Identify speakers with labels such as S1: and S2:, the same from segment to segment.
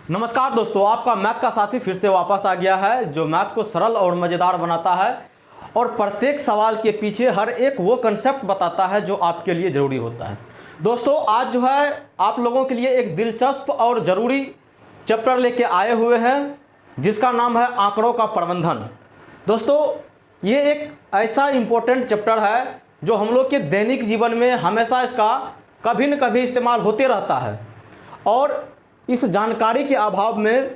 S1: नमस्कार दोस्तों, आपका मैथ का साथी फिर से वापस आ गया है जो मैथ को सरल और मज़ेदार बनाता है और प्रत्येक सवाल के पीछे हर एक वो कंसेप्ट बताता है जो आपके लिए ज़रूरी होता है। दोस्तों आज जो है आप लोगों के लिए एक दिलचस्प और ज़रूरी चैप्टर लेके आए हुए हैं जिसका नाम है आंकड़ों का प्रबंधन। दोस्तों ये एक ऐसा इम्पोर्टेंट चैप्टर है जो हम लोग के दैनिक जीवन में हमेशा इसका कभी न कभी इस्तेमाल होते रहता है और इस जानकारी के अभाव में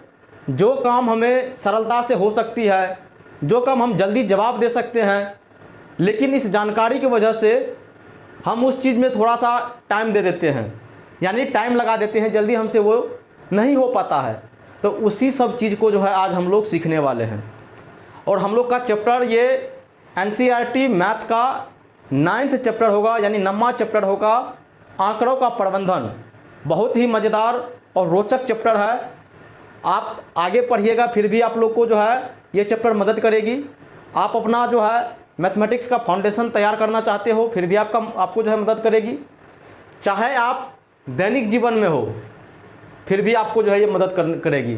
S1: जो काम हमें सरलता से हो सकती है, जो काम हम जल्दी जवाब दे सकते हैं, लेकिन इस जानकारी की वजह से हम उस चीज़ में थोड़ा सा टाइम दे देते हैं, यानी टाइम लगा देते हैं, जल्दी हमसे वो नहीं हो पाता है। तो उसी सब चीज़ को जो है आज हम लोग सीखने वाले हैं और हम लोग का चैप्टर ये NCERT मैथ का 9th चैप्टर होगा, यानी 9वां चैप्टर होगा आंकड़ों का प्रबंधन। बहुत ही मज़ेदार और रोचक चैप्टर है। आप आगे पढ़िएगा फिर भी आप लोग को जो है ये चैप्टर मदद करेगी। आप अपना जो है मैथमेटिक्स का फाउंडेशन तैयार करना चाहते हो फिर भी आपको जो है मदद करेगी। चाहे आप दैनिक जीवन में हो फिर भी आपको जो है ये मदद करेगी।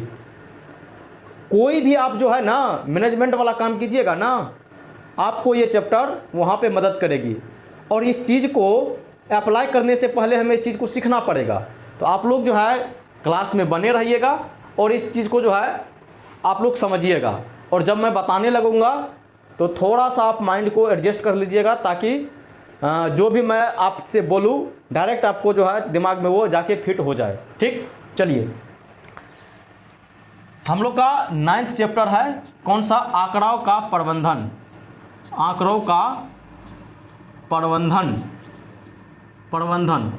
S1: कोई भी आप जो है ना मैनेजमेंट वाला काम कीजिएगा ना, आपको ये चैप्टर वहाँ पे मदद करेगी। और इस चीज़ को अप्लाई करने से पहले हमें इस चीज़ को सीखना पड़ेगा। तो आप लोग जो है क्लास में बने रहिएगा और इस चीज़ को जो है आप लोग समझिएगा। और जब मैं बताने लगूँगा तो थोड़ा सा आप माइंड को एडजस्ट कर लीजिएगा ताकि जो भी मैं आपसे बोलूँ डायरेक्ट आपको जो है दिमाग में वो जाके फिट हो जाए। ठीक, चलिए हम लोग का 9th चैप्टर है कौन सा? आंकड़ों का प्रबंधन। आंकड़ों का प्रबंधन।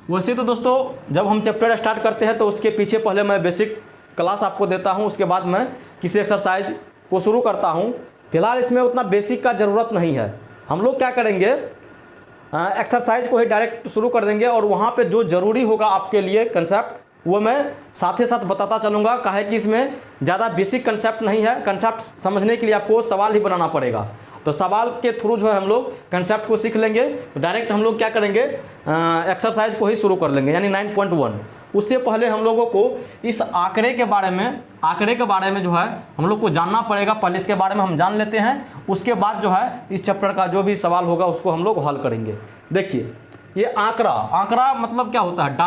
S1: वैसे तो दोस्तों जब हम चैप्टर स्टार्ट करते हैं तो उसके पीछे पहले मैं बेसिक क्लास आपको देता हूं, उसके बाद मैं किसी एक्सरसाइज को शुरू करता हूं। फिलहाल इसमें उतना बेसिक का ज़रूरत नहीं है। हम लोग क्या करेंगे, एक्सरसाइज को ही डायरेक्ट शुरू कर देंगे और वहां पे जो ज़रूरी होगा आपके लिए कंसेप्ट वो मैं साथ ही साथ बताता चलूँगा। काहे कि इसमें ज़्यादा बेसिक कंसेप्ट नहीं है। कंसेप्ट समझने के लिए आपको सवाल ही बनाना पड़ेगा। तो सवाल के थ्रू जो है हम लोग कंसेप्ट को सीख लेंगे। तो डायरेक्ट हम लोग क्या करेंगे, एक्सरसाइज को ही शुरू कर लेंगे, यानी 9.1। उससे पहले हम लोगों को इस आंकड़े के बारे में जो है हम लोग को जानना पड़ेगा। पहले इसके बारे में हम जान लेते हैं, उसके बाद जो है इस चैप्टर का जो भी सवाल होगा उसको हम लोग हल करेंगे। देखिए ये आंकड़ा मतलब क्या होता है?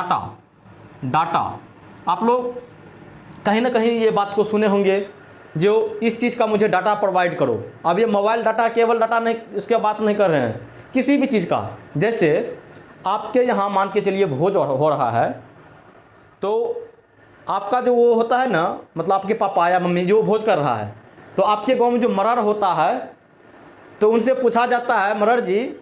S1: डाटा। आप लोग कहीं ना कहीं ये बात को सुने होंगे, जो इस चीज़ का मुझे डाटा प्रोवाइड करो। अब ये मोबाइल डाटा, केवल डाटा नहीं, इसके बात नहीं कर रहे हैं, किसी भी चीज़ का। जैसे आपके यहाँ मान के चलिए भोज हो रहा है, तो आपका जो वो होता है ना, मतलब आपके पापा या मम्मी जो भोज कर रहा है, तो आपके गांव में जो मरड़ होता है तो उनसे पूछा जाता है, मरड़ जी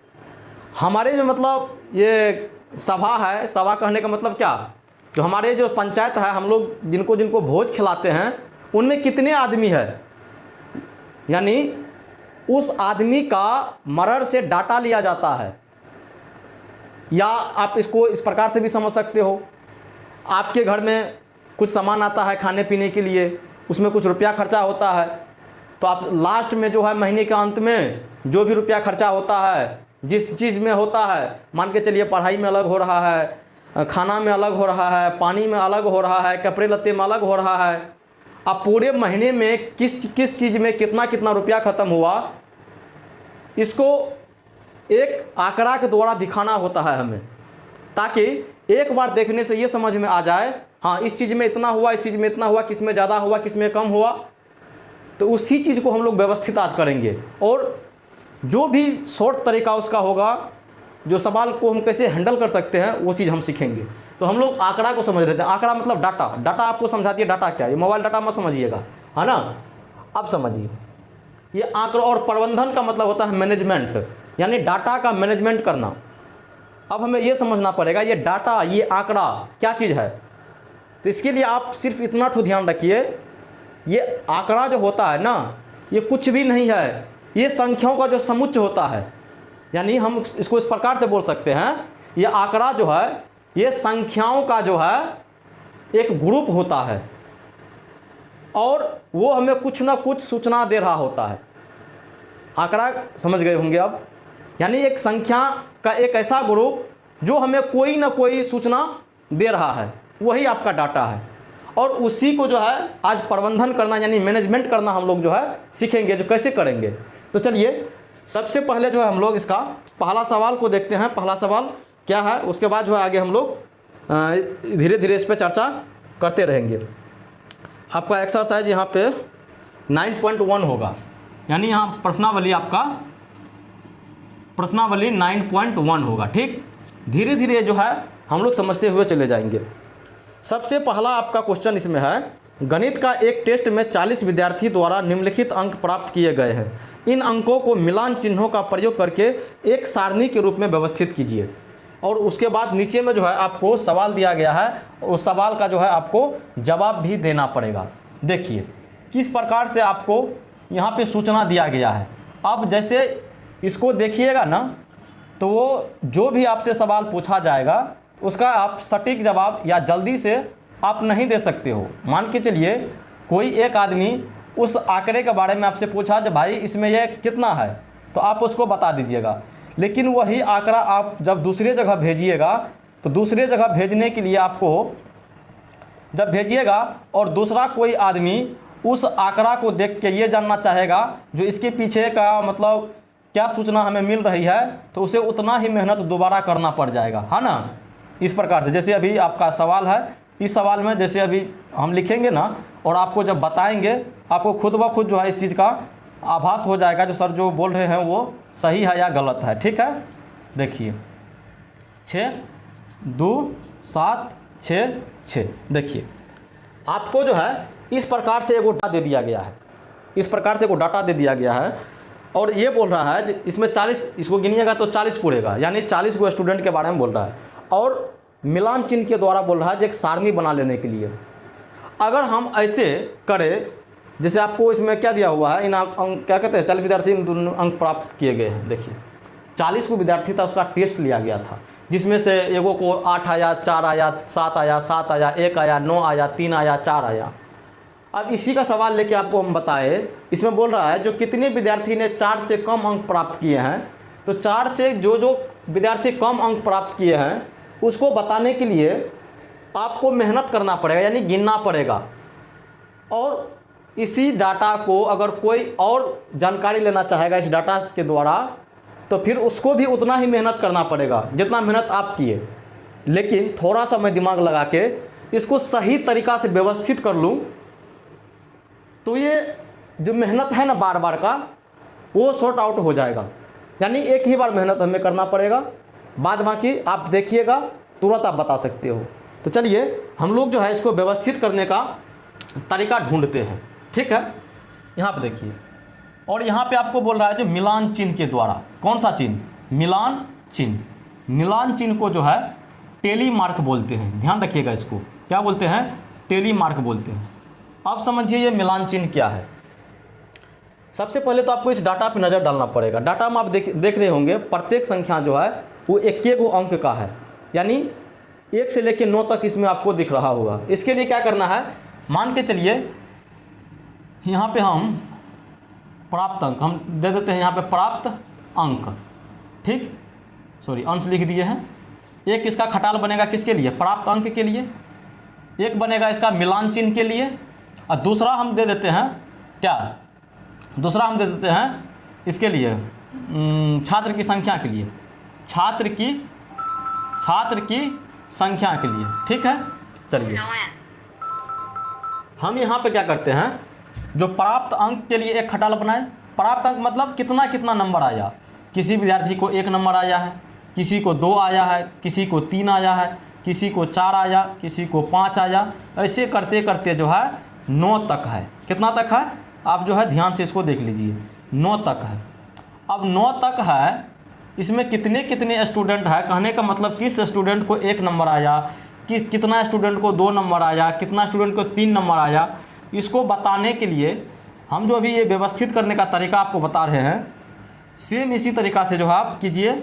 S1: हमारे जो मतलब ये सभा है, सभा कहने का मतलब क्या, जो हमारे जो पंचायत है, हम लोग जिनको भोज खिलाते हैं उनमें कितने आदमी है। यानी उस आदमी का मरड़ से डाटा लिया जाता है। या आप इसको इस प्रकार से भी समझ सकते हो, आपके घर में कुछ सामान आता है खाने पीने के लिए, उसमें कुछ रुपया खर्चा होता है, तो आप लास्ट में जो है महीने के अंत में जो भी रुपया खर्चा होता है, जिस चीज़ में होता है, मान के चलिए पढ़ाई में अलग हो रहा है, खाना में अलग हो रहा है, पानी में अलग हो रहा है, कपड़े लत्ते में अलग हो रहा है, अब पूरे महीने में किस चीज़ में कितना रुपया ख़त्म हुआ, इसको एक आंकड़ा के द्वारा दिखाना होता है हमें, ताकि एक बार देखने से ये समझ में आ जाए, हाँ इस चीज़ में इतना हुआ, इस चीज़ में इतना हुआ, किस में ज़्यादा हुआ, किस में कम हुआ। तो उसी चीज़ को हम लोग व्यवस्थित आज करेंगे और जो भी शॉर्ट तरीका उसका होगा, जो सवाल को हम कैसे हैंडल कर सकते हैं वो चीज़ हम सीखेंगे। तो हम लोग आंकड़ा को समझ रहे थे। आंकड़ा मतलब डाटा आपको समझाती है। डाटा क्या है? ये मोबाइल डाटा मत समझिएगा, है ना। अब समझिए, ये आंकड़ा और प्रबंधन का मतलब होता है मैनेजमेंट, यानी डाटा का मैनेजमेंट करना। अब हमें ये समझना पड़ेगा ये डाटा, ये आंकड़ा क्या चीज़ है। तो इसके लिए आप सिर्फ इतना ठो ध्यान रखिए, ये आंकड़ा जो होता है ना, ये कुछ भी नहीं है, ये संख्याओं का जो समुच्चय होता है। यानी हम इसको इस प्रकार से बोल सकते हैं, ये आंकड़ा जो है ये संख्याओं का जो है एक ग्रुप होता है और वो हमें कुछ ना कुछ सूचना दे रहा होता है। आंकड़ा समझ गए होंगे अब, यानी एक संख्या का एक ऐसा ग्रुप जो हमें कोई ना कोई सूचना दे रहा है, वही आपका डाटा है। और उसी को जो है आज प्रबंधन करना यानी मैनेजमेंट करना हम लोग जो है सीखेंगे, जो कैसे करेंगे। तो चलिए सबसे पहले जो है हम लोग इसका पहला सवाल को देखते हैं, पहला सवाल क्या है, उसके बाद जो है आगे हम लोग धीरे धीरे इस पर चर्चा करते रहेंगे। आपका एक्सरसाइज यहाँ पे 9.1 होगा, यानी यहाँ प्रश्नावली आपका प्रश्नावली 9.1 होगा। ठीक, धीरे धीरे जो है हम लोग समझते हुए चले जाएंगे। सबसे पहला आपका क्वेश्चन इसमें है, गणित का एक टेस्ट में 40 विद्यार्थी द्वारा निम्नलिखित अंक प्राप्त किए गए हैं। इन अंकों को मिलान चिन्हों का प्रयोग करके एक सारणी के रूप में व्यवस्थित कीजिए। और उसके बाद नीचे में जो है आपको सवाल दिया गया है, उस सवाल का जो है आपको जवाब भी देना पड़ेगा। देखिए किस प्रकार से आपको यहाँ पे सूचना दिया गया है। अब जैसे इसको देखिएगा ना, तो वो जो भी आपसे सवाल पूछा जाएगा उसका आप सटीक जवाब या जल्दी से आप नहीं दे सकते हो। मान के चलिए कोई एक आदमी उस आंकड़े के बारे में आपसे पूछा कि भाई इसमें यह कितना है, तो आप उसको बता दीजिएगा। लेकिन वही आंकड़ा आप जब दूसरे जगह भेजिएगा, तो दूसरे जगह भेजने के लिए आपको जब भेजिएगा और दूसरा कोई आदमी उस आंकड़ा को देख के ये जानना चाहेगा जो इसके पीछे का मतलब क्या सूचना हमें मिल रही है, तो उसे उतना ही मेहनत दोबारा करना पड़ जाएगा, है ना। इस प्रकार से जैसे अभी आपका सवाल है, इस सवाल में जैसे अभी हम लिखेंगे ना और आपको जब बताएंगे, आपको खुद ब खुद जो है इस चीज़ का आभास हो जाएगा जो सर जो बोल रहे हैं वो सही है या गलत है। ठीक है, देखिए 6 2 7 6 6। देखिए आपको जो है इस प्रकार से एगो डाटा दे दिया गया है, इस प्रकार से एगो डाटा दे दिया गया है और ये बोल रहा है इसमें 40, इसको गिनिएगा तो 40 पूरेगा, यानी 40 को स्टूडेंट के बारे में बोल रहा है और मिलान चिन्ह के द्वारा बोल रहा है एक सारणी बना लेने के लिए। अगर हम ऐसे करें, जैसे आपको इसमें क्या दिया हुआ है, इन अंक क्या कहते हैं, 40 विद्यार्थी अंक प्राप्त किए गए हैं। देखिए 40 को विद्यार्थी था, उसका टेस्ट लिया गया था, जिसमें से एगो को 8 आया, 4 आया, 7 आया, 7 आया, 1 आया, 9 आया, 3 आया, 4 आया। अब इसी का सवाल लेके आपको हम बताए, इसमें बोल रहा है जो कितने विद्यार्थी ने 4 से कम अंक प्राप्त किए हैं, तो 4 से जो विद्यार्थी कम अंक प्राप्त किए हैं उसको बताने के लिए आपको मेहनत करना पड़ेगा, यानी गिनना पड़ेगा। और इसी डाटा को अगर कोई और जानकारी लेना चाहेगा इस डाटा के द्वारा, तो फिर उसको भी उतना ही मेहनत करना पड़ेगा जितना मेहनत आप किए। लेकिन थोड़ा सा मैं दिमाग लगा के इसको सही तरीका से व्यवस्थित कर लूँ, तो ये जो मेहनत है ना बार बार का, वो सॉर्ट आउट हो जाएगा। यानी एक ही बार मेहनत हमें करना पड़ेगा, बाद बाकी आप देखिएगा तुरंत आप बता सकते हो। तो चलिए हम लोग जो है इसको व्यवस्थित करने का तरीका ढूंढते हैं। ठीक है, यहाँ पे देखिए, और यहाँ पे आपको बोल रहा है जो मिलान चिन्ह के द्वारा, कौन सा चिन्ह, मिलान चिन्ह। मिलान चिन्ह को जो है टेली मार्क बोलते हैं, ध्यान रखिएगा, इसको क्या बोलते हैं, टेली मार्क बोलते हैं। अब समझिए ये मिलान चिन्ह क्या है। सबसे पहले तो आपको इस डाटा पे नज़र डालना पड़ेगा। डाटा में आप देख रहे होंगे प्रत्येक संख्या जो है वो एक अंक का है, यानी 1 से लेकर 9 तक इसमें आपको दिख रहा होगा। इसके लिए क्या करना है, मान के चलिए यहाँ पे हम प्राप्त अंक हम दे देते हैं, यहाँ पे प्राप्त अंक, ठीक, सॉरी अंश लिख दिए हैं। एक इसका खटाल बनेगा किसके लिए, प्राप्त अंक के लिए, एक बनेगा इसका मिलान चिन्ह के लिए, और दूसरा हम दे देते हैं क्या, दूसरा हम दे देते हैं इसके लिए छात्र की संख्या के लिए, छात्र की संख्या के लिए। ठीक है, चलिए हम यहाँ पे क्या करते हैं, जो प्राप्त अंक के लिए एक खटाल बनाए। प्राप्त अंक मतलब कितना कितना नंबर आया, किसी विद्यार्थी को 1 नंबर आया है, किसी को 2 आया है, किसी को 3 आया है, किसी को 4 आया, किसी को 5 आया, ऐसे करते करते जो है 9 तक है। कितना तक है, आप जो है ध्यान से इसको देख लीजिए, 9 तक है। अब 9 तक है, इसमें कितने कितने स्टूडेंट है, कहने का मतलब किस स्टूडेंट को 1 नंबर आया, कितना स्टूडेंट को 2 नंबर आया, कितना स्टूडेंट को 3 नंबर आया, इसको बताने के लिए हम जो अभी ये व्यवस्थित करने का तरीका आपको बता रहे हैं, सेम इसी तरीका से जो है आप कीजिए,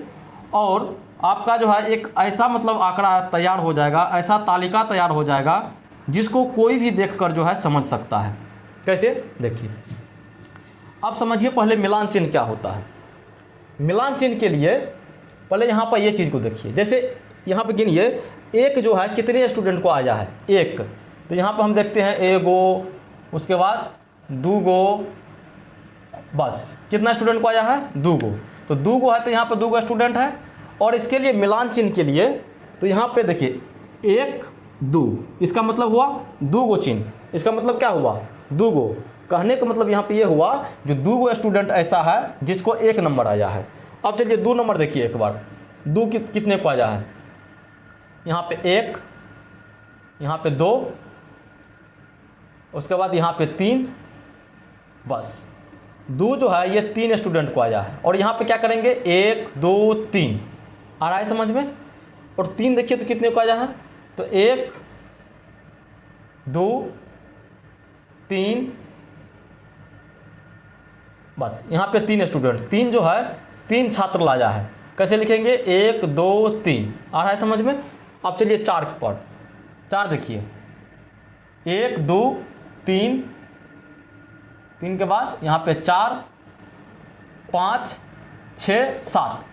S1: और आपका जो है एक ऐसा मतलब आंकड़ा तैयार हो जाएगा, ऐसा तालिका तैयार हो जाएगा जिसको कोई भी देखकर जो है समझ सकता है। कैसे, देखिए अब समझिए पहले मिलान चिन्ह क्या होता है। मिलान चिन्ह के लिए पहले यहाँ पर ये चीज़ को देखिए, जैसे यहाँ पे गिनिए, 1 जो है कितने स्टूडेंट को आया है, 1, तो यहाँ पर हम देखते हैं एगो, उसके बाद दूगो, बस कितना स्टूडेंट को आया है? दूगो। तो दूगो है तो यहाँ पर दूगो स्टूडेंट है। और इसके लिए मिलान चिन्ह के लिए तो यहाँ पे देखिए 1 2, इसका मतलब हुआ दूगो चिन्ह, इसका मतलब क्या हुआ? दूगो। कहने का मतलब यहाँ पे ये हुआ जो दूगो स्टूडेंट ऐसा है जिसको 1 नंबर आया है। अब चलिए 2 नंबर देखिए एक बार, 2 कितने को आया है? यहाँ पे 1, यहाँ पे 2, उसके बाद यहाँ पे 3, बस 2 जो है ये 3 स्टूडेंट को आया है। और यहाँ पे क्या करेंगे? 1 2 3, आ रहा है समझ में? और 3 देखिए तो कितने को आया है? तो 1 2 3, बस यहाँ पे 3 स्टूडेंट, 3 जो है 3 छात्र लाया है। कैसे लिखेंगे? 1 2 3, आ रहा है समझ में? अब चलिए 4 पर, 4 देखिए 1 2 3, 3 के बाद यहाँ पे 4 5 6 7,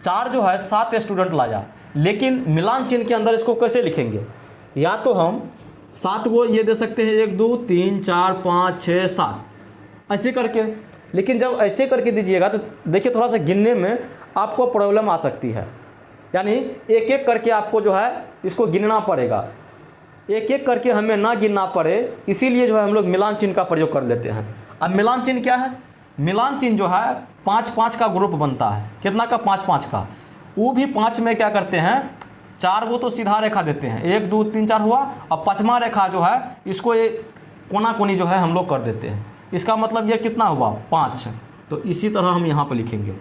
S1: 4 जो है 7 स्टूडेंट लाया। लेकिन मिलान चिन्ह के अंदर इसको कैसे लिखेंगे? या तो हम 7 को ये दे सकते हैं 1 2 3 4 5 6 7 ऐसे करके। लेकिन जब ऐसे करके दीजिएगा तो देखिए थोड़ा सा गिनने में आपको प्रॉब्लम आ सकती है। यानी एक एक करके आपको जो है इसको गिनना पड़ेगा, एक एक करके हमें ना गिनना पड़े, इसीलिए जो है हम लोग मिलान चिन्ह का प्रयोग कर लेते हैं। अब मिलान चिन्ह क्या है? मिलान चिन्ह जो है 5-5 का ग्रुप बनता है। कितना का? 5-5 का। वो भी 5 में क्या करते हैं? 4 वो तो सीधा रेखा देते हैं, 1 2 3 4 हुआ। अब 5वां रेखा जो है इसको ये कोना कोनी जो है हम लोग कर देते हैं। इसका मतलब ये कितना हुआ? 5। तो इसी तरह हम यहाँ पर लिखेंगे,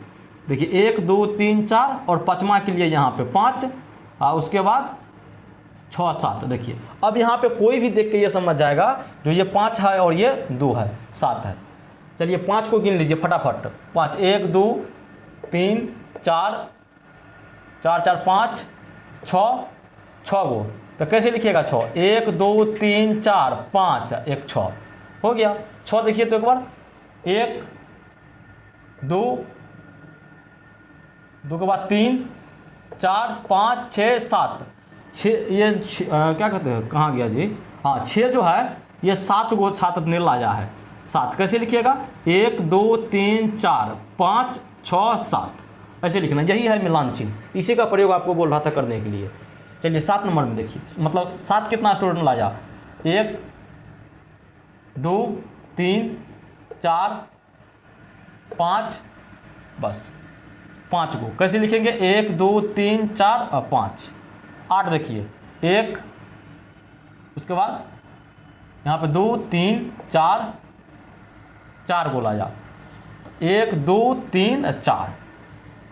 S1: देखिए 1 2 3 4 और 5वां के लिए यहाँ पे 5, उसके बाद 6 7। देखिए अब यहाँ पे कोई भी देख के ये समझ जाएगा जो ये 5 है और ये 2 है, 7 है। चलिए 5 को गिन लीजिए फटाफट। 5 1 2 3 4 4 4 5 6 गो। तो कैसे लिखिएगा? 6 1 2 3 4 5 1 6 हो गया। 6 देखिए तो एक बार 1 2 के बाद 3 4 5 6 7 6, ये क्या कहते हैं, कहाँ गया जी? हाँ 6 जो है ये 7 गो छात्र ने लाया है। 7 कैसे लिखिएगा? 1 2 3 4 5 6 7 ऐसे लिखना, यही है मिलान चिन्ह। इसी का प्रयोग आपको बोल रहा था करने के लिए। चलिए 7 नंबर में देखिए, मतलब 7 कितना स्टूडेंट लाया? 1 2 3 4 5, बस 5 गो। कैसे लिखेंगे? 1 2 3 4 और 5। 8 देखिए 1, उसके बाद यहाँ पे 2 3 4 4 गो लाया। 1 2 3 4।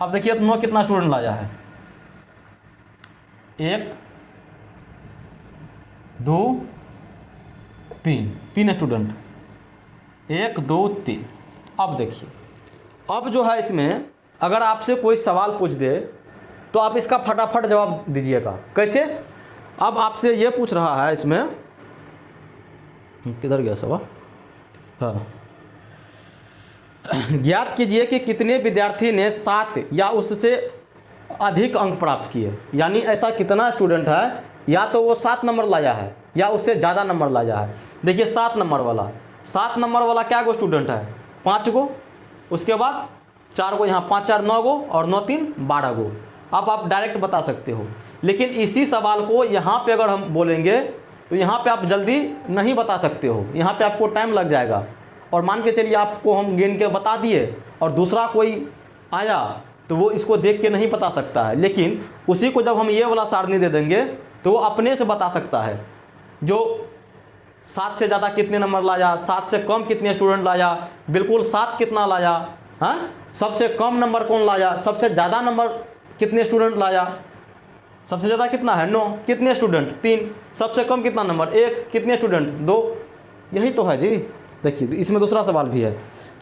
S1: अब देखिए तो 9 कितना स्टूडेंट लाया है? 1 2 3, 3 स्टूडेंट, 1 2 3। अब देखिए, अब जो है इसमें अगर आपसे कोई सवाल पूछ दे तो आप इसका फटाफट जवाब दीजिएगा। कैसे? अब आपसे ये पूछ रहा है इसमें, किधर गया सवाल? हाँ, ज्ञात कीजिए कि कितने विद्यार्थी ने 7 या उससे अधिक अंक प्राप्त किए। यानी ऐसा कितना स्टूडेंट है, या तो वो 7 नंबर लाया है या उससे ज़्यादा नंबर लाया है। देखिए 7 नंबर वाला क्या गो स्टूडेंट है? 5 गो। उसके बाद 4 गो, यहाँ 5 4 9 गो और 9 3 12 गो। अब आप डायरेक्ट बता सकते हो। लेकिन इसी सवाल को यहाँ पे अगर हम बोलेंगे तो यहाँ पे आप जल्दी नहीं बता सकते हो, यहाँ पे आपको टाइम लग जाएगा। और मान के चलिए आपको हम गिन के बता दिए और दूसरा कोई आया तो वो इसको देख के नहीं बता सकता है। लेकिन उसी को जब हम ये वाला सारणी दे देंगे तो वो अपने से बता सकता है, जो 7 से ज़्यादा कितने नंबर लाया, 7 से कम कितने स्टूडेंट लाया, बिल्कुल 7 कितना लाया, हाँ, सबसे कम नंबर कौन लाया, सबसे ज़्यादा नंबर कितने स्टूडेंट लाया, सबसे ज़्यादा कितना है 9, कितने स्टूडेंट 3, सबसे कम कितना नंबर 1, कितने स्टूडेंट 2। यही तो है जी। देखिए इसमें दूसरा सवाल भी है,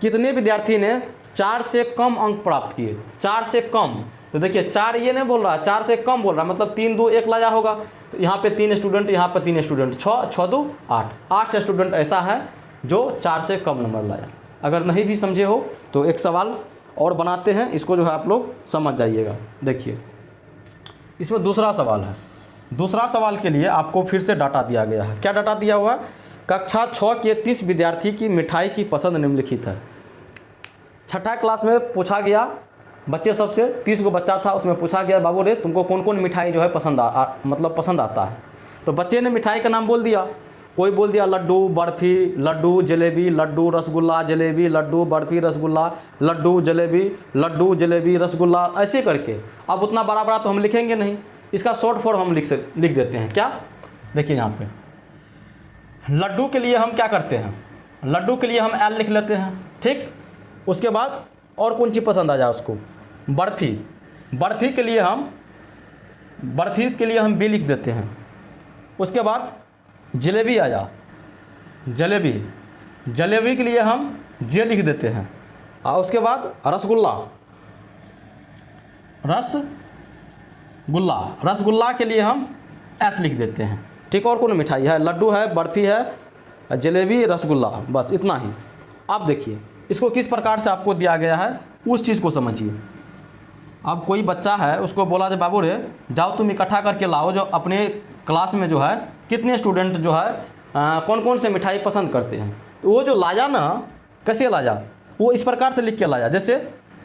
S1: कितने विद्यार्थी ने 4 से कम अंक प्राप्त किए। 4 से कम, तो देखिए 4 ये नहीं बोल रहा, 4 से कम बोल रहा, मतलब 3 2 1 लाया होगा। तो यहाँ पे 3 स्टूडेंट, यहाँ पे 3 स्टूडेंट, 6 6 2 8, 8 स्टूडेंट ऐसा है जो 4 से कम नंबर लाया। अगर नहीं भी समझे हो तो एक सवाल और बनाते हैं, इसको जो है आप लोग समझ जाइएगा। देखिए इसमें दूसरा सवाल है, दूसरा सवाल के लिए आपको फिर से डाटा दिया गया है। क्या डाटा दिया हुआ है? कक्षा 6 के 30 विद्यार्थी की मिठाई की पसंद निम्नलिखित है। छठा क्लास में पूछा गया बच्चे सबसे, 30 गो बच्चा था, उसमें पूछा गया बाबू रे तुमको कौन कौन मिठाई जो है मतलब पसंद आता है। तो बच्चे ने मिठाई का नाम बोल दिया। कोई बोल दिया लड्डू, बर्फ़ी, लड्डू, जलेबी, लड्डू, रसगुल्ला, जलेबी, लड्डू, बर्फ़ी, रसगुल्ला, लड्डू, जलेबी, लड्डू, जलेबी, रसगुल्ला, ऐसे करके। अब उतना बड़ा बड़ा तो हम लिखेंगे नहीं, इसका शॉर्ट फॉर्म हम लिख देते हैं। क्या? देखिए यहाँ पे लड्डू के लिए हम क्या करते हैं, लड्डू के लिए हम एल लिख लेते हैं, ठीक। उसके बाद और कौन चीज़ पसंद आ जाए उसको, बर्फ़ी, बर्फ़ी के लिए हम बी लिख देते हैं। उसके बाद जलेबी आ जा, जलेबी, जलेबी के लिए हम जे लिख देते हैं। और उसके बाद रसगुल्ला, रसगुल्ला, रसगुल्ला के लिए हम एस लिख देते हैं, ठीक। और कौन मिठाई है? लड्डू है, बर्फ़ी है, जलेबी, रसगुल्ला, बस इतना ही। अब देखिए इसको किस प्रकार से आपको दिया गया है, उस चीज़ को समझिए। अब कोई बच्चा है, उसको बोला जाए बाबू रे जाओ तुम इकट्ठा करके लाओ जो अपने क्लास में जो है कितने स्टूडेंट जो है कौन कौन से मिठाई पसंद करते हैं। तो वो जो लाया ना, कैसे लाया, वो इस प्रकार से लिख के लाया। जैसे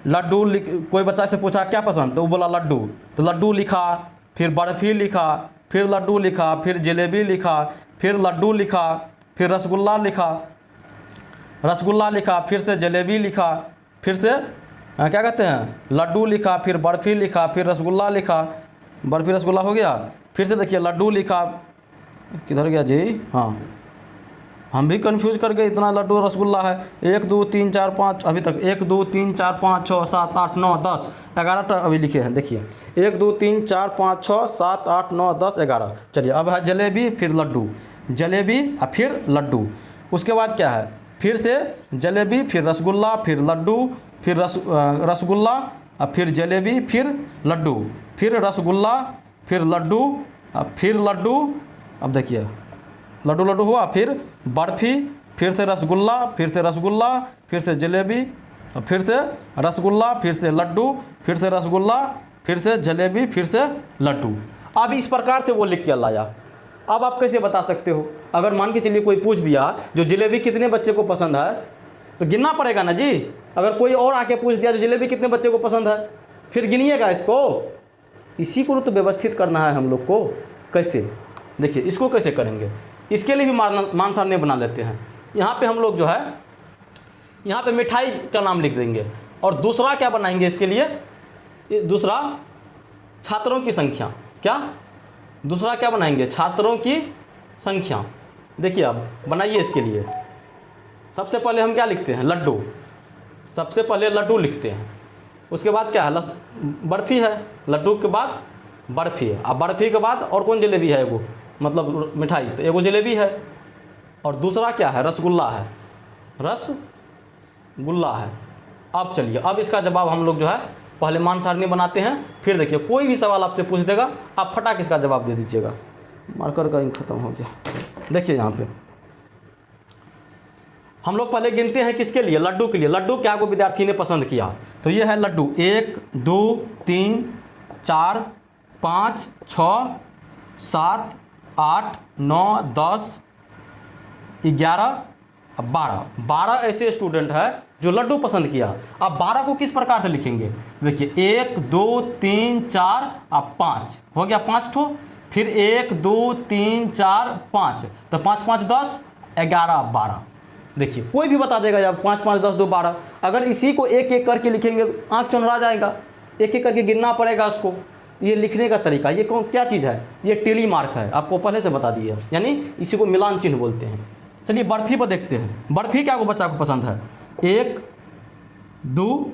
S1: लड्डू कोई बच्चा से पूछा क्या पसंद, तो वो बोला लड्डू, तो लड्डू लिखा, फिर बर्फ़ी लिखा, फिर लड्डू लिखा, फिर जलेबी लिखा, फिर लड्डू लिखा, फिर रसगुल्ला लिखा, रसगुल्ला लिखा, फिर से जलेबी लिखा, फिर से क्या कहते हैं लड्डू लिखा, फिर बर्फ़ी लिखा, फिर रसगुल्ला लिखा, बर्फ़ी रसगुल्ला हो गया, फिर से देखिए लड्डू लिखा, किधर गया जी, हाँ हम भी कंफ्यूज कर गए, इतना लड्डू रसगुल्ला है। 1 2 3 4 5 अभी तक 1 2 3 4 5 6 7 8 9 10 11 अभी लिखे हैं। देखिए 1 2 3 4 5 6 7 8 9 10 11। चलिए अब है जलेबी, फिर लड्डू, जलेबी और फिर लड्डू। उसके बाद क्या है, फिर से जलेबी, फिर रसगुल्ला, फिर लड्डू, फिर रसगुल्ला और फिर जलेबी, फिर लड्डू, फिर रसगुल्ला, फिर लड्डू, फिर लड्डू। अब देखिए लड्डू लड्डू हुआ, फिर बर्फ़ी, फिर से रसगुल्ला, फिर से रसगुल्ला, फिर से जलेबी, फिर से रसगुल्ला, फिर से लड्डू, फिर से रसगुल्ला, फिर से जलेबी, फिर से लड्डू। अब इस प्रकार से वो लिख के लाया। अब आप कैसे बता सकते हो? अगर मान के चलिए कोई पूछ दिया जो जलेबी कितने बच्चे को पसंद है, तो गिनना पड़ेगा ना जी। अगर कोई और आके पूछ दिया जो जलेबी कितने बच्चे को पसंद है, फिर गिनिएगा इसको। इसी को तो व्यवस्थित करना है हम लोग को। कैसे? देखिए इसको कैसे करेंगे, इसके लिए भी मान सारणी बना लेते हैं। यहाँ पे हम लोग जो है यहाँ पे मिठाई का नाम लिख देंगे, और दूसरा क्या बनाएंगे इसके लिए, दूसरा छात्रों की संख्या। क्या? दूसरा क्या बनाएंगे? छात्रों की संख्या। देखिए अब बनाइए इसके लिए। सबसे पहले हम क्या लिखते हैं? लड्डू। सबसे पहले लड्डू लिखते हैं। उसके बाद क्या है? बर्फ़ी है। लड्डू के बाद बर्फ़ी है। अब बर्फ़ी के बाद और कौन जलेबी है? एगो मतलब मिठाई, तो एगो जलेबी है, और दूसरा क्या है? रसगुल्ला है, रसगुल्ला है। अब चलिए अब इसका जवाब हम लोग जो है पहले मान सारणी बनाते हैं, फिर देखिए कोई भी सवाल आपसे पूछ देगा आप फटाक इसका जवाब दे दीजिएगा। मार्कर का इंक खत्म हो गया। देखिए यहाँ पे हम लोग पहले गिनते हैं किसके लिए? लड्डू के लिए। लड्डू क्या को विद्यार्थी ने पसंद किया, तो ये है लड्डू। 1 2 3 4 5 6 7 8 9 10 11 12 ऐसे स्टूडेंट है जो लड्डू पसंद किया। अब 12 को किस प्रकार से लिखेंगे? देखिए 1 2 3 4 अब 5 हो गया, 5 ठो, फिर 1 2 3 4 5, तो 5 5 10 11 12। देखिए कोई भी बता देगा जब 5 5 10 2 12। अगर इसी को एक एक करके लिखेंगे आँख चुनरा जाएगा, एक एक करके गिनना पड़ेगा उसको। ये लिखने का तरीका, ये कौन क्या चीज़ है? ये टेली मार्क है, आपको पहले से बता दिया, यानी इसी को मिलान चिन्ह बोलते हैं। चलिए बर्फ़ी पर देखते हैं। बर्फ़ी क्या को बच्चा को पसंद है? 1 2,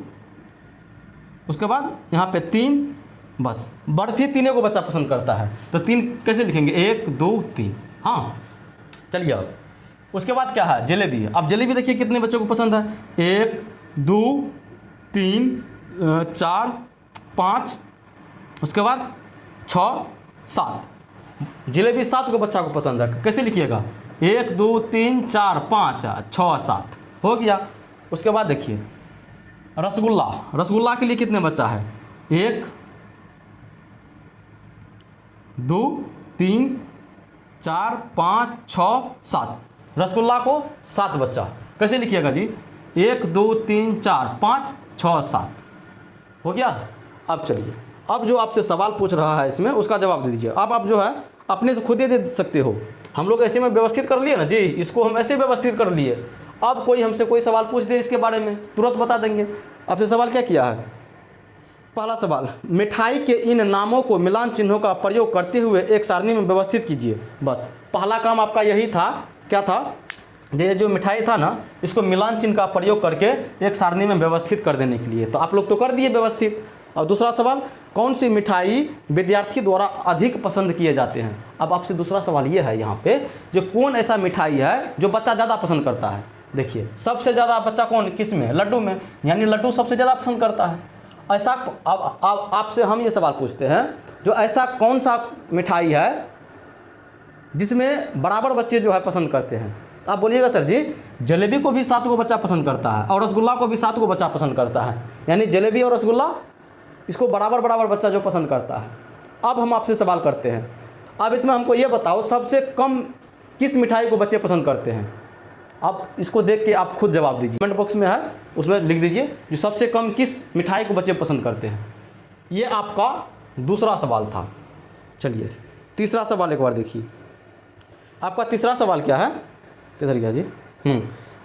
S1: उसके बाद यहाँ पे 3, बस बर्फ़ी 3 को बच्चा पसंद करता है, तो 3 कैसे लिखेंगे? 1 2 3। हाँ चलिए अब उसके बाद क्या है? जलेबी। अब जलेबी देखिए कितने बच्चों को पसंद है? 1 2 3 4 5, उसके बाद 6 7। जलेबी 7 को बच्चा को पसंद है, कैसे लिखिएगा? 1 2 3 4 5 6 7 हो गया। उसके बाद देखिए रसगुल्ला। रसगुल्ला के लिए कितने बच्चा है? 1 2 3 4 5 6 7। रसगुल्ला को 7 बच्चा। कैसे लिखिएगा जी? 1 2 3 4 5 6 7। हो गया। अब चलिए, अब जो आपसे सवाल पूछ रहा है इसमें उसका जवाब दे दीजिए। अब आप जो है अपने से खुद ही दे सकते हो। हम लोग ऐसे में व्यवस्थित कर लिए ना जी, इसको हम ऐसे व्यवस्थित कर लिए। अब कोई हमसे कोई सवाल पूछ दे इसके बारे में, तुरंत बता देंगे। आपसे सवाल क्या किया है? पहला सवाल, मिठाई के इन नामों को मिलान चिन्हों का प्रयोग करते हुए एक सारणी में व्यवस्थित कीजिए। बस पहला काम आपका यही था। क्या था? ये जो मिठाई था ना, इसको मिलान चिन्ह का प्रयोग करके एक सारणी में व्यवस्थित कर देने के लिए। तो आप लोग तो कर दिए व्यवस्थित। और दूसरा सवाल, कौन सी मिठाई विद्यार्थी द्वारा अधिक पसंद किए जाते हैं? अब आपसे दूसरा सवाल ये है यहाँ पे, जो कौन ऐसा मिठाई है जो बच्चा ज़्यादा पसंद करता है? देखिए, सबसे ज़्यादा बच्चा कौन, किस में? लड्डू में। यानी लड्डू सबसे ज़्यादा पसंद करता है। ऐसा अब आपसे हम ये सवाल पूछते हैं, जो ऐसा कौन सा मिठाई है जिसमें बराबर बच्चे जो है पसंद करते हैं? आप बोलिएगा सर जी, जलेबी को भी 7 को बच्चा पसंद करता है और रसगुल्ला को भी 7 को बच्चा पसंद करता है। यानी जलेबी और रसगुल्ला इसको बराबर बराबर बच्चा जो पसंद करता है। अब हम आपसे सवाल करते हैं, अब इसमें हमको ये बताओ सबसे कम किस मिठाई को बच्चे पसंद करते हैं? अब इसको देख के आप खुद जवाब दीजिए। कमेंट बॉक्स में है, उसमें लिख दीजिए जो सबसे कम किस मिठाई को बच्चे पसंद करते हैं। ये आपका दूसरा सवाल था। चलिए तीसरा सवाल एक बार देखिए। आपका तीसरा सवाल क्या है? किधर गया जी?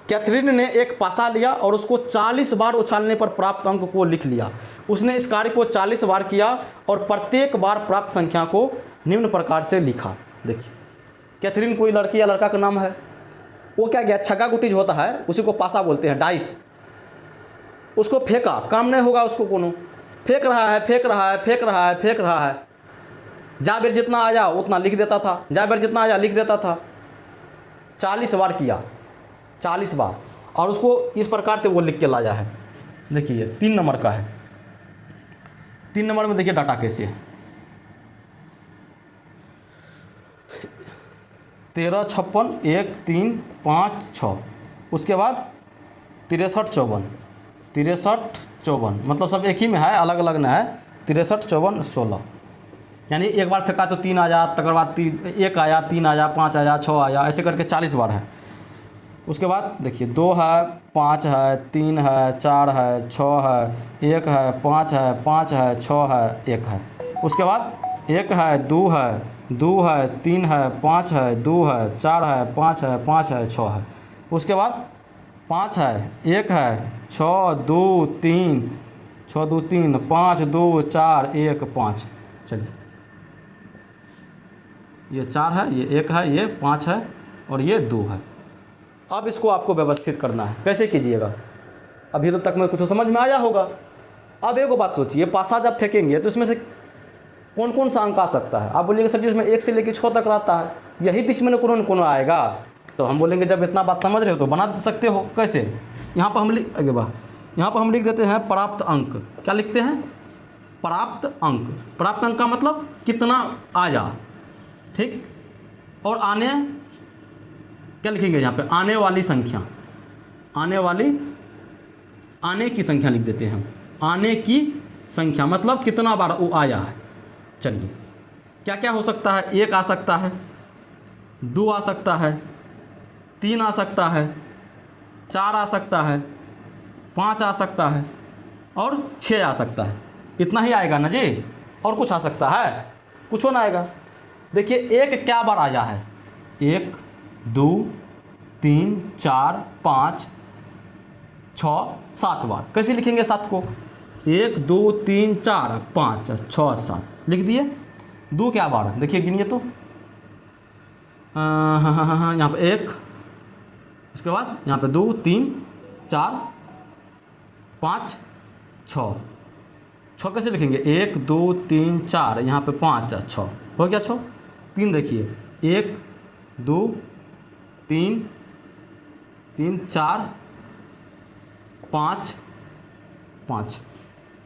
S1: कैथरीन ने एक पासा लिया और उसको 40 बार उछालने पर प्राप्त अंक को लिख लिया। उसने इस कार्य को 40 बार किया और प्रत्येक बार प्राप्त संख्या को निम्न प्रकार से लिखा। देखिए, कैथरीन कोई लड़की या लड़का का नाम है। वो क्या गया, छक्का गुटी जो होता है उसी को पासा बोलते हैं, डाइस। उसको फेंका, काम नहीं होगा उसको कोनो। फेंक रहा है, फेंक रहा है, फेंक रहा है, फेंक रहा है। जाबिर जितना आया उतना लिख देता था, जाबिर जितना आया लिख देता था। 40 बार किया, 40 बार, और उसको इस प्रकार से वो लिख के लाया है। देखिए 3 नंबर का है। 3 नंबर में देखिए डाटा कैसे है। 13 56 1 3 5 6, उसके बाद 63 54, 63 54, मतलब सब एक ही में है, अलग अलग ना है। 63 54 16, यानी एक बार फेंका तो 3 आया, तकर बाद 1 आया, 3 आया, 5 आया, 6 आया, ऐसे करके 40 बार है। उसके बाद देखिए 2 है, 5 है, 3 है, 4 है, 6 है, 1 है, 5 है, 5 है, 6 है, 1 है। उसके बाद 1 है, 2 है, 2 है, 3 है, 5 है, 2 है, 4 है, 5 है, 5 है, 6 है। उसके बाद 5 है, 1 है, 6 2 3, 6 2 3, 5 2 4 1 5। चलिए, ये 4 है, ये 1 है, ये 5 है और ये 2 है। अब इसको आपको व्यवस्थित करना है। कैसे कीजिएगा? अभी तो तक में कुछ समझ में आया होगा। अब एक बात सोचिए, पासा जब फेंकेंगे तो इसमें से कौन कौन सा अंक आ सकता है? आप बोलेंगे सर जी उसमें 1 से लेकर 6 तक रहता है, यही बीच में कौन कौन आएगा? तो हम बोलेंगे जब इतना बात समझ रहे हो तो बना सकते हो। कैसे? यहाँ पर हम यहाँ पर हम लिख देते हैं प्राप्त अंक। क्या लिखते हैं? प्राप्त अंक। प्राप्त अंक का मतलब कितना आया, ठीक। और आने, क्या लिखेंगे यहाँ पे? आने वाली संख्या। आने की संख्या लिख देते हैं हम। आने की संख्या मतलब कितना बार वो आया है। चलिए, क्या क्या हो सकता है? 1 आ सकता है, 2 आ सकता है, 3 आ सकता है, 4 आ सकता है, 5 आ सकता है और 6 आ सकता है। इतना ही आएगा ना जी? और कुछ आ सकता है? कुछ हो ना आएगा। देखिए 1 क्या बार आया है? 1 2 3 4 5 6 7 बार। कैसे लिखेंगे 7 को? 1 2 3 4 5 6 7 लिख दिए। 2 क्या बार? देखिए गिनिए तो। हाँ, यहाँ पे 1, उसके बाद यहाँ पे 2 3 4 5 6। 6 कैसे लिखेंगे? 1 2 3 4, यहाँ पे 5 6, हो गया 6। 3 देखिए, 1 2 3 3 4 5 5,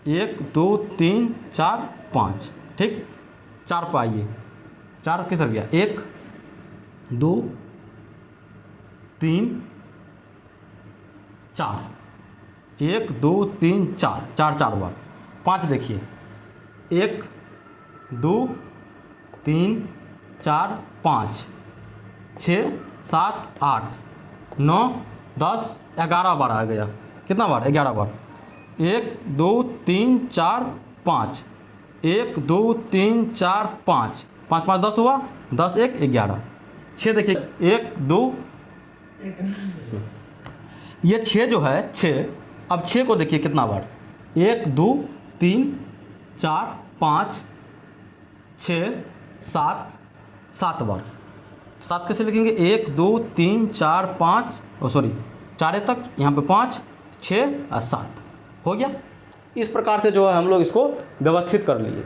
S1: 1 2 3 4 5, ठीक। 4 पे आइए। 4 किधर गया? 1 2 3 4, 1 2 3 4, 4 बार। 5 देखिए, 1 2 3 4 5 6 7 8 9 10 11 बार आ गया। कितना बार? 11 बार। 1 2 3 4 5 1 2 3 4 5 5 5 10 हुआ, 10 1 11। 6 देखिए 1 2, ये 6 जो है 6, अब 6 को देखिए कितना बार? 1 2 3 4 5 6 7 7 बार। 7 कैसे लिखेंगे? 1 2 3 4 5 सॉरी 4 तक, यहाँ पे 5 6 और 7 हो गया। इस प्रकार से जो है हम लोग इसको व्यवस्थित कर लिए।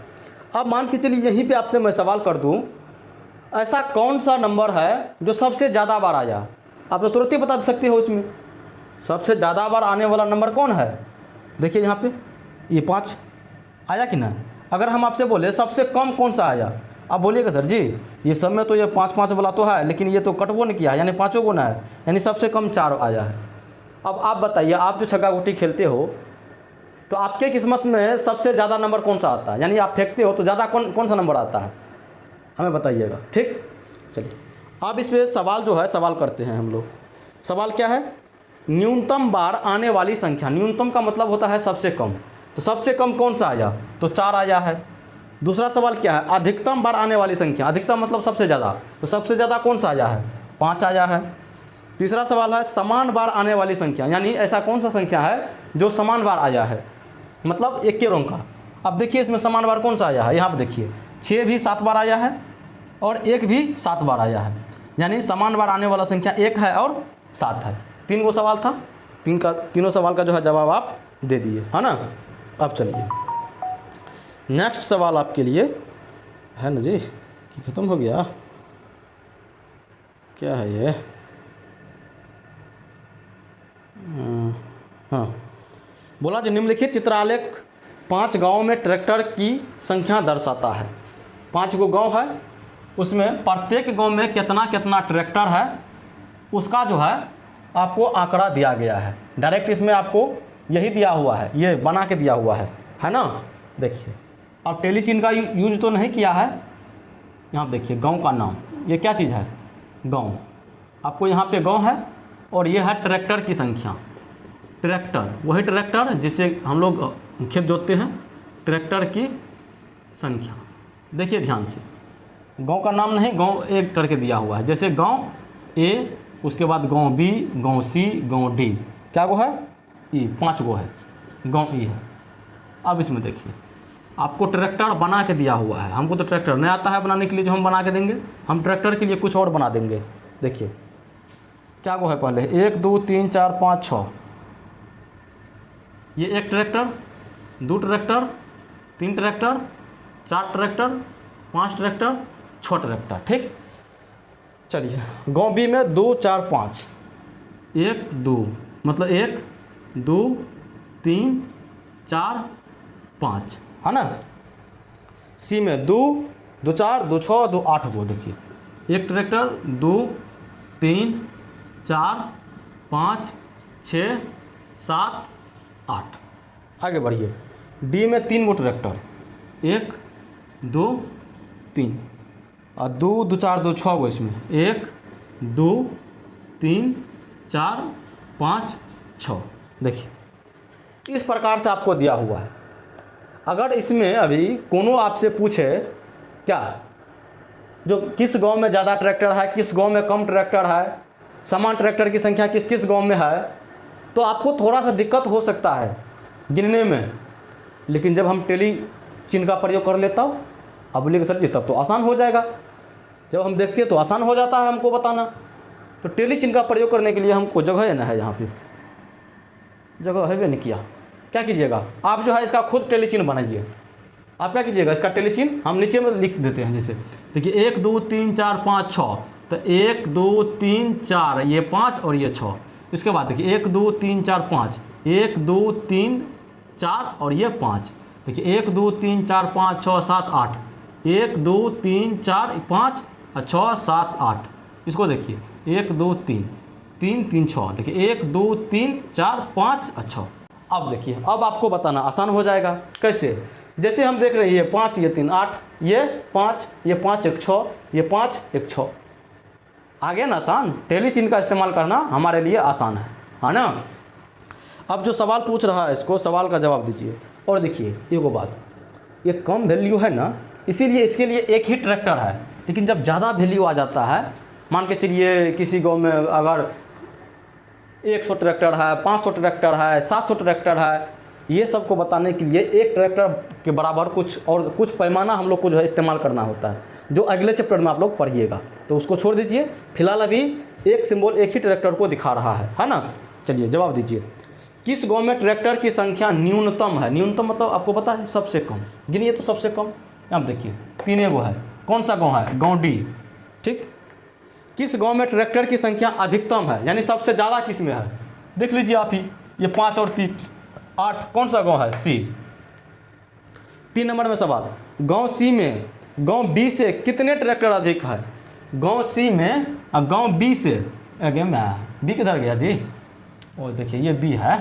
S1: अब मान के चलिए यहीं पे आपसे मैं सवाल कर दूं, ऐसा कौन सा नंबर है जो सबसे ज़्यादा बार आया? आप तो तुरंत ही बता सकते हो इसमें सबसे ज़्यादा बार आने वाला नंबर कौन है। देखिए यहाँ पे ये 5 आया कि ना। अगर हम आपसे बोले सबसे कम कौन सा आया, आप बोलिएगा सर जी ये सब में तो ये 5 5 वाला तो है, लेकिन ये तो कटबो नहीं किया है, यानी 5 गुना है, यानी सबसे कम 4 आया है। अब आप बताइए, आप जो छक्का गुट्टी खेलते हो तो आपके किस्मत में सबसे ज़्यादा नंबर कौन सा आता है? यानी आप फेंकते हो तो ज़्यादा कौन सा नंबर आता है, हमें बताइएगा। ठीक, चलिए अब इस पर सवाल जो है सवाल करते हैं हम लोग। सवाल क्या है? न्यूनतम बार आने वाली संख्या। न्यूनतम का मतलब होता है सबसे कम, तो सबसे कम कौन सा आया? तो 4 आया है। दूसरा सवाल क्या है? अधिकतम बार आने वाली संख्या। अधिकतम मतलब सबसे ज़्यादा, तो सबसे ज़्यादा कौन सा आया है? 5 आया है। तीसरा सवाल है समान बार आने वाली संख्या, यानी ऐसा कौन सा संख्या है जो समान बार आया है, मतलब एक के अंक का। अब देखिए इसमें समान बार कौन सा आया है, यहाँ पर देखिए 6 भी 7 बार आया है और 1 भी 7 बार आया है, यानी समान बार आने वाला संख्या 1 है और 7 है। 3 गो सवाल था, तीनों सवाल का जो है जवाब आप दे दिए, है ना। अब चलिए नेक्स्ट सवाल आपके लिए है ना जी, कि ख़त्म हो गया, क्या है ये? हाँ, बोला जो निम्नलिखित चित्रालेख 5 गाँव में ट्रैक्टर की संख्या दर्शाता है। 5 गो गाँव है, उसमें प्रत्येक गांव में कितना कितना ट्रैक्टर है उसका जो है आपको आंकड़ा दिया गया है। डायरेक्ट इसमें आपको यही दिया हुआ है, ये बना के दिया हुआ है ना। देखिए अब टेली चिन्ह का यूज तो नहीं किया है। यहाँ देखिए गांव का नाम, ये क्या चीज़ है? गांव। आपको यहाँ पे गांव है और ये है ट्रैक्टर की संख्या। ट्रैक्टर, वही ट्रैक्टर जिससे हम लोग खेत जोतते हैं, ट्रैक्टर की संख्या। देखिए ध्यान से, गांव का नाम नहीं, गांव ए करके दिया हुआ है। जैसे गांव ए, उसके बाद गांव बी, गांव सी, गांव डी, क्या गो है? ई, 5 गो है, गांव ई है। अब इसमें देखिए आपको ट्रैक्टर बना के दिया हुआ है। हमको तो ट्रैक्टर नहीं आता है बनाने के लिए, जो हम बना के देंगे, हम ट्रैक्टर के लिए कुछ और बना देंगे। देखिए क्या गो है पहले? 1 2 3 4 5 6, ये 1 tractor, 2 tractor, 3 tractor, 4 tractor, 5 tractor, 6 tractor. ठीक, चलिए गाँव बी में 2 4 5, 1 2 मतलब 1 2 3 4 5, है ना। सी में 2 2 4 2 6 2 8 गो। देखिए 1 ट्रैक्टर, 2 3 4 5 6 7 8। आगे बढ़िए, डी में 3 गो ट्रैक्टर, 1 2 3 और 2 2 4 2 6 गो। इसमें 1 2 3 4 5 6। देखिए इस प्रकार से आपको दिया हुआ है। अगर इसमें अभी कोनो आपसे पूछे क्या जो किस गांव में ज़्यादा ट्रैक्टर है, किस गांव में कम ट्रैक्टर है, समान ट्रैक्टर की संख्या किस किस गांव में है, तो आपको थोड़ा सा दिक्कत हो सकता है गिनने में। लेकिन जब हम टेली चिन्ह का प्रयोग कर लेता हूँ, अब बोलिएगा सर जी तब तो आसान हो जाएगा। जब हम देखते हैं तो आसान हो जाता है हमको बताना। तो टेली चिन्ह का प्रयोग करने के लिए हमको जगह ना है, यहाँ पे जगह है भी नहीं किया। क्या कीजिएगा आप जो है इसका खुद टेली चिन्ह बनाइए। आप क्या कीजिएगा, इसका टेली चिन्ह हम नीचे में लिख देते हैं। जैसे देखिए 1 2 3 4 5 6, तो 1 2 3 4 ये 5 और ये 6। इसके बाद देखिए 1 2 3 4 5, 1 2 3 4 और ये 5। देखिए 1 2 3 4 5 6 7 8, 1 2 3 4 5 और 6 7 8। इसको देखिए 1 2 3 3 3 6। देखिए 1 2 3 4 5 और 6। अब देखिए अब आपको बताना आसान हो जाएगा। कैसे? जैसे हम देख रहे हैं 5 ये 3 8, ये 5, ये 5 1 6, ये 5 1 6। आगे ना आसान, टेली चिन्ह का इस्तेमाल करना हमारे लिए आसान है ना। अब जो सवाल पूछ रहा है इसको सवाल का जवाब दीजिए। और देखिए एगो बात, ये कम वैल्यू है ना, इसीलिए इसके लिए एक ही ट्रैक्टर है। लेकिन जब ज़्यादा वैल्यू आ जाता है, मान के चलिए किसी गांव में अगर 100 ट्रैक्टर है, 500 ट्रैक्टर है, 700 ट्रैक्टर है, ये सबको बताने के लिए एक ट्रैक्टर के बराबर कुछ और कुछ पैमाना हम लोग को जो है इस्तेमाल करना होता है, जो अगले चैप्टर में आप लोग पढ़िएगा। तो उसको छोड़ दीजिए, फिलहाल अभी एक सिंबल एक ही ट्रैक्टर को दिखा रहा है ना। चलिए जवाब दीजिए। किस गांव में ट्रैक्टर की संख्या न्यूनतम है? न्यूनतम मतलब आपको पता है सबसे कम, गिनिए तो सबसे कम। आप देखिए 3 गो है, कौन सा गांव है? गांव डी। ठीक। किस गांव में ट्रैक्टर की संख्या अधिकतम है, यानी सबसे ज़्यादा किस में है? देख लीजिए आप ही, ये 5 और 3 8, कौन सा गांव है? सी। 3 नंबर में सवाल, गांव सी में गांव बी से कितने ट्रैक्टर अधिक है? गांव सी में और गांव बी से, बी किधर गया जी? और देखिए ये बी है।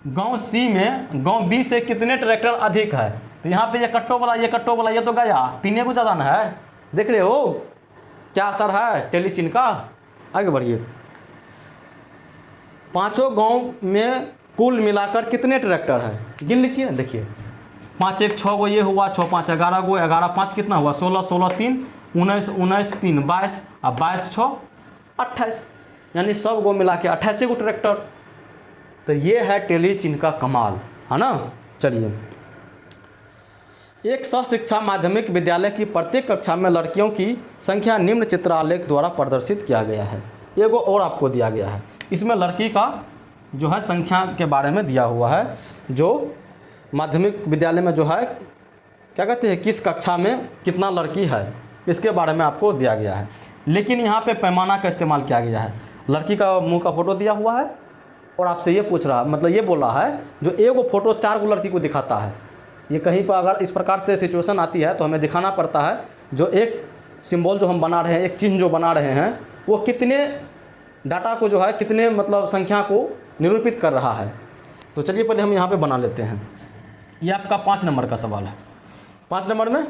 S1: गांव सी में गांव बी से कितने ट्रैक्टर अधिक है? तो यहाँ पे ये कट्टो वाला ये तो गया, 3 को ज़्यादा ना है। देख रहे हो क्या असर है टेली चिन्ह का। आगे बढ़िए। 5 गांव में कुल मिलाकर कितने ट्रैक्टर है? गिन लीजिए। देखिए 5 1 6 गो ये हुआ, 6 5 11 गो, 11 5 कितना हुआ? 16 16 3 19 19 3 22 और 22 6 28, यानी सब गो मिला के 28 गो ट्रैक्टर। तो ये है टेली चिन्ह का कमाल, है ना। चलिए, एक शिक्षा माध्यमिक विद्यालय की प्रत्येक कक्षा में लड़कियों की संख्या निम्न चित्रालेख द्वारा प्रदर्शित किया गया है। एगो और आपको दिया गया है, इसमें लड़की का जो है संख्या के बारे में दिया हुआ है, जो माध्यमिक विद्यालय में जो है क्या कहते हैं, किस कक्षा में कितना लड़की है, इसके बारे में आपको दिया गया है। लेकिन यहाँ पे पैमाना का इस्तेमाल किया गया है। लड़की का मुंह का फोटो दिया हुआ है और आपसे ये पूछ रहा, मतलब ये बोल रहा है जो एगो फोटो 4 गो लड़की को दिखाता है। ये कहीं पर अगर इस प्रकार से सिचुएशन आती है तो हमें दिखाना पड़ता है जो एक सिंबल जो हम बना रहे हैं, एक चिन्ह जो बना रहे हैं, वो कितने डाटा को जो है, कितने मतलब संख्या को निरूपित कर रहा है। तो चलिए पहले हम यहाँ पे बना लेते हैं। ये आपका 5 नंबर का सवाल है। 5 नंबर में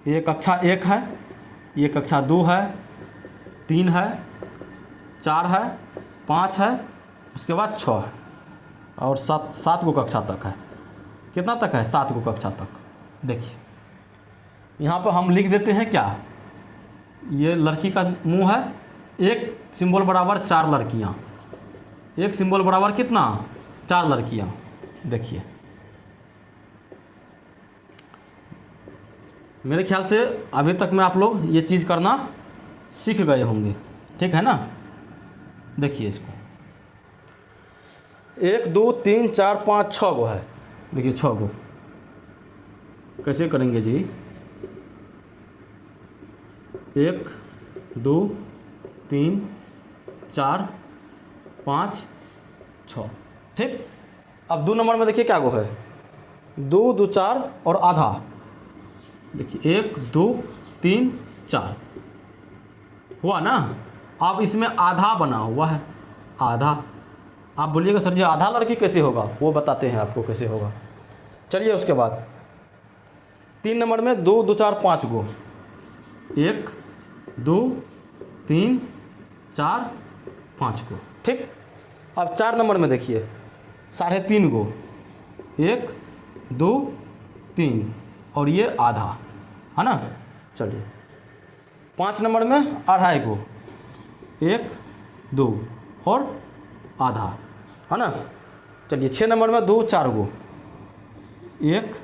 S1: ये कक्षा 1 है, ये कक्षा 2 है, 3 है, 4 है, 5 है, उसके बाद 6 है और 7 को कक्षा तक है। कितना तक है? 7 को कक्षा तक। देखिए यहाँ पर हम लिख देते हैं क्या, ये लड़की का मुंह है, एक सिंबल बराबर 4 लड़कियाँ, एक सिंबल बराबर कितना? 4 लड़कियाँ। देखिए मेरे ख्याल से अभी तक में आप लोग ये चीज़ करना सीख गए होंगे, ठीक है ना। देखिए इसको 1 2 3 4 5 6 गो है। देखिए 6 गो कैसे करेंगे जी? 1 2 3 4 5 6, ठीक। अब 2 नंबर में देखिए क्या गो है? 2 2 4 और आधा। देखिए 1 2 3 4 हुआ ना। अब इसमें आधा बना हुआ है, आधा। आप बोलिएगा सर जी आधा लड़की कैसे होगा? वो बताते हैं आपको कैसे होगा। चलिए उसके बाद 3 नंबर में 2 2 4 5 गो, 1 2 3 4 5 गो, ठीक। अब 4 नंबर में देखिए 3.5 गो, 1 2 3 और ये आधा, है ना। चलिए 5 नंबर में 2.5 गो, 1 2 और आधा, है ना। चलिए 6 नंबर में 2 4 गो, 1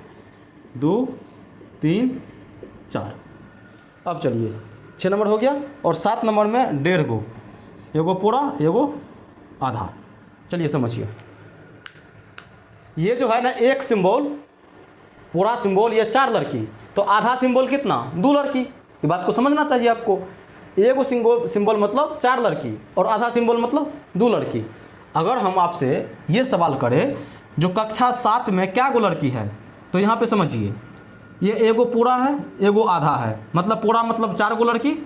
S1: 2 3 4। अब चलिए 6 नंबर हो गया। और 7 नंबर में 1.5 गो, एगो पूरा एगो आधा। चलिए समझिए, ये जो है ना एक सिंबल, पूरा सिंबल ये 4 लड़की, तो आधा सिंबल कितना? 2 लड़की। ये बात को समझना चाहिए आपको। एगो सिंबल मतलब 4 लड़की और आधा सिंबल मतलब 2 लड़की। अगर हम आपसे ये सवाल करें जो कक्षा 7 में क्या गो लड़की है, तो यहाँ पे समझिए ये एगो पूरा है एगो आधा है, मतलब पूरा मतलब 4 गो लड़की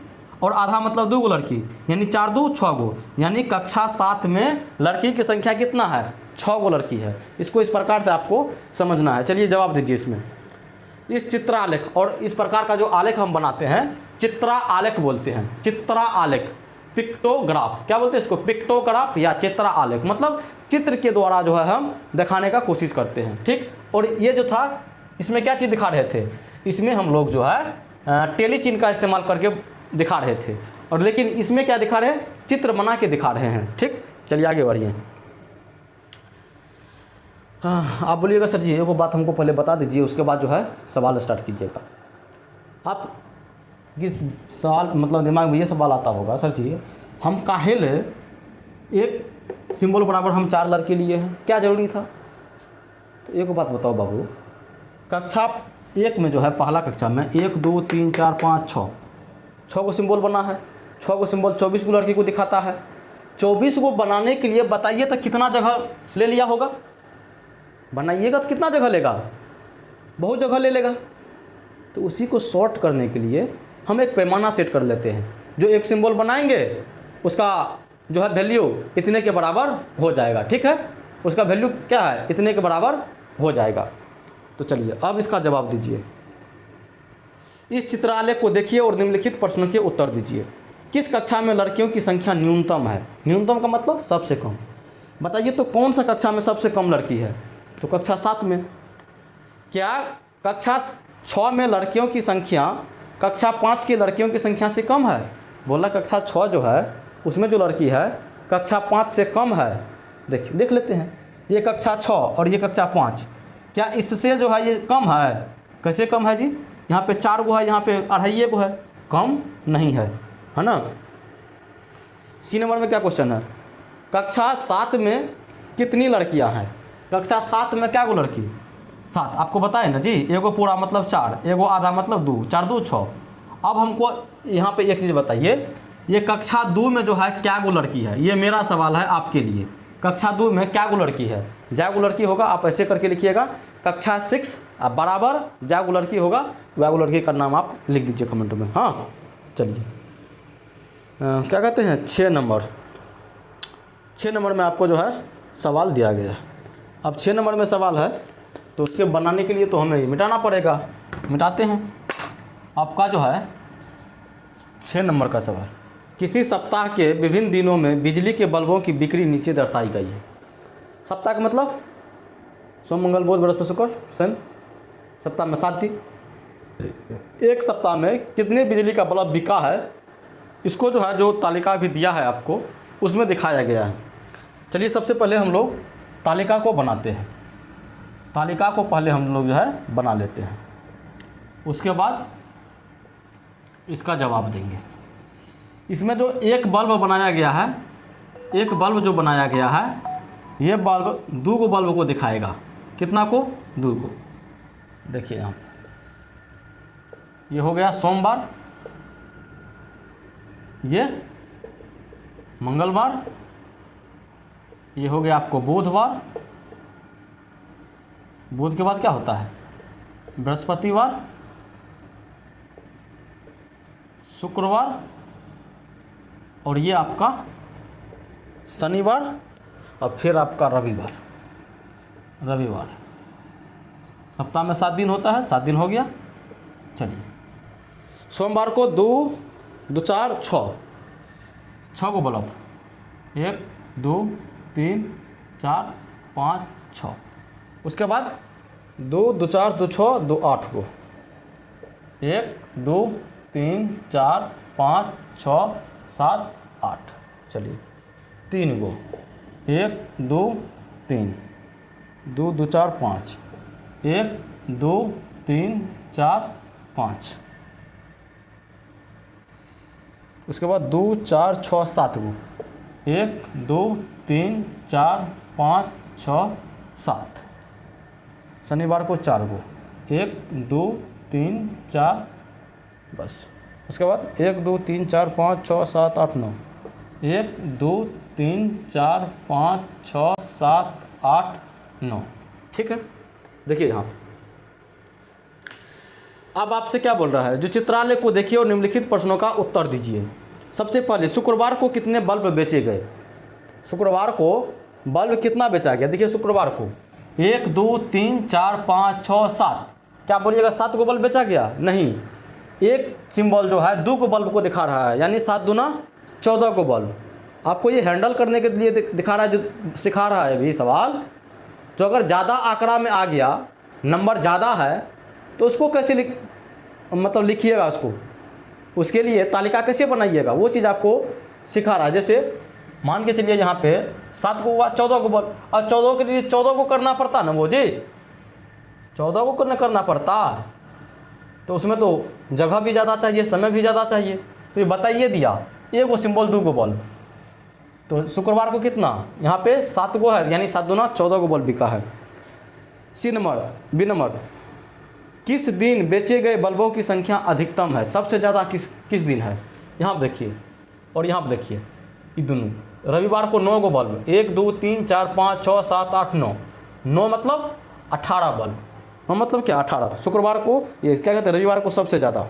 S1: और आधा मतलब 2 गो लड़की, यानी 4 2 6 गो। यानी कक्षा 7 में लड़की की संख्या कितना है? 6 गो लड़की है। इसको इस प्रकार से आपको समझना है। चलिए जवाब दीजिए इसमें। इस चित्रा आलेख, और इस प्रकार का जो आलेख हम बनाते हैं चित्रा आलेख बोलते हैं। चित्रा आलेख, पिक्टोग्राफ, क्या बोलते हैं इसको, पिक्टोग्राफ या चित्रा आलेख, मतलब चित्र के द्वारा जो है हम दिखाने का कोशिश करते हैं। ठीक, और ये जो था इसमें क्या चीज़ दिखा रहे थे, इसमें हम लोग जो है टेलीचिन्ह का इस्तेमाल करके दिखा रहे थे, और लेकिन इसमें क्या दिखा रहे हैं, चित्र बना के दिखा रहे हैं। ठीक, चलिए आगे बढ़िए। हाँ, आप बोलिएगा सर जी एक बात हमको पहले बता दीजिए, उसके बाद जो है सवाल स्टार्ट कीजिएगा। आप किस सवाल मतलब दिमाग में ये सवाल आता होगा, सर जी हम काहे ले एक सिंबल बराबर हम 4 लड़के लिए हैं, क्या ज़रूरी था? तो एक बात बताओ बाबू, कक्षा 1 में जो है पहला कक्षा में 1 2 3 4 5 6 को सिंबल बना है। 6 को सिंबल 24 को लड़की को दिखाता है। 24 को बनाने के लिए बताइए तो कितना जगह ले लिया होगा? बनाइएगा तो कितना जगह लेगा? बहुत जगह ले लेगा। तो उसी को शॉर्ट करने के लिए हम एक पैमाना सेट कर लेते हैं। जो एक सिंबल बनाएंगे उसका जो है वैल्यू इतने के बराबर हो जाएगा। ठीक है, उसका वैल्यू क्या है, इतने के बराबर हो जाएगा। तो चलिए अब इसका जवाब दीजिए। इस चित्रालेख को देखिए और निम्नलिखित प्रश्नों के उत्तर दीजिए। किस कक्षा में लड़कियों की संख्या न्यूनतम है? न्यूनतम का मतलब सबसे कम। बताइए तो कौन सा कक्षा में सबसे कम लड़की है? तो कक्षा 7 में। क्या कक्षा 6 में लड़कियों की संख्या कक्षा 5 की लड़कियों की संख्या से कम है? बोला कक्षा 6 जो है उसमें जो लड़की है कक्षा 5 से कम है। देख लेते हैं, ये कक्षा 6 और ये कक्षा 5, क्या इससे जो है ये कम है? कैसे कम है जी? यहाँ पे 4 गो है, यहाँ पे 2.5 गो है, कम नहीं है ना। सी नंबर में क्या क्वेश्चन है, कक्षा 7 में कितनी लड़कियाँ हैं? कक्षा 7 में क्या गो लड़की? 7, आपको बताए ना जी, एगो पूरा मतलब 4, एगो आधा मतलब 2, 4 2 6। अब हमको यहाँ पे एक चीज़ बताइए, ये कक्षा 2 में जो है क्या गो लड़की है? ये मेरा सवाल है आपके लिए। कक्षा 2 में क्या गो लड़की है? जा गो लड़की होगा, आप ऐसे करके लिखिएगा। कक्षा 6 बराबर जा गो लड़की होगा, वह गो लड़की का नाम आप लिख दीजिए कमेंट में। हाँ चलिए, क्या कहते हैं 6 नंबर। 6 नंबर में आपको जो है सवाल दिया गया। अब 6 नंबर में सवाल है तो उसके बनाने के लिए तो हमें मिटाना पड़ेगा। मिटाते हैं। आपका जो है 6 नंबर का सवाल, किसी सप्ताह के विभिन्न दिनों में बिजली के बल्बों की बिक्री नीचे दर्शाई गई है। सप्ताह का मतलब सोम मंगल बुध बृहस्पति शुक्र शनि, सप्ताह में 7 दिन। एक सप्ताह में कितने बिजली का बल्ब बिका है, इसको जो है जो तालिका भी दिया है आपको उसमें दिखाया गया है। चलिए सबसे पहले हम लोग तालिका को बनाते हैं। तालिका को पहले हम लोग जो है बना लेते हैं, उसके बाद इसका जवाब देंगे। इसमें जो एक बल्ब बनाया गया है, एक बल्ब जो बनाया गया है, ये बल्ब 2 गो बल्ब को दिखाएगा। कितना को? 2 को। देखिए यहाँ ये हो गया सोमवार, ये मंगलवार, ये हो गया आपको बुधवार। बुध के बाद क्या होता है? बृहस्पतिवार, शुक्रवार, और ये आपका शनिवार, और फिर आपका रविवार। सप्ताह में 7 दिन होता है, 7 दिन हो गया। चलिए सोमवार को 2 2 4 6 को बल्ब, 1 2 3 4 5 6। उसके बाद 2 2 4 2 6 2 8 को, 1 2 3 4 5 6 7 8। चलिए 3 गो, 1 2 3 2 2 4 5, 1 2 3 4 5। उसके बाद 2 4 6 7 गो, 1 2 3 4 5 6 7। शनिवार को 4 गो, 1 2 3 4, बस। उसके बाद 1 2 3 4 5 6 7 8 9, 1 2 3 4 5 6 7 8 9। ठीक है, देखिए यहाँ अब आपसे क्या बोल रहा है, जो चित्रालेख को देखिए और निम्नलिखित प्रश्नों का उत्तर दीजिए। सबसे पहले शुक्रवार को कितने बल्ब बेचे गए? शुक्रवार को बल्ब कितना बेचा गया? देखिए शुक्रवार को 1 2 3 4 5 6 7, क्या बोलिएगा 7 को बल्ब बेचा गया? नहीं, एक सिंबल जो है 2 को बल्ब को दिखा रहा है, यानी 7 दूना 14 को बल्ब। आपको ये हैंडल करने के लिए दिखा रहा है, जो सिखा रहा है भी सवाल। तो अगर ज़्यादा आंकड़ा में आ गया, नंबर ज़्यादा है, तो उसको कैसे लिखिएगा उसको, उसके लिए तालिका कैसे बनाइएगा, वो चीज़ आपको सिखा रहा है। जैसे मान के चलिए यहाँ पे 7 को हुआ, 14 को बल्ब, और 14 के लिए 14 को करना पड़ता ना वो जी, 14 को करना पड़ता, तो उसमें तो जगह भी ज़्यादा चाहिए, समय भी ज़्यादा चाहिए। तो ये बताइए दिया, एक वो सिंबल 2 को बल्ब, तो शुक्रवार को कितना, यहाँ पे 7 को है, यानी 7 दूना 14 को बल्ब बिका है। बी नंबर, किस दिन बेचे गए बल्बों की संख्या अधिकतम है? सबसे ज़्यादा किस दिन है? यहाँ पर देखिए और यहाँ पर देखिए, ये दोनों। रविवार को 9 को बल्ब, 1 2 3 4 5 6 7 8 9, 9 मतलब 18 बल्ब, मतलब क्या 18। शुक्रवार को ये क्या कहते हैं, रविवार को सबसे ज़्यादा।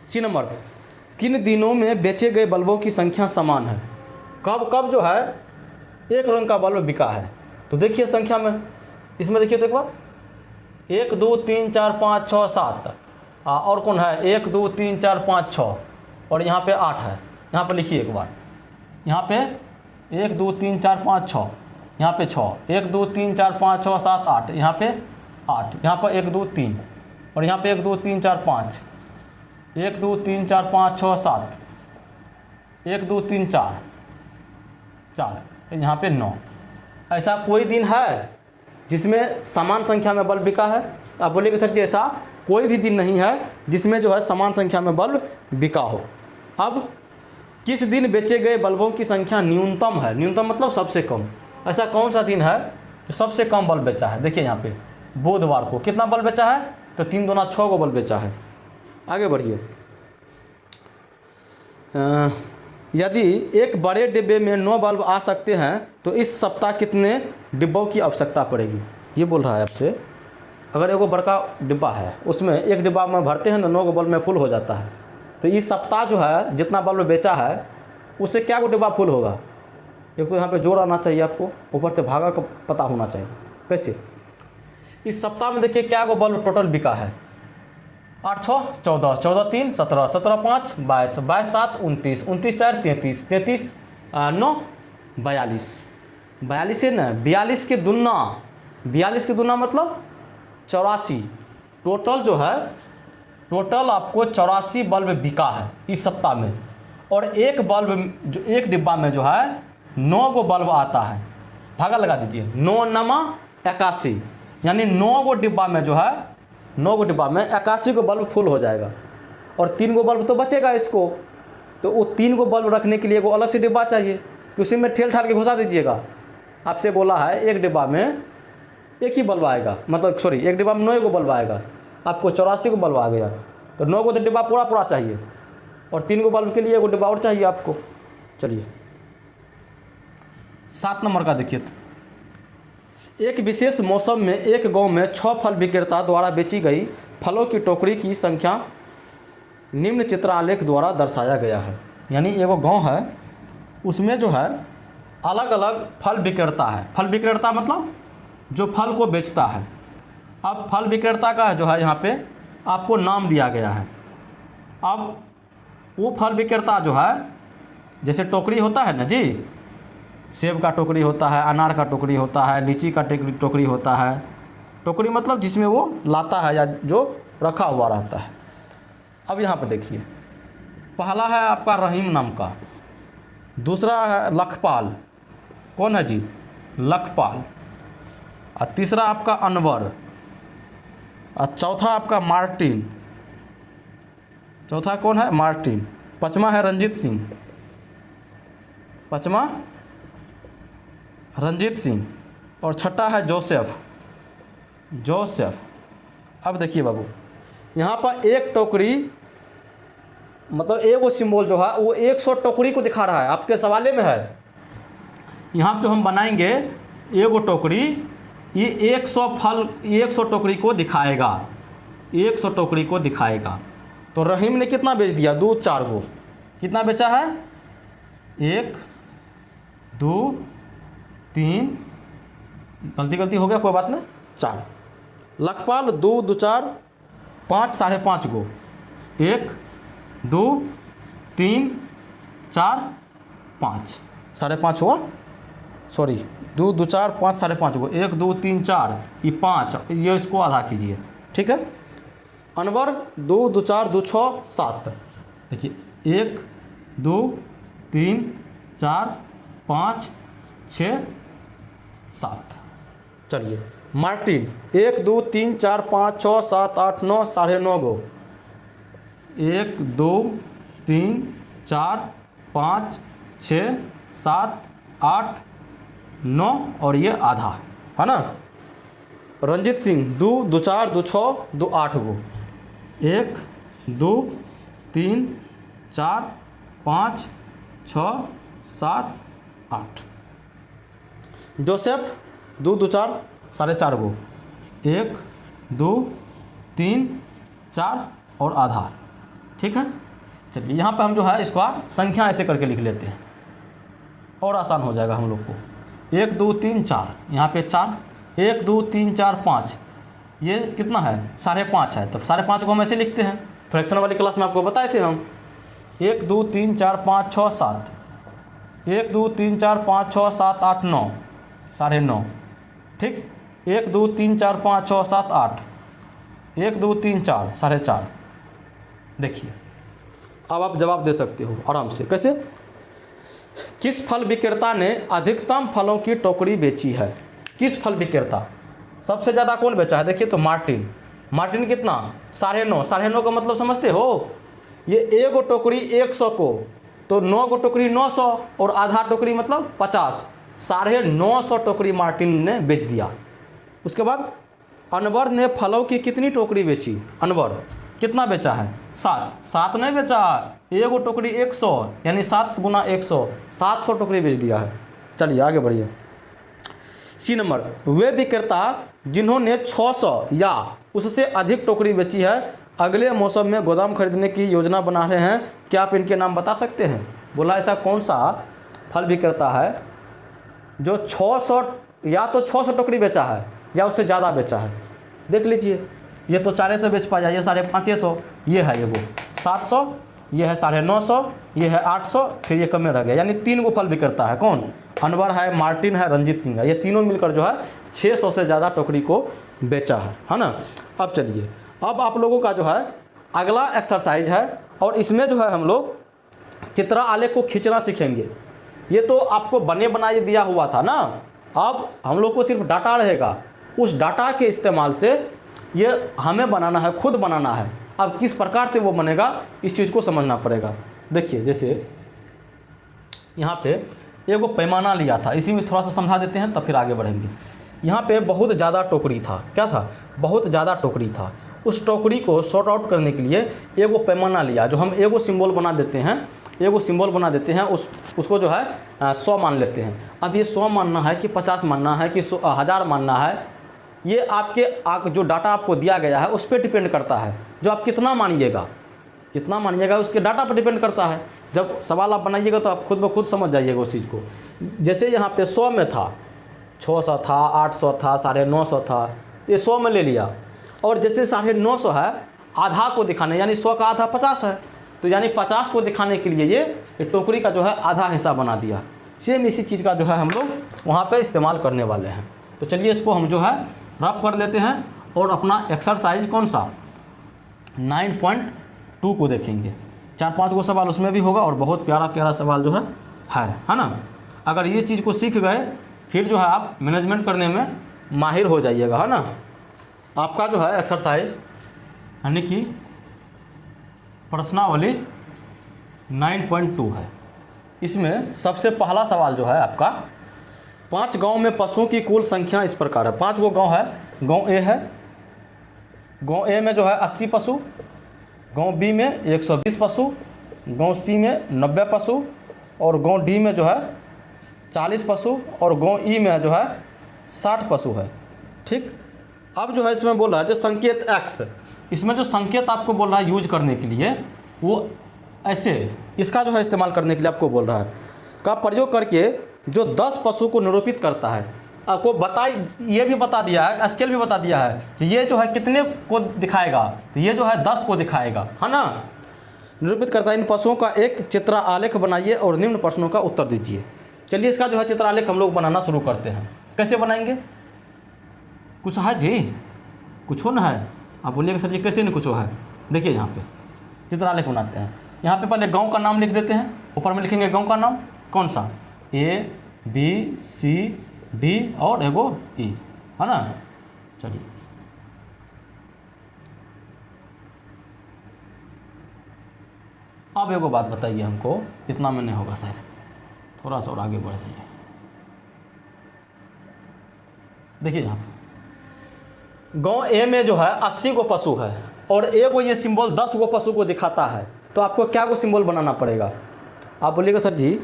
S1: सी नंबर, किन दिनों में बेचे गए बल्बों की संख्या समान है? कब जो है एक रंग का बल्ब बिका है? तो देखिए संख्या में, इसमें देखिए तो एक बार 1 2 3 4 5 6 7, और कौन है 1 2 3 4 5 6, और यहाँ पे 8 है। यहाँ पे लिखिए एक बार, यहाँ पे 1 2 3 4 5 6, यहाँ पे 6, 1 2 3 4 5 6 7 8, यहाँ पे 8, यहाँ पर 1 2 3, और यहाँ पे 1 2 3 4 5, 1 2 3 4 5 6 7, 1 2 3 4, यहाँ पे 9। ऐसा कोई दिन है जिसमें समान संख्या में बल्ब बिका है? आप बोलिएगा सर जी ऐसा कोई भी दिन नहीं है जिसमें जो है समान संख्या में बल्ब बिका हो। अब किस दिन बेचे गए बल्बों की संख्या न्यूनतम है? न्यूनतम मतलब सबसे कम। ऐसा कौन सा दिन है जो सबसे कम बल्ब बेचा है? देखिए यहाँ पे बुधवार को कितना बल्ब बेचा है? तो 3 दूना 6 को बल्ब बेचा है। आगे बढ़िए। यदि एक बड़े डिब्बे में 9 बल्ब आ सकते हैं तो इस सप्ताह कितने डिब्बों की आवश्यकता पड़ेगी? ये बोल रहा है आपसे। अगर एगो बड़का डिब्बा है, उसमें एक डिब्बा में भरते हैं ना, 9 बल्ब में फुल हो जाता है, तो इस सप्ताह जो है जितना बल्ब बेचा है उससे क्या को डिब्बा फुल होगा? एक तो यहाँ पे जोड़ आना चाहिए आपको, ऊपर से भागा का पता होना चाहिए। कैसे? इस सप्ताह में देखिए क्या को बल्ब टोटल बिका है? 8 6 14, 14 3 17, 17 5 22, 22 7 29, 29 4 33, 33 9 42, 42 है ना, 42 के दुना, 42 के दुना मतलब 84। टोटल जो है, टोटल आपको 84 बल्ब बिका है इस सप्ताह में। और एक बल्ब जो एक डिब्बा में जो है 9 गो बल्ब आता है, भागा लगा दीजिए, 9 नमा 81, यानी 9 गो डिब्बा में जो है 9 गो डिब्बा में 81 को बल्ब फुल हो जाएगा। और 3 गो बल्ब तो बचेगा इसको, तो वो 3 गो बल्ब रखने के लिए वो अलग से डिब्बा चाहिए, तो उसी में ठेल ठाल के घुसा दीजिएगा। आपसे बोला है एक डिब्बा में एक ही बल्ब आएगा, मतलब सॉरी एक डिब्बा में 9 गो बल्ब आएगा, आपको 84 को बल्ब आ गया, तो 9 गो तो डिब्बा पूरा चाहिए, और 3 गो बल्ब के लिए एगो डिब्बा और चाहिए आपको। चलिए 7 नंबर का देखिए। एक विशेष मौसम में एक गांव में 6 फल विक्रेता द्वारा बेची गई फलों की टोकरी की संख्या निम्न चित्रालेख द्वारा दर्शाया गया है। यानी एगो गांव है, उसमें जो है अलग अलग फल विक्रेता है। फल विक्रेता मतलब जो फल को बेचता है। अब फल विक्रेता का जो है यहाँ पे आपको नाम दिया गया है। अब वो फल विक्रेता जो है, जैसे टोकरी होता है ना जी, सेब का टोकरी होता है, अनार का टोकरी होता है, लीची का टोकरी होता है। टोकरी मतलब जिसमें वो लाता है या जो रखा हुआ रहता है। अब यहाँ पर देखिए, पहला है आपका रहीम नाम का, दूसरा है लखपाल, कौन है जी? लखपाल। और तीसरा आपका अनवर, और चौथा आपका मार्टिन, चौथा कौन है? मार्टिन। पाँचवा है रंजीत सिंह, पाँचवा रंजीत सिंह, और छठा है जोसेफ। अब देखिए बाबू, यहाँ पर एक टोकरी मतलब एगो सिंबल जो है वो 100 टोकरी को दिखा रहा है, आपके सवाले में है। यहाँ जो हम बनाएंगे एगो टोकरी, ये 100 फल 100 टोकरी को दिखाएगा, 100 टोकरी को दिखाएगा। तो रहीम ने कितना बेच दिया? 2 4 गो। कितना बेचा है? 1 2 3, गलती हो गया, कोई बात नहीं, 4। लखपाल 2 2 4 5 5.5 गो, 1 2 3 4 5 5.5 हुआ, सॉरी 2 2 4 5 5.5 गो, 1 2 3 4 ये 5, ये इसको आधा कीजिए, ठीक है। अनवर 2 2 4 2 6 7, देखिए 1 2 3 4 5 6 7। चलिए मार्टिन 1 2 3 4 5 6 7 8 9 9.5 गो, 1 2 3 4 5 6 7 8 9 और ये आधा है ना। रंजित सिंह 2 2 4 2 6 2 8 गो, 1 2 3 4 5 6 7 8। जोसेफ 2 2 4 4.5 गो, 1 2 3 4 और आधा, ठीक है। चलिए यहाँ पे हम जो है इसका संख्या ऐसे करके लिख लेते हैं और आसान हो जाएगा हम लोग को। 1 2 3 4, यहाँ पे 4, 1 2 3 4 5, ये कितना है 5.5 है, तब 5.5 को हम ऐसे लिखते हैं। फ्रैक्शन वाली क्लास में आपको बताए थे हम 1 2 3 4 5 6 7, 1 2 3 4 5 6 7 8 9 9.5, ठीक। 1 2 3 4 5 6 7 8, 1 2 3 4 4.5। देखिए अब आप जवाब दे सकते हो आराम से। कैसे? किस फल विक्रेता ने अधिकतम फलों की टोकरी बेची है? किस फल विक्रेता सबसे ज़्यादा कौन बेचा है? देखिए तो मार्टिन। मार्टिन कितना 9.5, 9.5 का मतलब समझते हो? ये एगो टोकरी 100 को, तो 9 गो टोकरी 900 और आधा टोकरी मतलब 50, 950 टोकरी मार्टिन ने बेच दिया। उसके बाद अनवर ने फलों की कितनी टोकरी बेची? अनवर कितना बेचा है? 7 नहीं बेचा, एगो टोकरी 100 यानी 7 गुना 100, 700 टोकरी बेच दिया है। चलिए आगे बढ़िए। सी नंबर, वे विक्रेता जिन्होंने 600 या उससे अधिक टोकरी बेची है अगले मौसम में गोदाम खरीदने की योजना बना रहे हैं, क्या आप इनके नाम बता सकते हैं? बोला ऐसा कौन सा फल विक्रेता है जो 600 या तो 600 टोकरी बेचा है या उससे ज़्यादा बेचा है? देख लीजिए, ये तो 400 बेच पाया, ये 550, ये है वो 700, ये है 950, ये है 800, फिर ये कम में रह गया। यानी 3 गो फल विक्रेता है। कौन? अनवर है, मार्टिन है, रंजीत सिंह है। ये तीनों मिलकर जो है 600 से ज़्यादा टोकरी को बेचा है ना। अब चलिए, अब आप लोगों का जो है अगला एक्सरसाइज है और इसमें जो है हम लोग चित्रा आलेख को खींचना सीखेंगे। ये तो आपको बने बनाए दिया हुआ था ना, अब हम लोग को सिर्फ डाटा रहेगा, उस डाटा के इस्तेमाल से ये हमें बनाना है, खुद बनाना है। अब किस प्रकार से वो बनेगा इस चीज़ को समझना पड़ेगा। देखिए जैसे यहाँ पे एगो पैमाना लिया था, इसी में थोड़ा सा समझा देते हैं तब फिर आगे बढ़ेंगे। यहाँ पे बहुत ज़्यादा टोकरी था। क्या था? बहुत ज़्यादा टोकरी था। उस टोकरी को सॉर्ट आउट करने के लिए एगो पैमाना लिया, जो हम एगो सिंबल बना देते हैं, एगो सिंबल बना देते हैं, उसको जो है 100 मान लेते हैं। अब ये 100 मानना है कि 50 मानना है कि 1000 मानना है, ये आपके जो डाटा आपको दिया गया है उस पर डिपेंड करता है। जो आप कितना मानिएगा उसके डाटा पर डिपेंड करता है। जब सवाल आप बनाइएगा तो आप खुद ब खुद समझ जाइएगा उस चीज़ को। जैसे यहाँ पे 100 में था, 600 था, 800 था, 950 था, ये 100 में ले लिया। और जैसे 950 है, आधा को दिखाने, यानी 100 का आधा 50 है, तो यानी 50 को दिखाने के लिए ये टोकरी का जो है आधा हिस्सा बना दिया। सेम इसी चीज़ का जो है हम लोग वहाँ पे इस्तेमाल करने वाले हैं। तो चलिए इसको हम जो है रफ कर लेते हैं और अपना एक्सरसाइज कौन सा 9.2 को देखेंगे। 4-5 गो सवाल उसमें भी होगा और बहुत प्यारा सवाल जो है ना। अगर ये चीज़ को सीख गए फिर जो है आप मैनेजमेंट करने में माहिर हो जाइएगा, है ना। आपका जो है एक्सरसाइज यानी कि प्रश्नावली 9.2 है। इसमें सबसे पहला सवाल जो है आपका 5 गांव में पशुओं की कुल संख्या इस प्रकार है। 5 गो गांव है। गांव ए है, गांव ए में जो है 80 पशु, गांव बी में 120 पशु, गांव सी में 90 पशु और गांव डी में जो है 40 पशु और गांव ई में जो है 60 पशु है। ठीक। अब जो है इसमें बोल रहा है जो संकेत x, इसमें जो संकेत आपको बोल रहा है यूज करने के लिए, वो ऐसे इसका जो है इस्तेमाल करने के लिए आपको बोल रहा है का प्रयोग करके जो 10 पशु को निरूपित करता है। आपको ये भी बता दिया है, स्केल भी बता दिया है कि ये जो है कितने को दिखाएगा, तो ये जो है 10 को दिखाएगा, है ना। निरूपित करता है इन पशुओं का एक चित्र आलेख बनाइए और निम्न प्रश्नों का उत्तर दीजिए। चलिए इसका जो है चित्र आलेख हम लोग बनाना शुरू करते हैं। कैसे बनाएंगे? कुछ है जी, कुछ हो ना है? आप बोलिएगा सर जी कैसे नहीं कुछ हो है? देखिए यहाँ पे चित्र आलेख बनाते हैं। यहाँ पे पहले गांव का नाम लिख देते हैं, ऊपर में लिखेंगे गांव का नाम कौन सा, ABCD और एगो E, है ना। चलिए अब एगो बात बताइए हमको, इतना में नहीं होगा शायद, थोड़ा सा और आगे बढ़ जाइए। देखिए यहाँ पे गांव A में जो है 80 गो पशु है और एगो ये सिंबल 10 गो पशु को दिखाता है, तो आपको क्या गो सिंबल बनाना पड़ेगा? आप बोलिएगा सर जी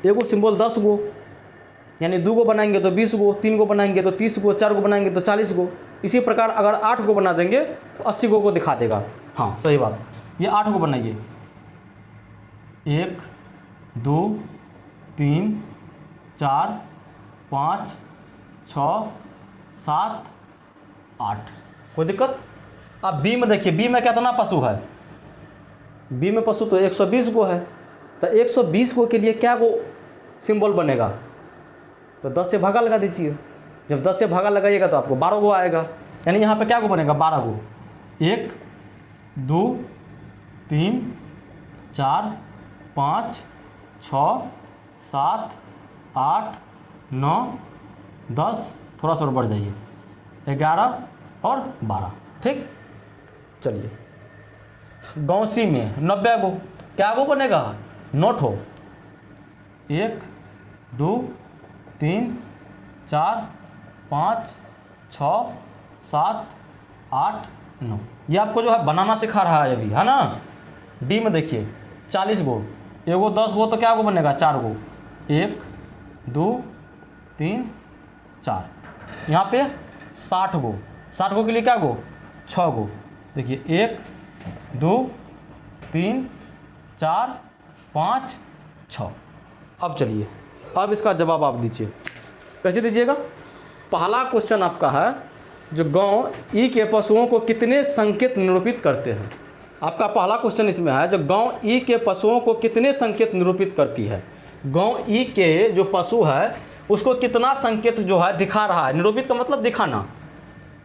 S1: एगो सिंबल 10 गो, यानी 2 गो बनाएंगे तो 20 गो, 3 गो बनाएंगे तो 30 गो, 4 गो बनाएंगे तो 40 गो। इसी प्रकार अगर 8 गो बना देंगे तो 80 गो को दिखा देगा। हाँ सही बात, ये 8 गो बनाइए, 1 2 3 4 5 6 7 8, कोई दिक्कत? अब बी में देखिए, बी में कितना पशु है? बी में पशु तो 120 गो है, तो 120 गो के लिए क्या गो सिंबल बनेगा? तो 10 से भागा लगा दीजिए। जब 10 से भागा लगाइएगा तो आपको 12 गो आएगा, यानी यहाँ पे क्या गो बनेगा? 12 गो। 1 2 3 4 5 6 7 8 9 10, थोड़ा सा और बढ़ जाइए, 11 और 12, ठीक। चलिए गाँव सी में 90 गो, क्या गो बनेगा? नोट हो, 1 2 3 4 5 6 7 8 9, ये आपको जो है बनाना सिखा रहा है अभी, है ना। डी में देखिए 40 गो, एगो 10 गो तो क्या गो बनेगा? 4 गो, 1 2 3 4। यहाँ पे 60 गो, 60 गो के लिए क्या गो? 6 गो। देखिए 1 2 3 4 5 6। अब चलिए अब इसका जवाब आप दीजिए, कैसे दीजिएगा? पहला क्वेश्चन आपका है जो गांव ई के पशुओं को कितने संकेत निरूपित करते हैं। आपका पहला क्वेश्चन इसमें है जो गांव ई के पशुओं को कितने संकेत निरूपित करती है। गांव ई के जो पशु है उसको कितना संकेत जो है दिखा रहा है। निरूपित का मतलब दिखाना,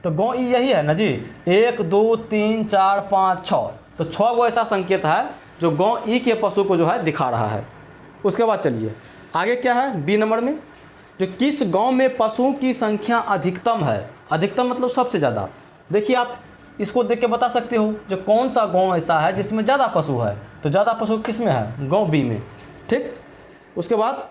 S1: तो गांव ई यही है ना जी, 1 2 3 4 5 6, तो 6 गो ऐसा संकेत है जो गांव ई के पशु को जो है दिखा रहा है। उसके बाद चलिए आगे क्या है, बी नंबर में जो किस गांव में पशुओं की संख्या अधिकतम है। अधिकतम मतलब सबसे ज़्यादा। देखिए आप इसको देख के बता सकते हो जो कौन सा गांव ऐसा है जिसमें ज़्यादा पशु है, तो ज़्यादा पशु किस में है? गांव बी में, ठीक। उसके बाद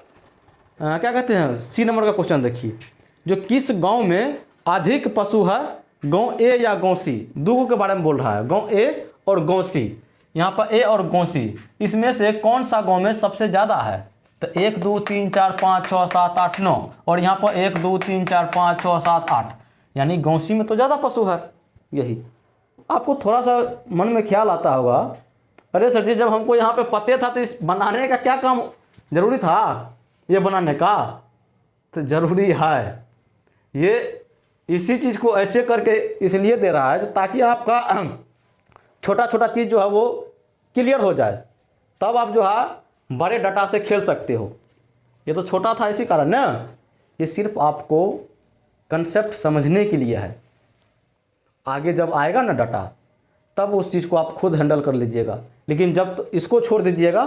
S1: क्या कहते हैं, सी नंबर का क्वेश्चन देखिए जो किस गांव में अधिक पशु है, गांव ए या गांव सी। दो के बारे में बोल रहा है, गांव ए और गांव सी। यहाँ पर ए और गांव सी, इसमें से कौन सा गांव में सबसे ज़्यादा है? तो 1 2 3 4 5 6 7 8 9, और यहाँ पर 1 2 3 4 5 6 7 8, यानी गांव सी में तो ज़्यादा पशु है। यही आपको थोड़ा सा मन में ख्याल आता होगा, अरे सर जी जब हमको यहाँ पे पते था तो इस बनाने का क्या काम जरूरी था, ये बनाने का तो ज़रूरी है। ये इसी चीज़ को ऐसे करके इसलिए दे रहा है ताकि आपका छोटा छोटा चीज़ जो है वो क्लियर हो जाए, तब आप जो है बड़े डाटा से खेल सकते हो। ये तो छोटा था इसी कारण ना, ये सिर्फ आपको कंसेप्ट समझने के लिए है। आगे जब आएगा ना डाटा तब उस चीज़ को आप खुद हैंडल कर लीजिएगा, लेकिन जब इसको छोड़ दीजिएगा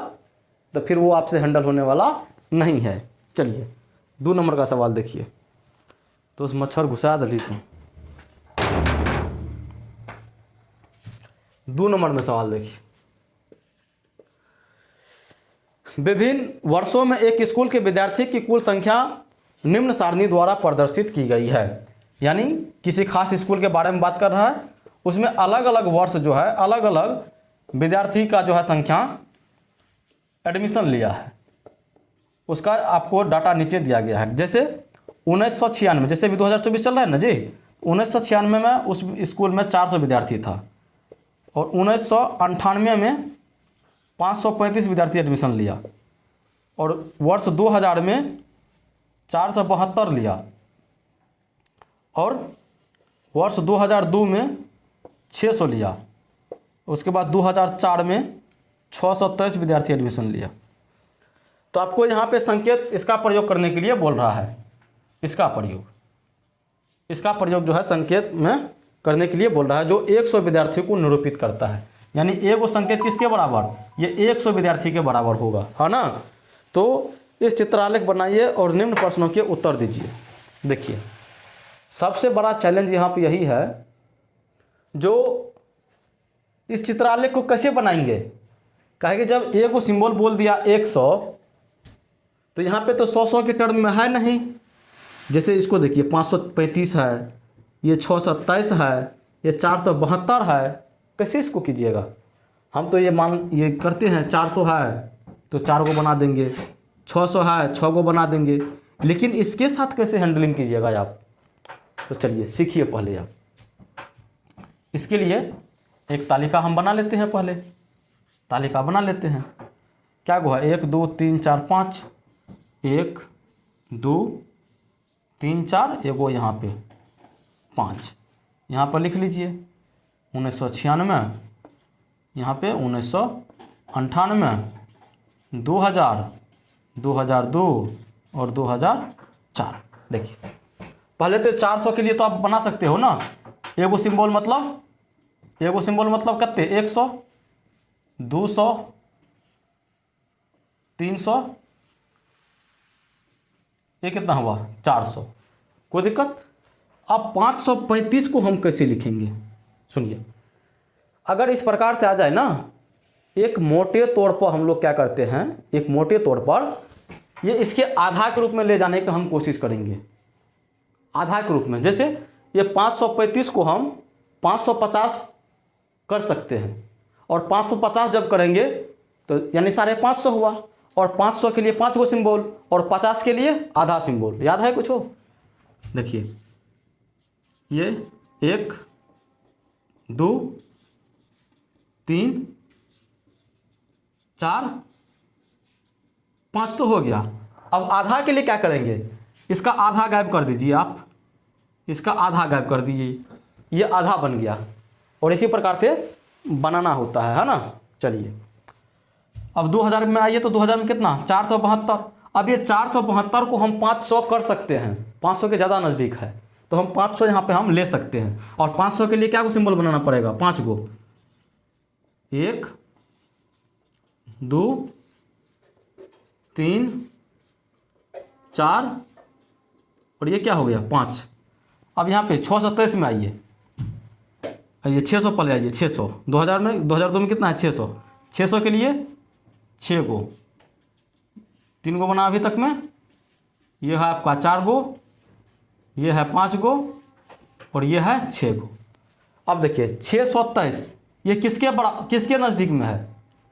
S1: तो फिर वो आपसे हैंडल होने वाला नहीं है। चलिए 2 नंबर का सवाल देखिए, तो उस मच्छर घुसा दली तुम। 2 नंबर में सवाल देखिए, विभिन्न वर्षों में एक स्कूल के विद्यार्थी की कुल संख्या निम्न सारणी द्वारा प्रदर्शित की गई है। यानी किसी खास स्कूल के बारे में बात कर रहा है, उसमें अलग अलग वर्ष जो है अलग अलग विद्यार्थी का जो है संख्या एडमिशन लिया है, उसका आपको डाटा नीचे दिया गया है। जैसे 1996, जैसे भी 2024 चल रहा है ना जी, 1996 में उस स्कूल में 400 विद्यार्थी था, और 1998 में 535 विद्यार्थी एडमिशन लिया, और वर्ष 2000 में 472 लिया, और वर्ष 2002 में 600 लिया, उसके बाद 2004 में 623 विद्यार्थी एडमिशन लिया। तो आपको यहाँ पे संकेत इसका प्रयोग करने के लिए बोल रहा है, इसका प्रयोग जो है संकेत में करने के लिए बोल रहा है, जो 100 विद्यार्थियों को निरूपित करता है। यानी एगो संकेत किसके बराबर, ये 100 विद्यार्थी के बराबर होगा, है ना। तो इस चित्रालेख बनाइए और निम्न प्रश्नों के उत्तर दीजिए। देखिए सबसे बड़ा चैलेंज यहाँ पे यही है, जो इस चित्रालेख को कैसे बनाएंगे, कहेंगे जब एगो सिंबल बोल दिया 100, तो यहाँ पे तो 100 के टर्म में है नहीं। जैसे इसको देखिए 535 है, ये 627 है, ये 472 है, कैसे इसको कीजिएगा। हम तो ये करते हैं, 4 तो है तो 4 को बना देंगे, 600 है 6 को बना देंगे, लेकिन इसके साथ कैसे हैंडलिंग कीजिएगा आप। तो चलिए सीखिए पहले आप। इसके लिए एक तालिका हम बना लेते हैं, पहले तालिका बना लेते हैं। क्या हुआ, 1 2 3 4 5, 1 2 3 4, एगो यहाँ पे 5, यहाँ पर लिख लीजिए 1996, यहाँ पे 1998, 2000, 2002 और 2004। देखिए पहले तो 400 के लिए तो आप बना सकते हो ना, एगो सिंबल मतलब कितने, 100, 200, 300, ये कितना हुआ 400, कोई दिक्कत। अब 535 को हम कैसे लिखेंगे, सुनिए। अगर इस प्रकार से आ जाए ना, एक मोटे तौर पर हम लोग क्या करते हैं, एक मोटे तौर पर ये इसके आधा के रूप में ले जाने की हम कोशिश करेंगे, आधा के रूप में। जैसे ये 535 को हम 550 कर सकते हैं, और 550 जब करेंगे तो यानी 550 हुआ, और 500 के लिए 5 गो सिंबल, और 50 के लिए आधा सिंबल। याद है कुछ हो, देखिए ये 1 2 3 4 5 तो हो गया। अब आधा के लिए क्या करेंगे, इसका आधा गायब कर दीजिए आप, इसका आधा गायब कर दीजिए, ये आधा बन गया। और इसी प्रकार से बनाना होता है ना। चलिए अब 2000 में आइए, तो 2000 में कितना, 472। अब ये 472 को हम 500 कर सकते हैं, 500 के ज़्यादा नज़दीक है, तो हम 500 यहाँ पे हम ले सकते हैं। और 500 के लिए क्या को सिंबल बनाना पड़ेगा, 5 गो, 1 2 3 4, और ये क्या हो गया 5। अब यहाँ पे 627 में आइए, ये 600 पहले आइए, 600 2002 में कितना है 600, 600 के लिए 6 गो, 3 गो बना अभी तक में, ये है आपका 4 गो, ये है 5 गो, और ये है 6 गो। अब देखिए 627 ये किसके नज़दीक में है,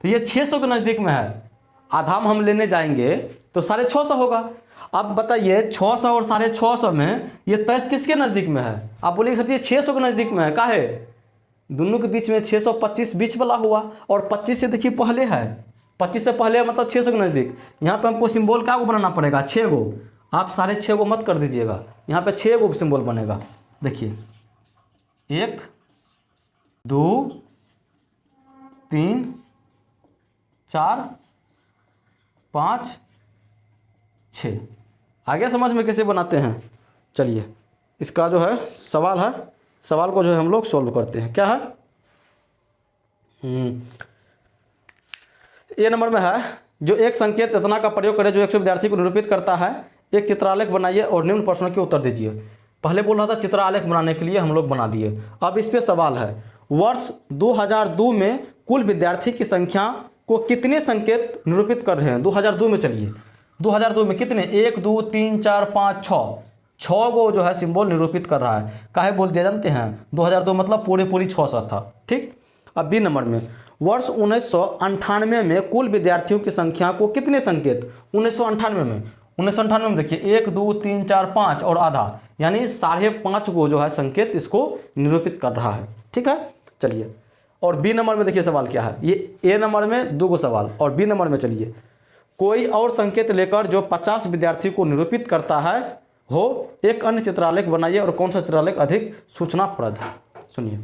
S1: तो ये 600 के नज़दीक में है। आधा हम लेने जाएंगे तो 650 होगा। अब बताइए 600 और 650 में ये 23 किसके नज़दीक में है, आप बोलिए सर ये 600 के नज़दीक में है, काहे, दोनों के बीच में 625 बीच वाला हुआ, और 25 से देखिए पहले है, 25 से पहले मतलब 600 के नज़दीक। यहाँ पे हमको सिंबल क्या को बनाना पड़ेगा, 6 गो। आप 6.5 गो मत कर दीजिएगा, यहाँ पे 6 गो सिंबल बनेगा। देखिए 1 2 3 4 5 6। आगे समझ में कैसे बनाते हैं, चलिए इसका जो है सवाल है, सवाल को जो है हम लोग सॉल्व करते हैं। क्या है, ए नंबर में है, जो एक संकेत इतना का प्रयोग करे जो 100 विद्यार्थी को निरूपित करता है। एक चित्रालेख बनाइए और निम्न प्रश्नों के उत्तर दीजिए। पहले बोल रहा था चित्रालेख बनाने के लिए हम लोग बना दिए। अब इस पे सवाल है, वर्ष 2002 में कुल विद्यार्थी की संख्या को कितने संकेत निरूपित कर रहे हैं। 2002 में चलिए, 2002 में कितने, 1 2 3 4 5 6 गो जो है सिंबल निरूपित कर रहा है। काहे बोल दिया जानते हैं, 2002 मतलब पूरी 600 था। ठीक। अब बी नंबर में, वर्ष 1998 में कुल विद्यार्थियों की संख्या को कितने संकेत, 1998 में देखिए 1 2 3 4 5 और आधा, यानी 5.5 गो जो है संकेत इसको निरूपित कर रहा है। ठीक है, चलिए। और बी नंबर में देखिए सवाल क्या है, ये ए नंबर में 2 गो सवाल, और बी नंबर में चलिए, कोई और संकेत लेकर जो 50 विद्यार्थी को निरूपित करता है हो एक अन्य चित्रालेख बनाइए और कौन सा चित्रालेख अधिक सूचनाप्रद है। सुनिए,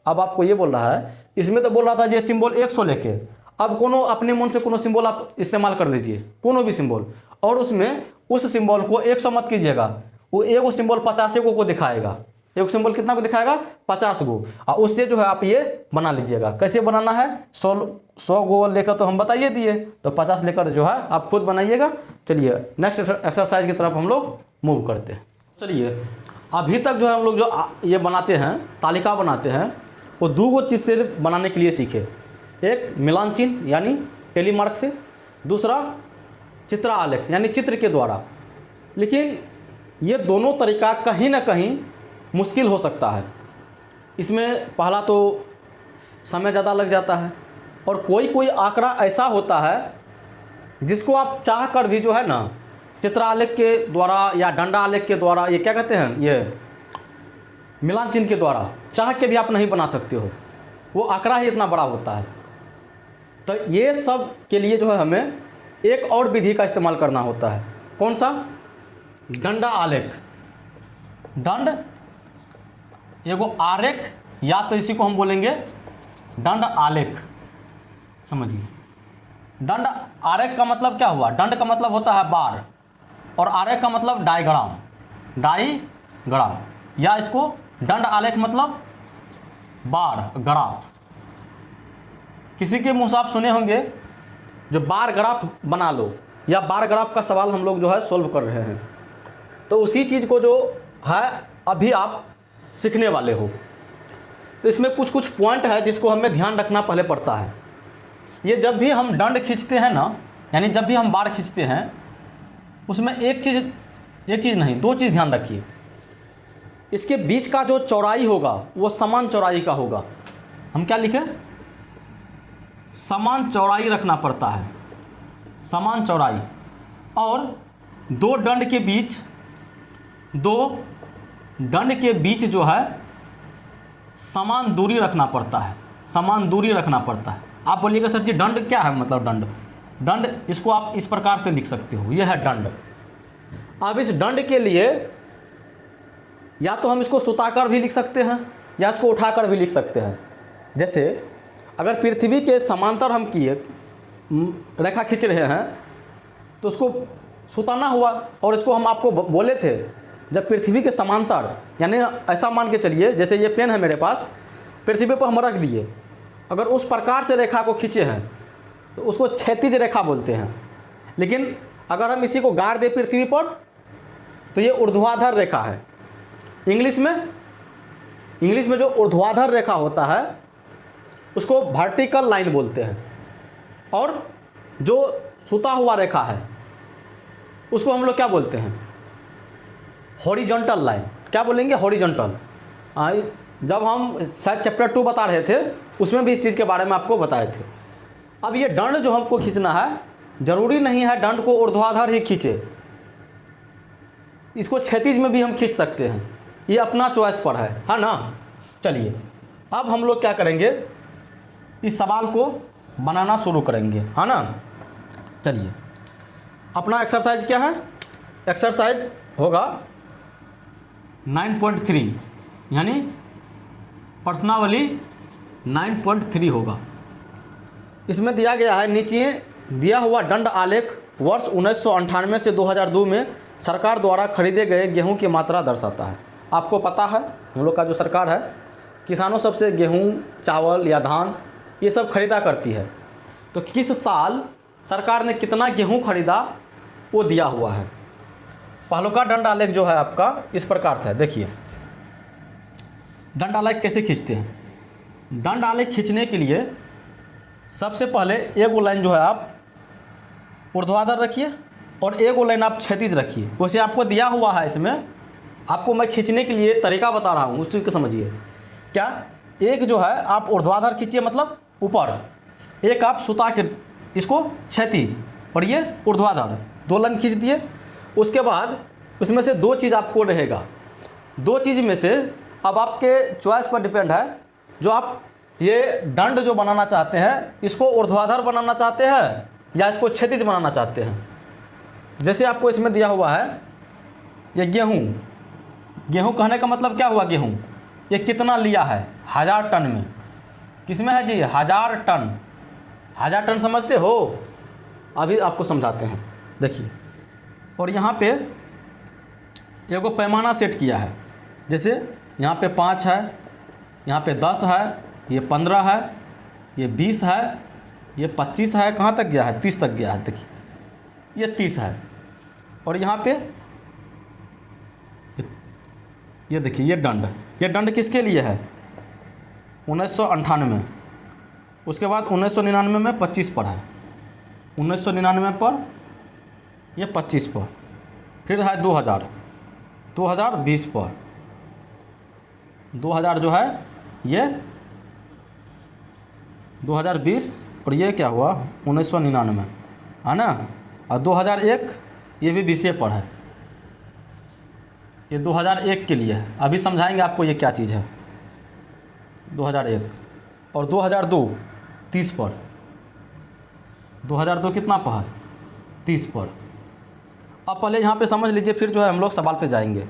S1: अब आपको ये बोल रहा है, इसमें तो बोल रहा था ये सिंबल 100 लेके, अब कोनो अपने मन से कोनो सिंबल आप इस्तेमाल कर लीजिए, कोनो भी सिंबल, और उसमें उस सिंबल को 100 मत कीजिएगा, वो एगो सिंबल 50 को दिखाएगा, एक सिंबल कितना को दिखाएगा 50 गो, और उससे जो है आप ये बना लीजिएगा। कैसे बनाना है, 100 गो लेकर तो हम बताइए दिए, तो 50 लेकर जो है आप खुद बनाइएगा। चलिए नेक्स्ट एक्सरसाइज की तरफ हम लोग मूव करते हैं। चलिए अभी तक जो है हम लोग जो ये बनाते हैं, तालिका बनाते हैं, वो 2 चीज़ से बनाने के लिए सीखे। एक मिलान चिन्ह यानी टेलीमार्क से, दूसरा चित्र आलेख यानी चित्र के द्वारा। लेकिन ये दोनों तरीका कहीं ना कहीं मुश्किल हो सकता है। इसमें पहला तो समय ज़्यादा लग जाता है, और कोई कोई आंकड़ा ऐसा होता है जिसको आप चाह कर भी जो है ना चित्र आलेख के द्वारा या डंडा आलेख के द्वारा, ये क्या कहते हैं, ये मिलान चिन्ह के द्वारा चाह के भी आप नहीं बना सकते हो, वो आंकड़ा ही इतना बड़ा होता है। तो ये सब के लिए जो है हमें एक और विधि का इस्तेमाल करना होता है। कौन सा, डंडा आलेख। दंड एगो आरेख, या तो इसी को हम बोलेंगे दंड आलेख। समझिए, दंड आरेख का मतलब क्या हुआ, दंड का मतलब होता है बार, और आरेख का मतलब डायग्राम, डायग्राम, या इसको दंड आलेख मतलब बार ग्राफ। किसी के मुँह से आप सुने होंगे जो बार ग्राफ बना लो, या बार ग्राफ का सवाल हम लोग जो है सोल्व कर रहे हैं, तो उसी चीज़ को जो है अभी आप सीखने वाले हो। तो इसमें कुछ कुछ पॉइंट है जिसको हमें ध्यान रखना पहले पड़ता है। ये जब भी हम दंड खींचते हैं ना, यानी जब भी हम बार खींचते हैं, उसमें एक चीज़ नहीं 2 चीज़ ध्यान रखिए। इसके बीच का जो चौड़ाई होगा वो समान चौड़ाई का होगा। हम क्या लिखें, समान चौड़ाई रखना पड़ता है, समान चौड़ाई। और 2 दंड के बीच जो है समान दूरी रखना पड़ता है, समान दूरी रखना पड़ता है। आप बोलिएगा सर जी दंड क्या है, मतलब दंड इसको आप इस प्रकार से लिख सकते हो, यह है दंड। अब इस दंड के लिए या तो हम इसको सुताकर भी लिख सकते हैं, या इसको उठाकर भी लिख सकते हैं। जैसे अगर पृथ्वी के समांतर हम किए रेखा खींच रहे हैं तो उसको सुताना हुआ, और इसको हम आपको बोले थे जब पृथ्वी के समांतर, यानी ऐसा मान के चलिए जैसे ये पेन है मेरे पास, पृथ्वी पर हम रख दिए, अगर उस प्रकार से रेखा को खींचे हैं तो उसको क्षैतिज रेखा बोलते हैं। लेकिन अगर हम इसी को गाड़ दें पृथ्वी पर तो ये ऊर्ध्वाधर रेखा है। इंग्लिश में जो ऊर्ध्वाधर रेखा होता है उसको वर्टिकल लाइन बोलते हैं, और जो सुता हुआ रेखा है उसको हम लोग क्या बोलते हैं, हॉरिजॉन्टल लाइन। क्या बोलेंगे, हॉरिजॉन्टल। जब हम शायद चैप्टर 2 बता रहे थे उसमें भी इस चीज़ के बारे में आपको बताए थे। अब ये दंड जो हमको खींचना है, जरूरी नहीं है दंड को ऊर्ध्वाधर ही खींचे, इसको क्षैतिज में भी हम खींच सकते हैं, ये अपना चॉइस पर है ना। चलिए अब हम लोग क्या करेंगे, इस सवाल को बनाना शुरू करेंगे, है ना। चलिए अपना एक्सरसाइज क्या है, एक्सरसाइज होगा 9.3 यानी प्रश्नावली 9.3 होगा। इसमें दिया गया है, नीचे दिया हुआ दंड आलेख वर्ष 1998 से 2002 में सरकार द्वारा खरीदे गए गेहूं की मात्रा दर्शाता है। आपको पता है हम लोग का जो सरकार है किसानों सबसे गेहूं, चावल या धान ये सब खरीदा करती है। तो किस साल सरकार ने कितना गेहूं खरीदा वो दिया हुआ है। पहले का दंड आलेख जो है आपका इस प्रकार था, देखिए दंड आलेख कैसे खींचते हैं। दंड आलेख खींचने के लिए सबसे पहले एक लाइन जो है आप ऊर्ध्वाधर रखिए और एक लाइन आप क्षैतिज रखिए। वैसे आपको दिया हुआ है, इसमें आपको मैं खींचने के लिए तरीका बता रहा हूँ, उस चीज़ को समझिए। क्या, एक जो है आप ऊर्ध्वाधर खींचिए मतलब ऊपर, एक आप सुता के इसको क्षैतिज और ये ऊर्ध्वाधर, 2 लाइन खींच दिए। उसके बाद उसमें से 2 चीज़ आपको रहेगा, 2 चीज़ में से अब आपके चॉइस पर डिपेंड है। जो आप ये दंड जो बनाना चाहते हैं इसको ऊर्ध्वाधर बनाना चाहते हैं या इसको क्षैतिज बनाना चाहते हैं। जैसे आपको इसमें दिया हुआ है ये गेहूँ, गेहूँ कहने का मतलब क्या हुआ, गेहूँ ये कितना लिया है 1000 टन में, किसमें है जी 1000 टन, 1000 टन समझते हो, अभी आपको समझाते हैं देखिए। और यहाँ पे एगो पैमाना सेट किया है, जैसे यहाँ पे 5 है, यहाँ पे 10 है, ये 15 है, ये 20 है, ये 25 है, कहाँ तक गया है 30 तक गया है, देखिए ये 30 है। और यहाँ पे ये देखिए ये दंड किसके लिए है 1998, उसके बाद 1999 में 25 पर है, 1999 पर ये 25 पर, फिर है 2020 पर, 2000 जो है ये 2020, और ये क्या हुआ 1999 है ना, और 2001 ये भी 20 पर है, ये 2001 के लिए है, अभी समझाएंगे आपको ये क्या चीज़ है 2001। और 2002 30 पर, 2002 कितना पर है 30 पर। अब पहले यहाँ पे समझ लीजिए, फिर जो है हम लोग सवाल पे जाएंगे।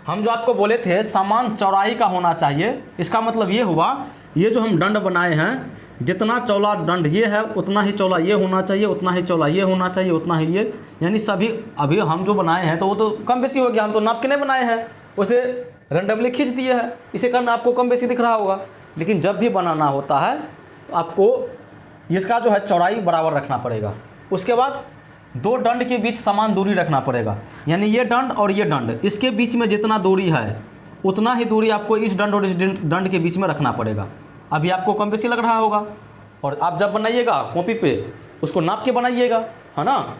S1: हम जो आपको बोले थे समान चौड़ाई का होना चाहिए, इसका मतलब ये हुआ ये जो हम दंड बनाए हैं, जितना चौड़ा दंड ये है उतना ही चौड़ा ये होना चाहिए, उतना ही चौड़ा ये होना चाहिए, उतना ही ये, यानी सभी अभी हम जो बनाए हैं तो वो तो कम बेसी हो गया, हम तो नाप के नहीं बनाए हैं, उसे रेंडमली खींच दिए हैं, इसे कारण आपको कम बेसी दिख रहा होगा। लेकिन जब भी बनाना होता है तो आपको इसका जो है चौड़ाई बराबर रखना पड़ेगा, उसके बाद दो दंड के बीच समान दूरी रखना पड़ेगा, यानी ये दंड और ये दंड, इसके बीच में जितना दूरी है उतना ही दूरी आपको इस दंड और इस दंड के बीच में रखना पड़ेगा। अभी आपको कम बेसी लग रहा होगा, और आप जब बनाइएगा कॉपी पे उसको नाप के बनाइएगा, है ना,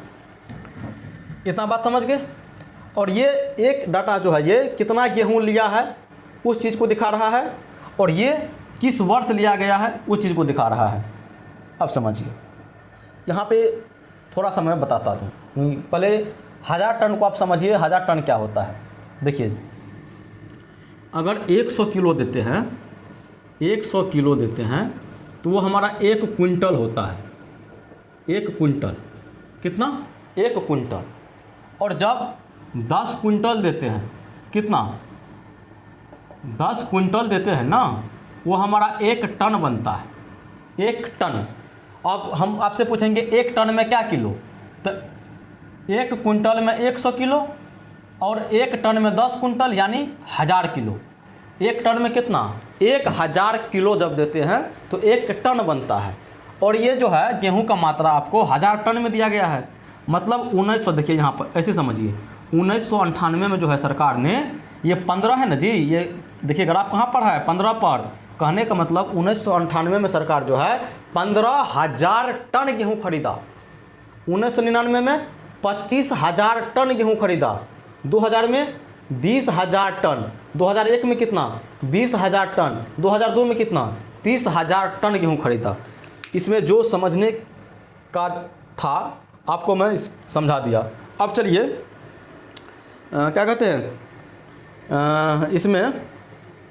S1: इतना बात समझ गए। और ये एक डाटा जो है ये कितना गेहूं लिया है उस चीज़ को दिखा रहा है, और ये किस वर्ष लिया गया है उस चीज़ को दिखा रहा है। अब समझिए, यहाँ पे थोड़ा सा मैं बताता दूँ, पहले 1000 टन को आप समझिए, 1000 टन क्या होता है। देखिए अगर 100 किलो देते हैं, 100 किलो देते हैं तो वो हमारा 1 क्विंटल होता है, 1 क्विंटल कितना 1 क्विंटल। और जब 10 क्विंटल देते हैं, कितना 10 क्विंटल देते हैं ना, वो हमारा 1 टन बनता है, 1 टन। अब हम आपसे पूछेंगे 1 टन में क्या किलो, तो 1 क्विंटल में 100 किलो और 1 टन में 10 क्विंटल यानी 1000 किलो। 1 टन में कितना 1000 किलो जब देते हैं तो 1 टन बनता है। और ये जो है गेहूं का मात्रा आपको 1000 टन में दिया गया है, मतलब 1900, देखिए यहाँ पर ऐसे समझिए 1998 में जो है सरकार ने ये 15 है ना जी, ये देखिए ग्राफ कहाँ पर है 15 पर, कहने का मतलब 1998 में सरकार जो है 15,000 टन गेहूं खरीदा, 1999 में 25,000 टन गेहूं खरीदा, 2000 में 20,000 टन, 2001 में कितना 20,000 टन, 2002 में कितना 30,000 टन गेहूं खरीदा। इसमें जो समझने का था आपको मैं समझा दिया। अब चलिए क्या कहते हैं, इसमें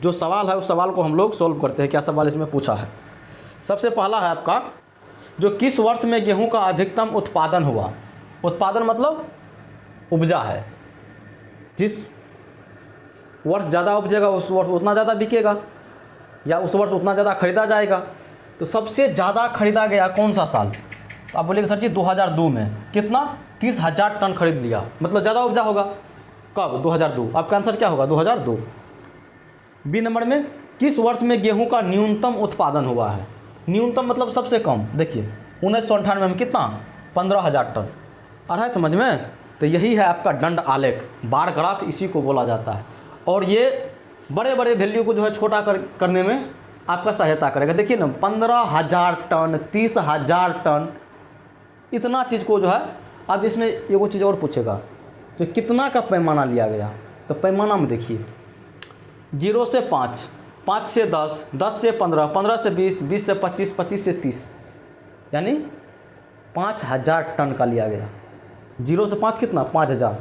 S1: जो सवाल है उस सवाल को हम लोग सॉल्व करते हैं। क्या सवाल इसमें पूछा है, सबसे पहला है आपका, जो किस वर्ष में गेहूं का अधिकतम उत्पादन हुआ। उत्पादन मतलब उपजा है, जिस वर्ष ज़्यादा उपजेगा उस वर्ष उतना ज़्यादा बिकेगा या उस वर्ष उतना ज़्यादा खरीदा जाएगा। तो सबसे ज़्यादा खरीदा गया कौन सा साल, तो आप बोलेंगे सर जी 2002 में कितना 30,000 टन खरीद लिया, मतलब ज़्यादा उपजा होगा। कब 2002, आपका आंसर क्या होगा 2002। बी नंबर में किस वर्ष में गेहूं का न्यूनतम उत्पादन हुआ है। न्यूनतम मतलब सबसे कम, देखिए 1998 में कितना 15,000 टन। आ रहा है समझ में, तो यही है आपका दंड आलेख, बार ग्राफ इसी को बोला जाता है। और ये बड़े बड़े वैल्यू को जो है छोटा करने में आपका सहायता करेगा। देखिए ना 15,000 टन, 30,000 टन, इतना चीज़ को जो है। अब इसमें एगो चीज़ और पूछेगा, तो कितना का पैमाना लिया गया, तो पैमाना में देखिए 0 से 5, 5 से 10, 10 से 15, 15 से 20, 20 से 25, 25 से 30, यानी 5,000 टन का लिया गया। 0 से 5 कितना 5,000,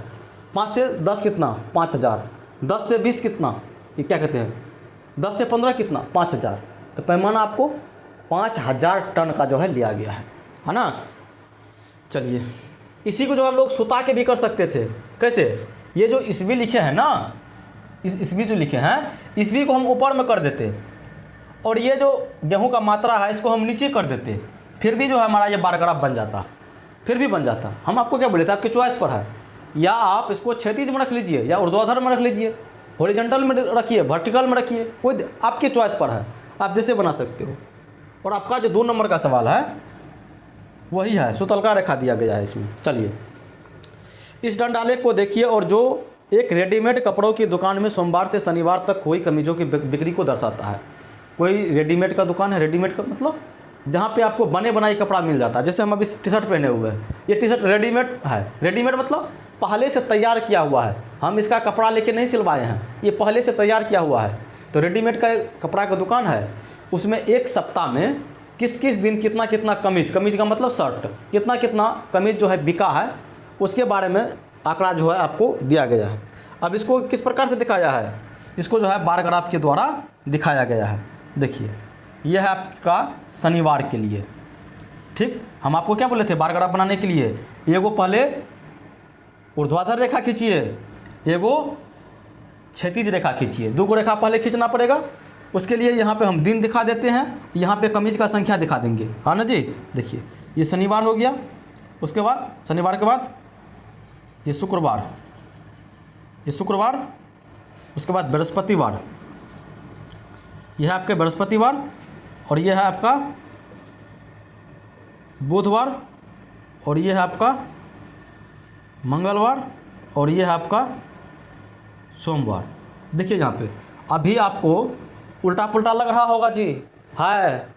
S1: 5 से 10 कितना 5,000, 10 से 20 कितना, ये क्या कहते हैं 10 से 15 कितना 5,000। तो पैमाना आपको 5,000 टन का जो है लिया गया है ना। चलिए इसी को जो हम लोग सुता के भी कर सकते थे, कैसे, ये जो ईस्वी लिखे हैं ना, इस ईस्वी जो लिखे हैं, ईस्वी को हम ऊपर में कर देते और ये जो गेहूं का मात्रा है इसको हम नीचे कर देते, फिर भी जो है हमारा ये बार ग्राफ बन जाता, फिर भी बन जाता। हम आपको क्या बोले थे, आपके चॉइस पर है, या आप इसको क्षैतिज में रख लीजिए या ऊर्ध्वाधर में रख लीजिए, हॉरिजॉन्टल में रखिए, वर्टिकल में रखिए, कोई आपके चॉइस पर है, आप जैसे बना सकते हो। और आपका जो 2 नंबर का सवाल है वही है, सुतलका रेखा दिया गया है इसमें। चलिए इस दंड आलेख को देखिए और जो एक रेडीमेड कपड़ों की दुकान में सोमवार से शनिवार तक हुई कमीजों की बिक्री को दर्शाता है। कोई रेडीमेड का दुकान है, रेडीमेड का मतलब जहाँ पे आपको बने बनाई कपड़ा मिल जाता है। जैसे हम अभी टी शर्ट पहने हुए हैं, ये टी शर्ट रेडीमेड है। रेडीमेड मतलब पहले से तैयार किया हुआ है, हम इसका कपड़ा लेके नहीं सिलवाए हैं, ये पहले से तैयार किया हुआ है। तो रेडीमेड का कपड़ा का दुकान है, उसमें एक सप्ताह में किस किस दिन कितना कितना कमीज का मतलब शर्ट, कितना कितना कमीज जो है बिका है, उसके बारे में आंकड़ा जो है आपको दिया गया है। अब इसको किस प्रकार से दिखाया है, इसको जो है बार ग्राफ के द्वारा दिखाया गया है। देखिए यह है आपका शनिवार के लिए, ठीक। हम आपको क्या बोले थे बार ग्राफ बनाने के लिए, एगो पहले ऊर्ध्वाधर रेखा खींचिए, एगो क्षैतिज रेखा खींचिए, 2 रेखा पहले खींचना पड़ेगा। उसके लिए यहाँ पे हम दिन दिखा देते हैं, यहाँ पे कमीज का संख्या दिखा देंगे, हाँ ना जी। देखिए ये शनिवार हो गया, उसके बाद शनिवार के बाद ये शुक्रवार, ये शुक्रवार, उसके बाद बृहस्पतिवार, यह है आपके बृहस्पतिवार, और यह है आपका बुधवार, और यह है आपका मंगलवार, और यह है आपका सोमवार। देखिए यहाँ पे अभी आपको उल्टा पुल्टा लग रहा होगा जी, है।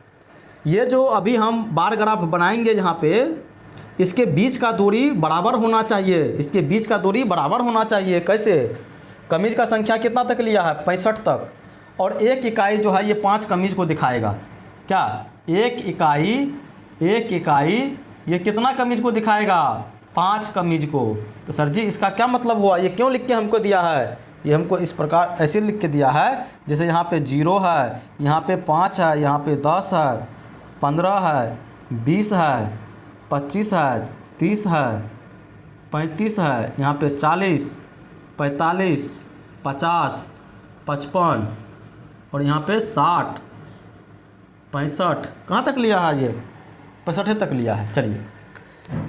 S1: ये जो अभी हम बार ग्राफ बनाएंगे यहाँ पे, इसके बीच का दूरी बराबर होना चाहिए, इसके बीच का दूरी बराबर होना चाहिए। कैसे, कमीज का संख्या कितना तक लिया है, 65 तक, और एक इकाई जो है ये 5 कमीज को दिखाएगा। क्या एक इकाई ये कितना कमीज को दिखाएगा, 5 कमीज को। तो सर जी इसका क्या मतलब हुआ, ये क्यों लिख के हमको दिया है, ये हमको इस प्रकार ऐसे लिख के दिया है, जैसे यहाँ पे 0 है, यहाँ पे 5 है, यहाँ पे 10 है, 15 है, 20 है, 25 है, 30 है, 35 है, यहाँ पे 40, 45, 50, 55, और यहाँ पे 60, 65, कहाँ तक लिया है, ये 65 तक लिया है। चलिए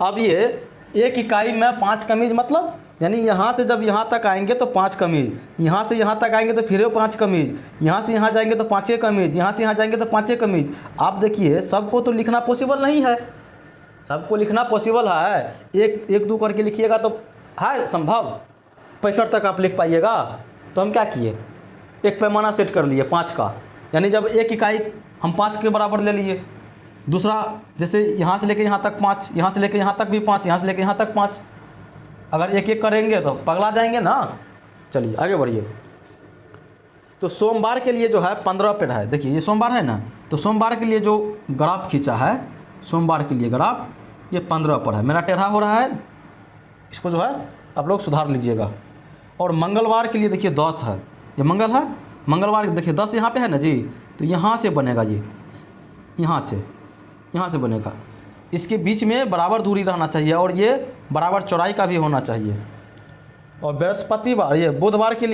S1: अब ये एक इकाई में 5 कमीज, मतलब यानी यहाँ से जब यहाँ तक आएंगे तो 5 कमीज, यहाँ से यहाँ तक आएंगे तो फिर 5 कमीज, यहाँ से यहाँ जाएंगे तो 5 कमीज, यहाँ से यहाँ जाएंगे तो 5 कमीज। आप देखिए सबको तो लिखना पॉसिबल नहीं है, सबको लिखना पॉसिबल है, एक 2 करके लिखिएगा तो है संभव, 65 तक आप लिख पाइएगा। तो हम क्या किए, एक पैमाना सेट कर लिए 5 का, यानी जब एक इकाई हम 5 के बराबर ले लिए, दूसरा जैसे यहाँ से लेके यहाँ तक 5, यहाँ से लेके यहाँ तक भी 5, यहाँ से लेके यहाँ तक 5, अगर एक एक करेंगे तो पगला जाएंगे ना। चलिए आगे बढ़िए। तो सोमवार के लिए जो है 15 पर है, देखिए ये सोमवार है ना, तो सोमवार के लिए जो ग्राफ खींचा है, सोमवार के लिए ग्राफ ये 15 पर है। मेरा टेढ़ा हो रहा है, इसको जो है आप लोग सुधार लीजिएगा। और मंगलवार के लिए देखिए 10 है, ये मंगल है, मंगलवार देखिए 10 यहाँ पे है ना जी, तो यहाँ से बनेगा ये, यहाँ से बनेगा। इसके बीच में बराबर दूरी रहना चाहिए और ये बराबर चौड़ाई का भी होना चाहिए। और बृहस्पतिवार, ये बुधवार के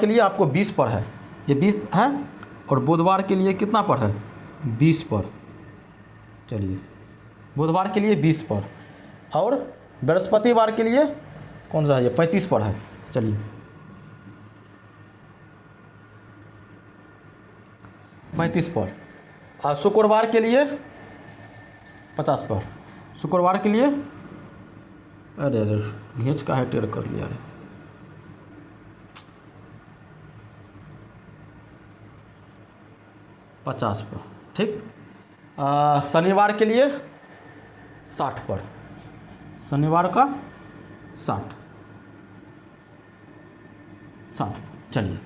S1: लिए आपको 20 पर है, ये 20 है, और बुधवार के लिए कितना पर है, 20 पर। चलिए बुधवार के लिए 20 पर, और बृहस्पतिवार के लिए कौन सा है, ये 35 पर है। चलिए 35 पर। और शुक्रवार के लिए 50 पर, शुक्रवार के लिए, अरे घींच का है, टेढ़ कर लिया है, पचास पर, ठीक। शनिवार के लिए 60 पर, शनिवार का 60। चलिए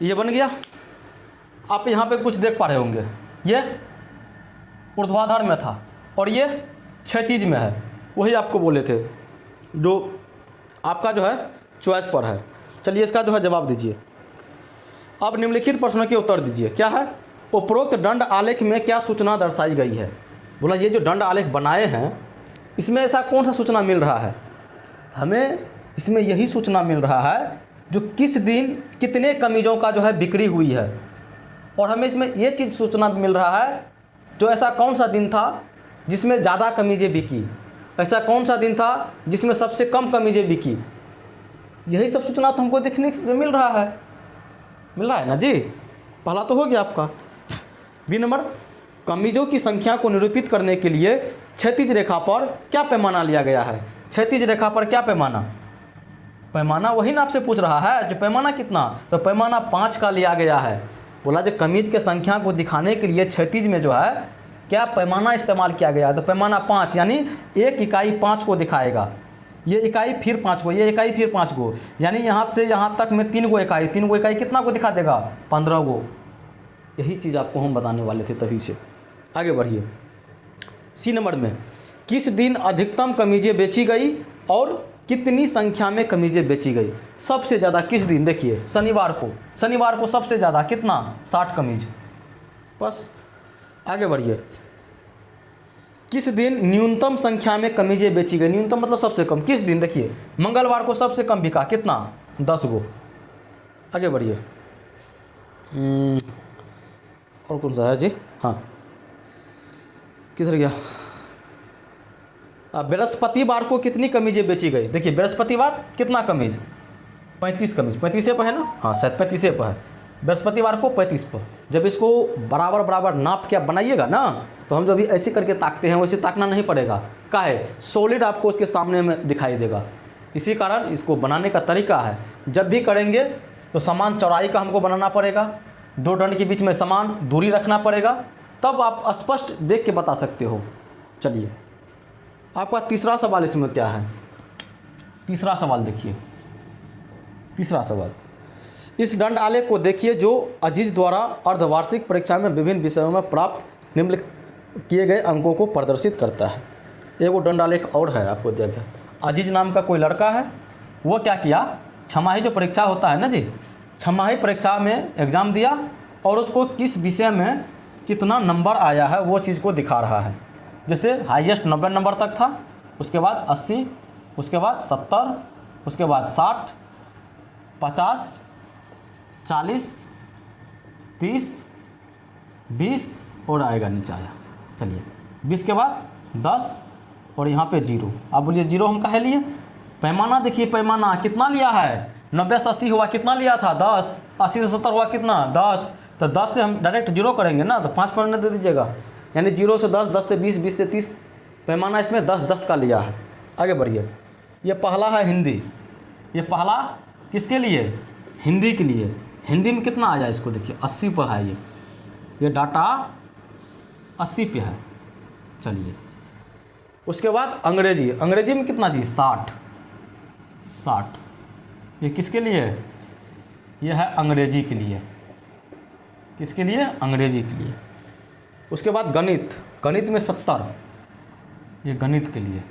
S1: ये बन गया। आप यहाँ पे कुछ देख पा रहे होंगे, ये ऊर्ध्वाधर में था और ये क्षैतिज में है, वही आपको बोले थे, जो आपका जो है चॉइस पर है। चलिए इसका जो है जवाब दीजिए। अब निम्नलिखित प्रश्नों के उत्तर दीजिए। क्या है, उपरोक्त दंड आलेख में क्या सूचना दर्शाई गई है। बोला ये जो दंड आलेख बनाए हैं इसमें ऐसा कौन सा सूचना मिल रहा है, हमें इसमें यही सूचना मिल रहा है जो किस दिन कितने कमीज़ों का जो है बिक्री हुई है। और हमें इसमें ये चीज़ सूचना मिल रहा है जो ऐसा कौन सा दिन था जिसमें ज़्यादा कमीज़ें बिकी, ऐसा कौन सा दिन था जिसमें सबसे कम कमीज़ें बिकी। यही सब सूचना तो हमको देखने से मिल रहा है ना जी। पहला तो हो गया आपका। बी नंबर, कमीज़ों की संख्या को निरूपित करने के लिए क्षैतिज रेखा पर क्या पैमाना लिया गया है। क्षैतिज रेखा पर क्या पैमाना, पैमाना वही ना आपसे पूछ रहा है जो पैमाना कितना, तो पैमाना 5 का लिया गया है। बोला जो कमीज़ के संख्या को दिखाने के लिए क्षैतिज में जो है क्या पैमाना इस्तेमाल किया गया है, तो पैमाना 5, यानी एक इकाई 5 को दिखाएगा, ये इकाई फिर 5 को, ये इकाई फिर 5 को, यानी यहाँ से यहाँ तक में 3 गो इकाई कितना को दिखा देगा, 15 गो। यही चीज़ आपको हम बताने वाले थे, तभी से आगे बढ़िए। सी नंबर में, किस दिन अधिकतम कमीज़ें बेची गई और कितनी संख्या में कमीज़ें बेची गई। सबसे ज़्यादा किस दिन, देखिए शनिवार को सबसे ज़्यादा कितना, 60 कमीज। बस आगे बढ़िए। किस दिन न्यूनतम संख्या में कमीज़ें बेची गई, न्यूनतम मतलब सबसे कम, किस दिन, देखिए मंगलवार को सबसे कम बिका, कितना, 10 गो। आगे बढ़िए। और कौन सा है जी, हाँ किधर गया, बृहस्पतिवार को कितनी कमीज़ें बेची गई। देखिए बृहस्पतिवार कितना कमीज, 35 कमीज, 35 पर है ना, हाँ शायद 35 पर है। बृहस्पतिवार को 35 पर। जब इसको बराबर नाप के आप बनाइएगा ना, तो हम जब भी ऐसे करके ताकते हैं वैसे ताकना नहीं पड़ेगा, क्या है, सॉलिड आपको उसके सामने में दिखाई देगा। इसी कारण इसको बनाने का तरीका है, जब भी करेंगे तो समान चौड़ाई का हमको बनाना पड़ेगा, 2 दंड के बीच में समान दूरी रखना पड़ेगा, तब आप स्पष्ट देख के बता सकते हो। चलिए आपका तीसरा सवाल इसमें क्या है, तीसरा सवाल देखिए। तीसरा सवाल, इस दंड आलेख को देखिए जो अजीज द्वारा अर्धवार्षिक परीक्षा में विभिन्न विषयों में प्राप्त निम्नलिखित किए गए अंकों को प्रदर्शित करता है। एक वो दंड आलेख और है आपको दिया गया। अजीज नाम का कोई लड़का है, वो क्या किया, छमाही जो परीक्षा होता है ना जी, छमाही परीक्षा में एग्ज़ाम दिया और उसको किस विषय में कितना नंबर आया है वो चीज़ को दिखा रहा है। जैसे हाईएस्ट 90 नंबर तक था, उसके बाद 80, उसके बाद 70, उसके बाद 60, 50, 40, 30, 20 और आएगा नीचे आया। चलिए 20 के बाद 10 और यहाँ पे 0। आप बोलिए 0 हम काहे लिए, पैमाना देखिए, पैमाना कितना लिया है, 90 से 80 हुआ, कितना लिया था 10, 80 से 70 हुआ कितना 10, तो 10 से हम डायरेक्ट 0 करेंगे ना, तो 5 पढ़ने दे दीजिएगा, यानी 0 से 10, 10 से 20, 20 से 30, पैमाना इसमें 10 का लिया है। आगे बढ़िए। ये पहला है हिंदी, ये पहला किसके लिए, हिंदी के लिए। हिंदी में कितना आया इसको देखिए, 80 पर है, ये डाटा 80 पे है। चलिए उसके बाद अंग्रेजी, अंग्रेजी में कितना जी, 60। ये किसके लिए, ये है अंग्रेजी के लिए, किसके लिए, अंग्रेजी के लिए। उसके बाद गणित, गणित में 70, ये गणित के लिए,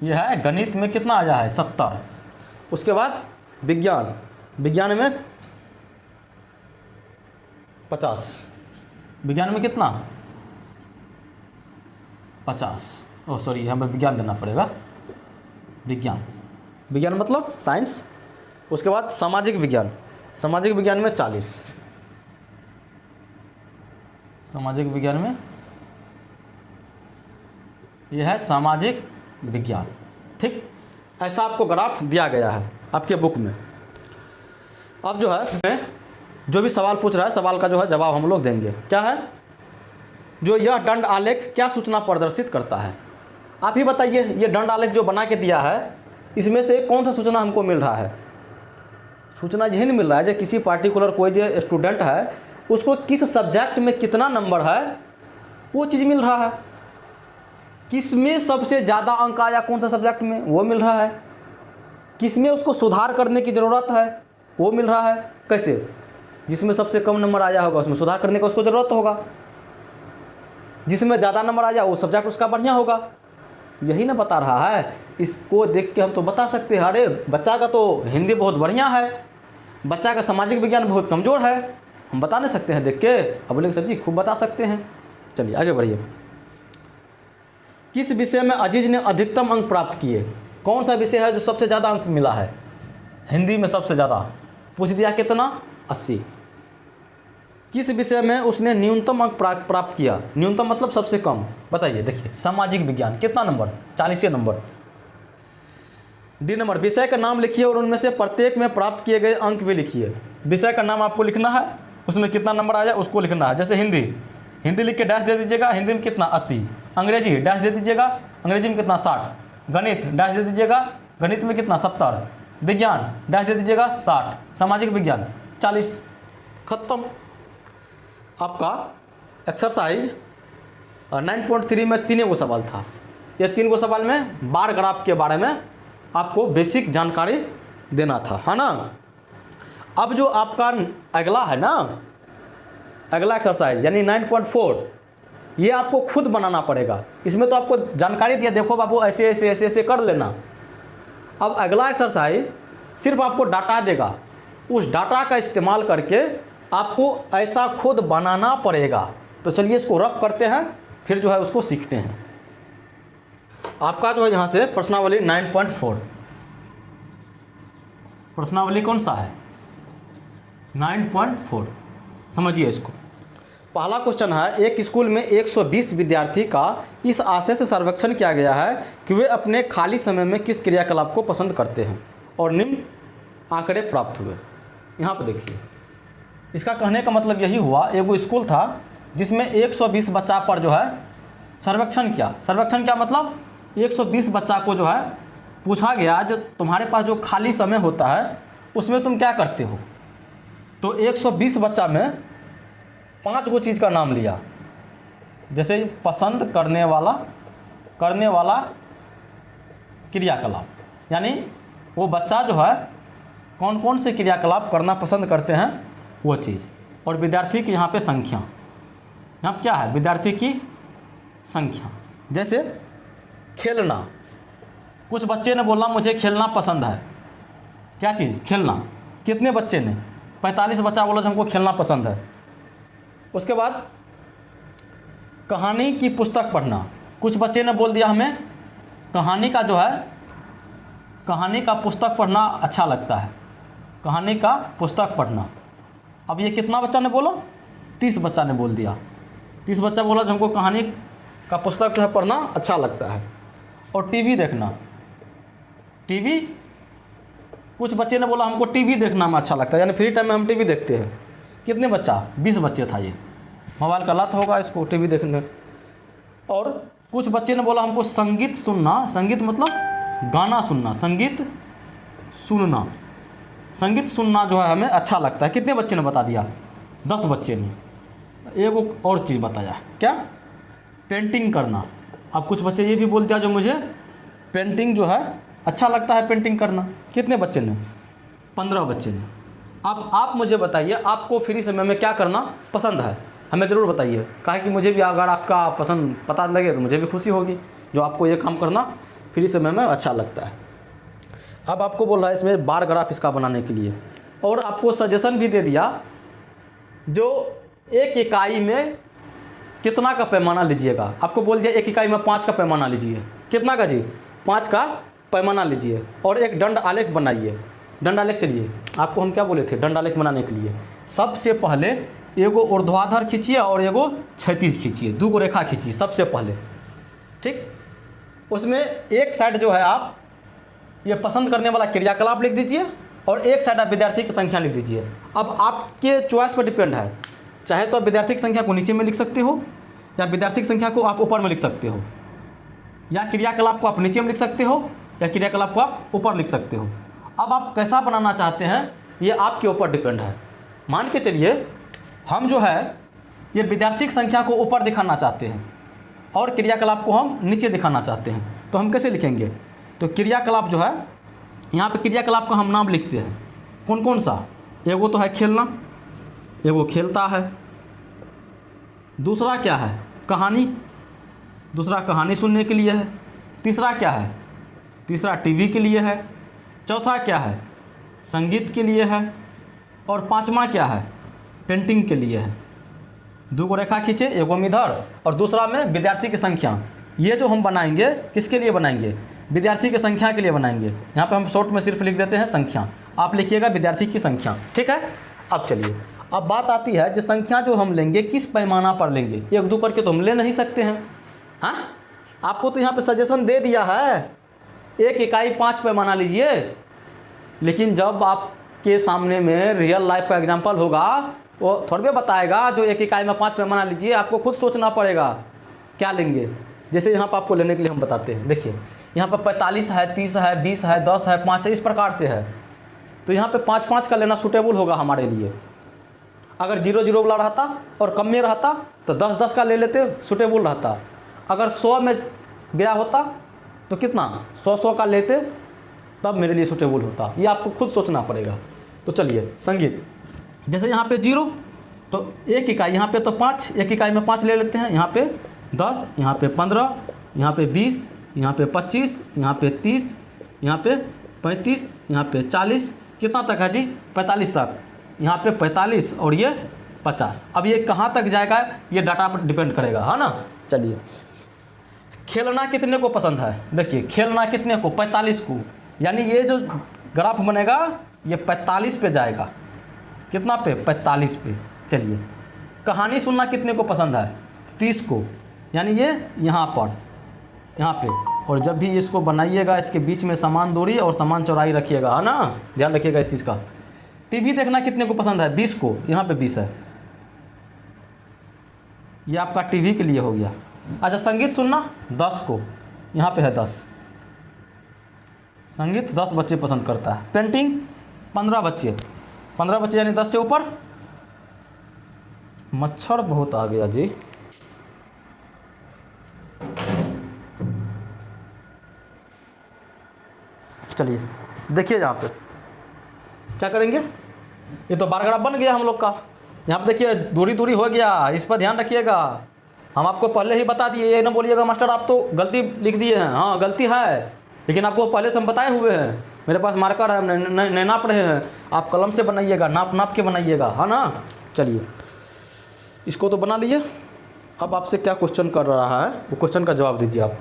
S1: ये है गणित में कितना आया है, 70। उसके बाद विज्ञान, विज्ञान में 50, विज्ञान में कितना 50, ओह सॉरी यहाँ पर विज्ञान देना पड़ेगा, विज्ञान, विज्ञान मतलब साइंस। उसके बाद सामाजिक विज्ञान, सामाजिक विज्ञान में 40, सामाजिक विज्ञान में यह है सामाजिक विज्ञान। ठीक, ऐसा आपको ग्राफ दिया गया है आपके बुक में। अब जो है जो भी सवाल पूछ रहा है, सवाल का जो है जवाब हम लोग देंगे। क्या है, जो यह दंड आलेख क्या सूचना प्रदर्शित करता है, आप ही बताइए। ये दंड आलेख जो बना के दिया है, इसमें से कौन सा सूचना हमको मिल रहा है, सूचना यही नहीं मिल रहा है जो किसी पार्टिकुलर कोई जो स्टूडेंट है उसको किस सब्जेक्ट में कितना नंबर है, वो चीज़ मिल रहा है। किस में सबसे ज़्यादा अंक आया, कौन सा सब्जेक्ट में, वो मिल रहा है। किस में उसको सुधार करने की ज़रूरत है, वो मिल रहा है। कैसे, जिसमें सबसे कम नंबर आया होगा उसमें सुधार करने का उसको ज़रूरत होगा, जिसमें ज़्यादा नंबर आया वो सब्जेक्ट उसका बढ़िया होगा। यही ना बता रहा है। इसको देख के हम तो बता सकते हैं, अरे बच्चा का तो हिंदी बहुत बढ़िया है, बच्चा का सामाजिक विज्ञान बहुत कमज़ोर है, हम बता नहीं सकते हैं देख के। अब बोले सर जी खूब बता सकते हैं। चलिए आगे बढ़िए। किस विषय में अजीज ने अधिकतम अंक प्राप्त किए? कौन सा विषय है जो सबसे ज़्यादा अंक मिला है? हिंदी में सबसे ज़्यादा पूछ दिया, कितना? 80। किस विषय में उसने न्यूनतम अंक प्राप्त किया? न्यूनतम मतलब सबसे कम। बताइए, देखिए, सामाजिक विज्ञान, कितना नंबर? 40 नंबर। डी नंबर, विषय का नाम लिखिए और उनमें से प्रत्येक में प्राप्त किए गए अंक भी लिखिए। विषय का नाम आपको लिखना है, उसमें कितना नंबर आ जाए उसको लिखना है। जैसे हिंदी लिख के डैश दे दीजिएगा, हिंदी में कितना? 80। अंग्रेजी डैश दे दीजिएगा, अंग्रेजी में कितना? 60। गणित डैश दे दीजिएगा, गणित में कितना? 70। विज्ञान डैश दे दीजिएगा, 60। सामाजिक विज्ञान 40। खत्म। आपका एक्सरसाइज 9.3 में 3 गो सवाल था। ये 3 गो सवाल में बार ग्राफ के बारे में आपको बेसिक जानकारी देना था, है ना। अब जो आपका अगला है ना, अगला एक्सरसाइज यानी 9.4, ये आपको खुद बनाना पड़ेगा। इसमें तो आपको जानकारी दिया, देखो बाबू ऐसे ऐसे ऐसे ऐसे कर लेना। अब अगला एक्सरसाइज सिर्फ आपको डाटा देगा, उस डाटा का इस्तेमाल करके आपको ऐसा खुद बनाना पड़ेगा। तो चलिए इसको रफ करते हैं, फिर जो है उसको सीखते हैं। आपका जो है यहाँ से प्रश्नावली 9.4, प्रश्नावली कौन सा है? 9.4। समझिए इसको। पहला क्वेश्चन है, एक स्कूल में 120 विद्यार्थी का इस आशय से सर्वेक्षण किया गया है कि वे अपने खाली समय में किस क्रियाकलाप को पसंद करते हैं और निम्न आंकड़े प्राप्त हुए। यहाँ पर देखिए, इसका कहने का मतलब यही हुआ, एक वो स्कूल था जिसमें 120 बच्चा पर जो है सर्वेक्षण किया। सर्वेक्षण क्या मतलब? 120 बच्चा को जो है पूछा गया, जो तुम्हारे पास जो खाली समय होता है उसमें तुम क्या करते हो। तो 120 बच्चा में 5 गो चीज़ का नाम लिया, जैसे पसंद करने वाला क्रियाकलाप, यानी वो बच्चा जो है कौन कौन से क्रियाकलाप करना पसंद करते हैं वो चीज़। और विद्यार्थी की यहाँ पे संख्या, यहाँ क्या है? विद्यार्थी की संख्या। जैसे खेलना, कुछ बच्चे ने बोला मुझे खेलना पसंद है। क्या चीज़? खेलना। कितने बच्चे ने? 45 बच्चा बोला हमको खेलना पसंद है। उसके बाद कहानी की पुस्तक पढ़ना, कुछ बच्चे ने बोल दिया हमें कहानी का जो है, कहानी का पुस्तक पढ़ना अच्छा लगता है, कहानी का पुस्तक पढ़ना। अब ये कितना बच्चा ने बोला? 30 बच्चा ने बोल दिया। 30 बच्चा बोला जो हमको कहानी का पुस्तक जो है पढ़ना अच्छा लगता है। और टीवी देखना, टीवी, कुछ बच्चे ने बोला हमको टीवी देखना में अच्छा लगता है, यानी फ्री टाइम में हम टीवी देखते हैं। कितने बच्चा? 20 बच्चे था। ये मोबाइल का लत होगा इसको टीवी देखने। और कुछ बच्चे ने बोला हमको संगीत सुनना, संगीत मतलब गाना सुनना, संगीत सुनना, संगीत सुनना जो है हमें अच्छा लगता है। कितने बच्चे ने बता दिया? 10 बच्चे ने। एक और चीज़ बताया, क्या? पेंटिंग करना। अब कुछ बच्चे ये भी बोल दिया जो मुझे पेंटिंग जो है अच्छा लगता है पेंटिंग करना। कितने बच्चे ने? 15 बच्चे ने। अब आप मुझे बताइए, आपको फ्री समय में क्या करना पसंद है? हमें ज़रूर बताइए, काहे कि मुझे भी अगर आपका पसंद पता लगे तो मुझे भी खुशी होगी, जो आपको ये काम करना फ्री समय में अच्छा लगता है। अब आपको बोल रहा है इसमें बार ग्राफ इसका बनाने के लिए, और आपको सजेशन भी दे दिया जो एक इकाई में कितना का पैमाना लीजिएगा। आपको बोल दिया एक इकाई में 5 का पैमाना लीजिए। कितना का जी? 5 का पैमाना लीजिए और एक दंड आलेख बनाइए। दंड आलेख, चलिए आपको हम क्या बोले थे दंड आलेख बनाने के लिए? सबसे पहले एगो ऊर्ध्वाधर खींचिए और एगो क्षैतिज खींचिए, 2 गो रेखा खींचिए सबसे पहले, ठीक। उसमें एक साइड जो है आप ये पसंद करने वाला क्रियाकलाप लिख दीजिए और एक साइड आप विद्यार्थी की संख्या लिख दीजिए। अब आपके चॉइस पर डिपेंड है, चाहे तो आप विद्यार्थी की संख्या को नीचे में लिख सकते हो, या विद्यार्थी की संख्या को आप ऊपर में लिख सकते हो, या क्रियाकलाप को आप नीचे में लिख सकते हो, या क्रियाकलाप को आप ऊपर लिख सकते हो। अब आप कैसा बनाना चाहते हैं ये आपके ऊपर डिपेंड है। मान के चलिए हम जो है ये विद्यार्थी की संख्या को ऊपर दिखाना चाहते हैं और क्रियाकलाप को हम नीचे दिखाना चाहते हैं, तो हम कैसे लिखेंगे? तो क्रियाकलाप जो है, यहाँ पे क्रियाकलाप का हम नाम लिखते हैं कौन कौन सा। एगो तो है खेलना, एगो खेलता है, दूसरा क्या है? कहानी, दूसरा कहानी सुनने के लिए है, तीसरा क्या है? तीसरा टीवी के लिए है, चौथा क्या है? संगीत के लिए है, और पांचवा क्या है? पेंटिंग के लिए है। 2 गो रेखा खींचे, एगो में इधर और दूसरा में विद्यार्थी की संख्या, ये जो हम बनाएंगे किसके लिए बनाएंगे, विद्यार्थी की संख्या के लिए बनाएंगे। यहाँ पे हम शॉर्ट में सिर्फ लिख देते हैं संख्या, आप लिखिएगा विद्यार्थी की संख्या, ठीक है। अब चलिए, अब बात आती है जो संख्या जो हम लेंगे किस पैमाना पर लेंगे, 1 2 करके तो हम ले नहीं सकते हैं। हाँ, आपको तो यहाँ पे सजेशन दे दिया है 1 इकाई 5 पैमाना लीजिए, लेकिन जब आपके सामने में रियल लाइफ का एग्जाम्पल होगा वो थोड़े बताएगा जो 1 इकाई में 5 पैमाना लीजिए, आपको खुद सोचना पड़ेगा क्या लेंगे। जैसे यहाँ पर आपको लेने के लिए हम बताते हैं, देखिए यहाँ पर 45 है, 30 है, 20 है, 10 है, 5 है, इस प्रकार से है। तो यहाँ पे 5 5 का लेना सूटेबल होगा हमारे लिए। अगर 0 0 वाला रहता और कम में रहता तो 10 10 का ले लेते, सूटेबल रहता। अगर 100 में गया होता तो कितना 100 100 का लेते, तब मेरे लिए सूटेबल होता। ये आपको खुद सोचना पड़ेगा। तो चलिए संगीत, जैसे यहाँ पे 0 तो 1 इकाई, यहाँ पे तो 5, 1 इकाई में 5 ले लेते हैं। यहाँ पे 10, यहाँ पे 15, यहाँ पे 20, यहाँ पे 25, यहाँ पे 30, यहाँ पे 35, यहाँ पे 40, कितना तक है जी 45 तक, यहाँ पे 45 और ये 50। अब ये कहाँ तक जाएगा ये डाटा पर डिपेंड करेगा, है ना। चलिए, खेलना कितने को पसंद है, देखिए खेलना कितने को 45 को, यानी ये जो ग्राफ बनेगा ये 45 पे जाएगा, कितना पे 45 पे। चलिए, कहानी सुनना कितने को पसंद है 30 को, यानी ये यहाँ पर यहाँ पे। और जब भी इसको बनाइएगा इसके बीच में समान दूरी और समान चौड़ाई रखिएगा, है ना, ध्यान रखिएगा इस चीज़ का। टीवी देखना कितने को पसंद है 20 को, यहाँ पे 20 है, ये आपका टीवी के लिए हो गया। अच्छा, संगीत सुनना 10 को, यहाँ पे है 10, संगीत 10 बच्चे पसंद करता है। पेंटिंग 15 बच्चे, 15 बच्चे यानी 10 से ऊपर। मच्छर बहुत आ गया जी, चलिए देखिए यहाँ पे क्या करेंगे, ये तो बार ग्राफ बन गया हम लोग का। यहाँ पे देखिए दूरी दूरी हो गया, इस पर ध्यान रखिएगा। हम आपको पहले ही बता दिए, ये ना बोलिएगा मास्टर आप तो गलती लिख दिए हैं। हाँ गलती है, लेकिन आपको पहले से हम बताए हुए हैं, मेरे पास मार्कर है, नहीं नाप रहे हैं, आप कलम से बनाइएगा, नाप नाप के बनाइएगा, है ना। चलिए, इसको तो बना लिए। अब आपसे क्या क्वेश्चन कर रहा है वो क्वेश्चन का जवाब दीजिए आप।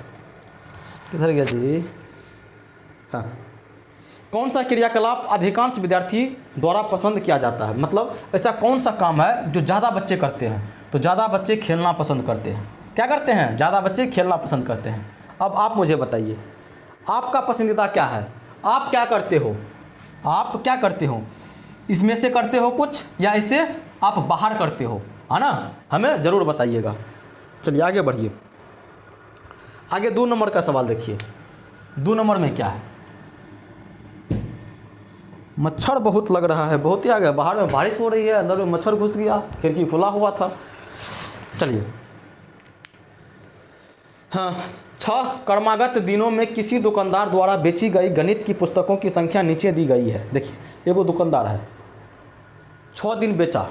S1: किधर गया जी, हाँ, कौन सा क्रियाकलाप अधिकांश विद्यार्थी द्वारा पसंद किया जाता है, मतलब ऐसा कौन सा काम है जो ज़्यादा बच्चे करते हैं। तो ज़्यादा बच्चे खेलना पसंद करते हैं। क्या करते हैं, ज़्यादा बच्चे खेलना पसंद करते हैं। अब आप मुझे बताइए आपका पसंदीदा क्या है, आप क्या करते हो, आप क्या करते हो, इसमें से करते हो कुछ या इसे आप बाहर करते हो, है ना, हमें ज़रूर बताइएगा। चलिए आगे बढ़िए, आगे 2 नंबर का सवाल देखिए। 2 नंबर में क्या है, मच्छर बहुत लग रहा है, बहुत ही आ गया, बाहर में बारिश हो रही है, अंदर में मच्छर घुस गया, खिड़की खुला हुआ था। चलिए, हाँ, 6 कर्मागत दिनों में किसी दुकानदार द्वारा बेची गई गणित की पुस्तकों की संख्या नीचे दी गई है। देखिए एगो दुकानदार है, 6 दिन बेचा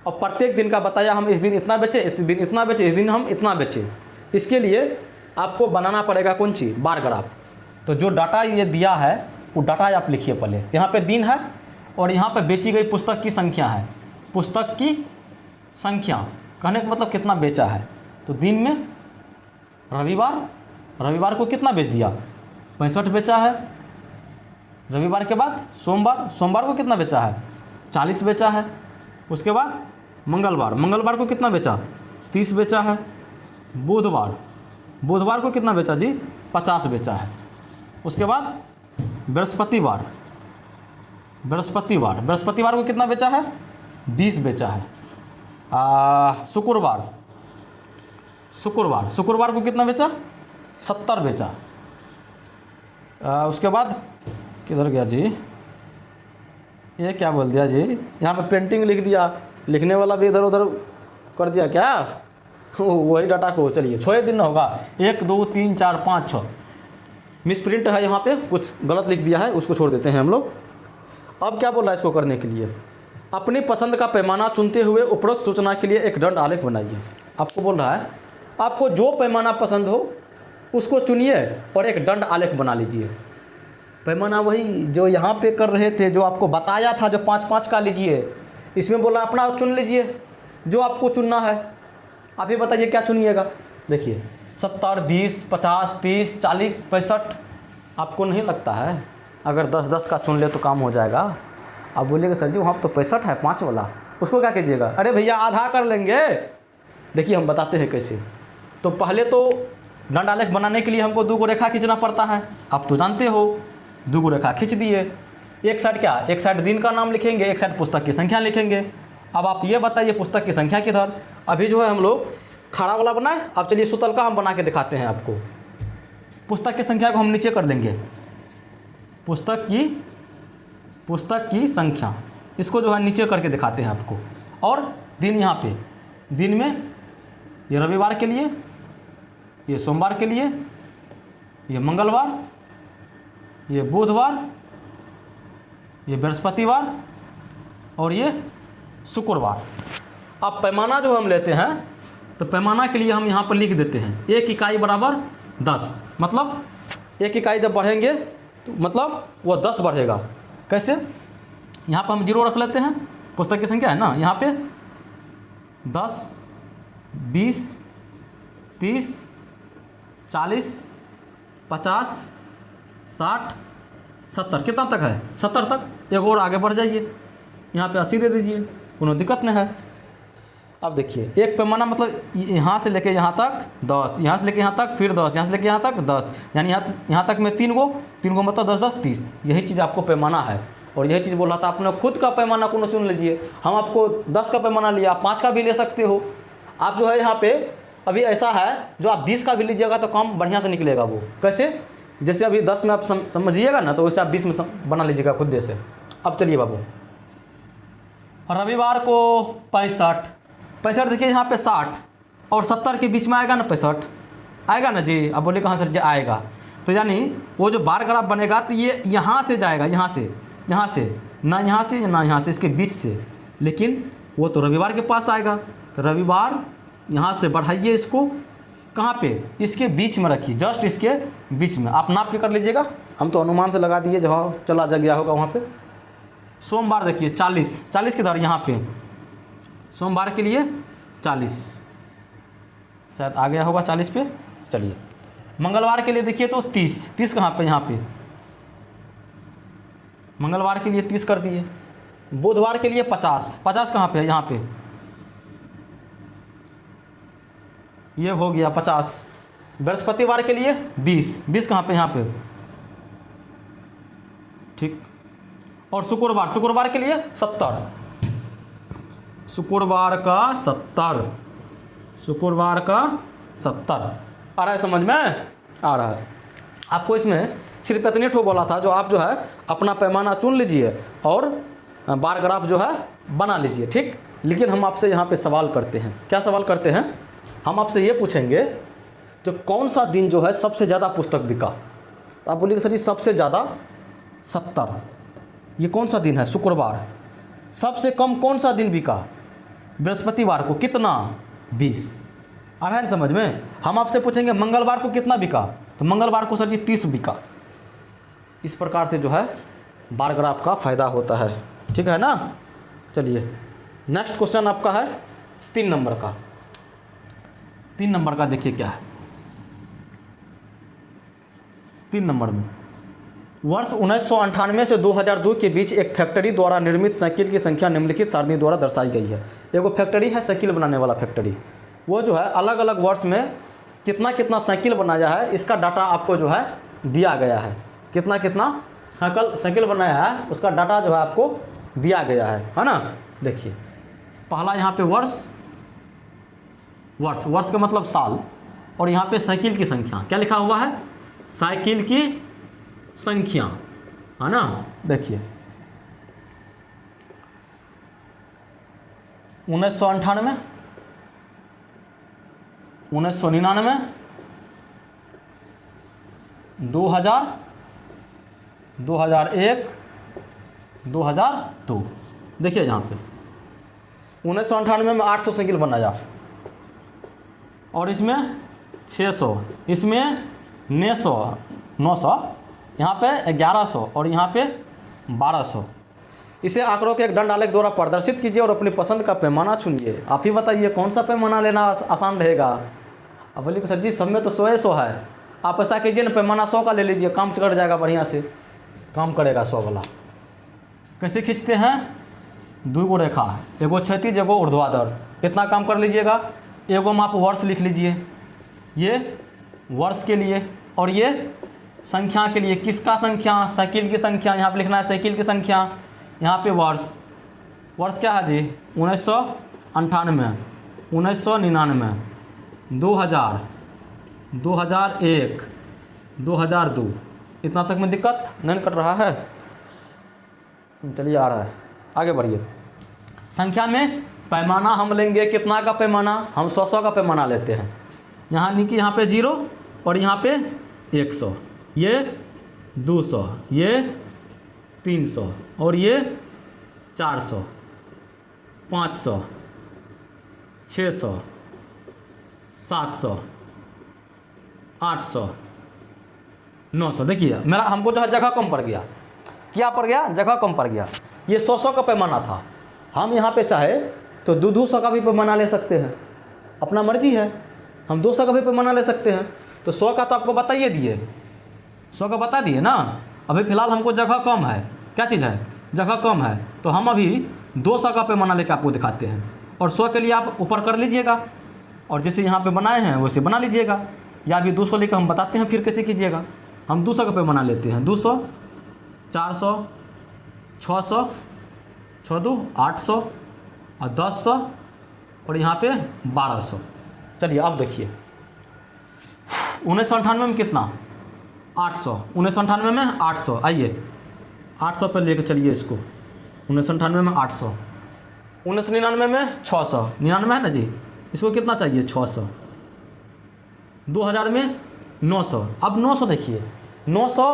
S1: और प्रत्येक दिन का बताया हम इस दिन इतना बेचे, इस दिन इतना बेचे, इस दिन हम इतना बेचे। इसके लिए आपको बनाना पड़ेगा कौन चीज़, बार ग्राफ। तो जो डाटा ये दिया है वो डाटा आप लिखिए पहले। यहाँ पे दिन है और यहाँ पे बेची गई पुस्तक की संख्या है, पुस्तक की संख्या कहने का मतलब कितना बेचा है। तो दिन में रविवार को कितना बेच दिया, 65 बेचा है। रविवार के बाद सोमवार को कितना बेचा है, 40 बेचा है। उसके बाद मंगलवार को कितना बेचा, 30 बेचा है। बुधवार को कितना बेचा जी, 50 बेचा है। उसके बाद बृहस्पतिवार को कितना बेचा है, 20 बेचा है। शुक्रवार को कितना बेचा, 70 बेचा। उसके बाद किधर गया जी, ये क्या बोल दिया जी, यहाँ पे पेंटिंग लिख दिया, लिखने वाला भी इधर उधर कर दिया क्या, वही डाटा को। चलिए 6 दिन होगा, 1 2 3 4 5 6 मिस प्रिंट है, यहाँ पे कुछ गलत लिख दिया है, उसको छोड़ देते हैं हम लोग। अब क्या बोल रहा है इसको करने के लिए, अपनी पसंद का पैमाना चुनते हुए उपरोक्त सूचना के लिए एक दंड आलेख बनाइए। आपको बोल रहा है आपको जो पैमाना पसंद हो उसको चुनिए और एक दंड आलेख बना लीजिए। पैमाना वही जो यहाँ पे कर रहे थे, जो आपको बताया था, जो 5-5 का लीजिए। इसमें बोला अपना चुन लीजिए जो आपको चुनना है। आप ही बताइए क्या चुनिएगा। देखिए 70, 20, 50, 30, 40, 65। आपको नहीं लगता है अगर 10-10 का चुन ले तो काम हो जाएगा? आप बोलिएगा सर जी वहाँ पर तो 65 है 5 वाला, उसको क्या कीजिएगा? अरे भैया आधा कर लेंगे। देखिए हम बताते हैं कैसे। तो पहले तो दंड आलेख बनाने के लिए हमको 2 रेखा खींचना पड़ता है, आप तो जानते हो। 2 रेखा खींच दिए, एक साइड क्या, एक साइड दिन का नाम लिखेंगे, एक साइड पुस्तक की संख्या लिखेंगे। अब आप ये बताइए पुस्तक की संख्या किधर? अभी जो है हम लोग खड़ा वाला बनाए, अब चलिए सुतल का हम बना के दिखाते हैं आपको। पुस्तक की संख्या को हम नीचे कर देंगे, पुस्तक की संख्या, इसको जो है नीचे करके दिखाते हैं आपको। और दिन यहाँ पे, दिन में ये रविवार के लिए, ये सोमवार के लिए, ये मंगलवार, ये बुधवार, ये बृहस्पतिवार और ये शुक्रवार। अब पैमाना जो हम लेते हैं तो पैमाना के लिए हम यहाँ पर लिख देते हैं 1 इकाई बराबर 10। मतलब 1 इकाई जब बढ़ेंगे तो मतलब वो 10 बढ़ेगा। कैसे? यहाँ पर हम 0 रख लेते हैं, पुस्तक की संख्या है ना, यहाँ पे 10, 20, 30, 40, 50, 60, 70, कितना तक है? 70 तक। एक और आगे बढ़ जाइए, यहाँ पे 80 दे दीजिए, कोई दिक्कत नहीं है। अब देखिए एक पैमाना मतलब यहाँ से लेके यहाँ तक 10, यहाँ से लेके यहाँ तक फिर 10, यहाँ से लेके यहाँ तक 10, यानी यहाँ तक में 3 गो मतलब 10, 10, 30। यही चीज़ आपको पैमाना है। और यही चीज़ बोला था आपने, खुद का पैमाना को चुन लीजिए। हम आपको 10 का पैमाना लिया, आप 5 का भी ले सकते हो। आप जो है यहाँ पे अभी ऐसा है जो आप 20 का भी लीजिएगा तो काम बढ़िया से निकलेगा। वो कैसे? जैसे अभी 10 में आप समझिएगा ना, तो वैसे आप 20 में बना लीजिएगा खुद से। अब चलिए बाबू, रविवार को 65 देखिए यहाँ पे 60 और 70 के बीच में आएगा ना 65, आएगा ना जी? अब बोले कहाँ सर जी आएगा? तो यानी वो जो बार ग्राफ बनेगा तो ये यहाँ से जाएगा, यहाँ से ना, यहाँ से ना, यहाँ से, इसके बीच से। लेकिन वो तो रविवार के पास आएगा। तो रविवार यहाँ से बढ़ाइए इसको, कहाँ पे? इसके बीच में रखिए, जस्ट इसके बीच में। आप नाप के कर लीजिएगा, हम तो अनुमान से लगा दिए, जहाँ चला जा गया होगा वहाँ पे। सोमवार देखिए 40 किधर? यहाँ पे सोमवार के लिए 40, शायद आ गया होगा 40 पे। चलिए मंगलवार के लिए देखिए तो 30 कहाँ पे? यहाँ पे मंगलवार के लिए 30 कर दिए। बुधवार के लिए 50 कहाँ पे? यहाँ पे ये हो गया 50। बृहस्पतिवार के लिए 20 कहाँ पे? यहाँ पे, ठीक। और शुक्रवार के लिए 70, शुक्रवार का 70। आ रहा है समझ में? आ रहा है। आपको इसमें सिर्फ इतने ठो बोला था, जो आप जो है अपना पैमाना चुन लीजिए और बार ग्राफ जो है बना लीजिए, ठीक। लेकिन हम आपसे यहाँ पे सवाल करते हैं। क्या सवाल करते हैं? हम आपसे ये पूछेंगे जो कौन सा दिन जो है सबसे ज़्यादा पुस्तक बिका? तो आप बोलिएगा सर जी सबसे ज़्यादा 70। ये कौन सा दिन है? शुक्रवार। सबसे कम कौन सा दिन बिका? बृहस्पतिवार को। कितना? 20। आ रहा है ना समझ में? हम आपसे पूछेंगे मंगलवार को कितना बिका? तो मंगलवार को सर जी 30 बिका। इस प्रकार से जो है बार ग्राफ का फ़ायदा होता है, ठीक है ना। चलिए नेक्स्ट क्वेश्चन आपका है 3 नंबर का। 3 नंबर का देखिए क्या है। 3 नंबर में वर्ष 1998 से 2002 के बीच एक फैक्ट्री द्वारा निर्मित साइकिल की संख्या निम्नलिखित सारणी द्वारा दर्शाई गई है। एगो फैक्ट्री है, साइकिल बनाने वाला फैक्ट्री। वो जो है अलग अलग वर्ष में कितना कितना साइकिल बनाया है, इसका डाटा आपको जो है दिया गया है। कितना कितना साइकिल बनाया है उसका डाटा जो है आपको दिया गया है ना। देखिए पहला यहाँ पे वर्ष का मतलब साल, और यहाँ पे साइकिल की संख्या क्या लिखा हुआ है? साइकिल की संख्या, है ना। देखिए 1998, 1999, 2000, 2001, 2002। देखिए यहाँ पे 1998 में 800 साइकिल बनाया, और इसमें 600, इसमें 900, यहाँ पे 1100 और यहाँ पे 1200। इसे आंकड़ों के एक दंड आलेख द्वारा प्रदर्शित कीजिए और अपनी पसंद का पैमाना चुनिए। आप ही बताइए कौन सा पैमाना लेना आसान रहेगा। अब बोलिए कि सर जी सब में तो 100 है, आप ऐसा कीजिए ना पैमाना 100 का ले लीजिए, काम कर जाएगा बढ़िया से, काम करेगा 100 वाला। कैसे खींचते हैं, 2 गो रेखा, एगो क्षैतिज एगो ऊर्ध्वाधर, इतना काम कर लीजिएगा। एगो में आप वर्ष लिख लीजिए, ये वर्ष के लिए और ये संख्या के लिए। किसका संख्या, साइकिल की संख्या, यहाँ पे लिखना है साइकिल की संख्या, यहाँ पे वर्ष। वर्ष क्या है जी 1998, 1999, 2000, 2001, 2002। इतना तक में दिक्कत नहीं कट रहा है, चलिए आ रहा है, आगे बढ़िए। संख्या में पैमाना हम लेंगे, कितना का पैमाना, हम 100 का पैमाना लेते हैं। यहाँ लिखिए, यहाँ पे 0 और यहाँ पे 100, ये 200, ये 300 और ये 400, 500, 600, 700, 800, 900। देखिए मेरा हमको जो है जगह कम पड़ गया, क्या पड़ गया, जगह कम पड़ गया। ये 100 का पैमाना था, हम यहाँ पे चाहे तो 200 का भी पैमाना ले सकते हैं, अपना मर्जी है। हम 200 का भी पैमाना ले सकते हैं। तो 100 का तो आपको बताइए दिए, 100 का बता दिए ना। अभी फ़िलहाल हमको जगह कम है, क्या चीज़ है, जगह कम है, तो हम अभी 200 का पैमाना लेकर आपको दिखाते हैं। और 100 के लिए आप ऊपर कर लीजिएगा, और जैसे यहाँ पे बनाए हैं वैसे बना लीजिएगा, या अभी 200 लेकर हम बताते हैं फिर कैसे कीजिएगा। हम 200 का पैमाना लेते हैं, 200, 400, 600, 6 800 और 1000 और यहाँ पे 1200। चलिए अब देखिए 1998 में कितना, 800, 1998 में 800। आइए 800 पर लेकर चलिए इसको, 1998 में 800, 1999 में 600, 99 है ना जी, इसको कितना चाहिए 600, 2000 में 900। अब 900 देखिए, 900,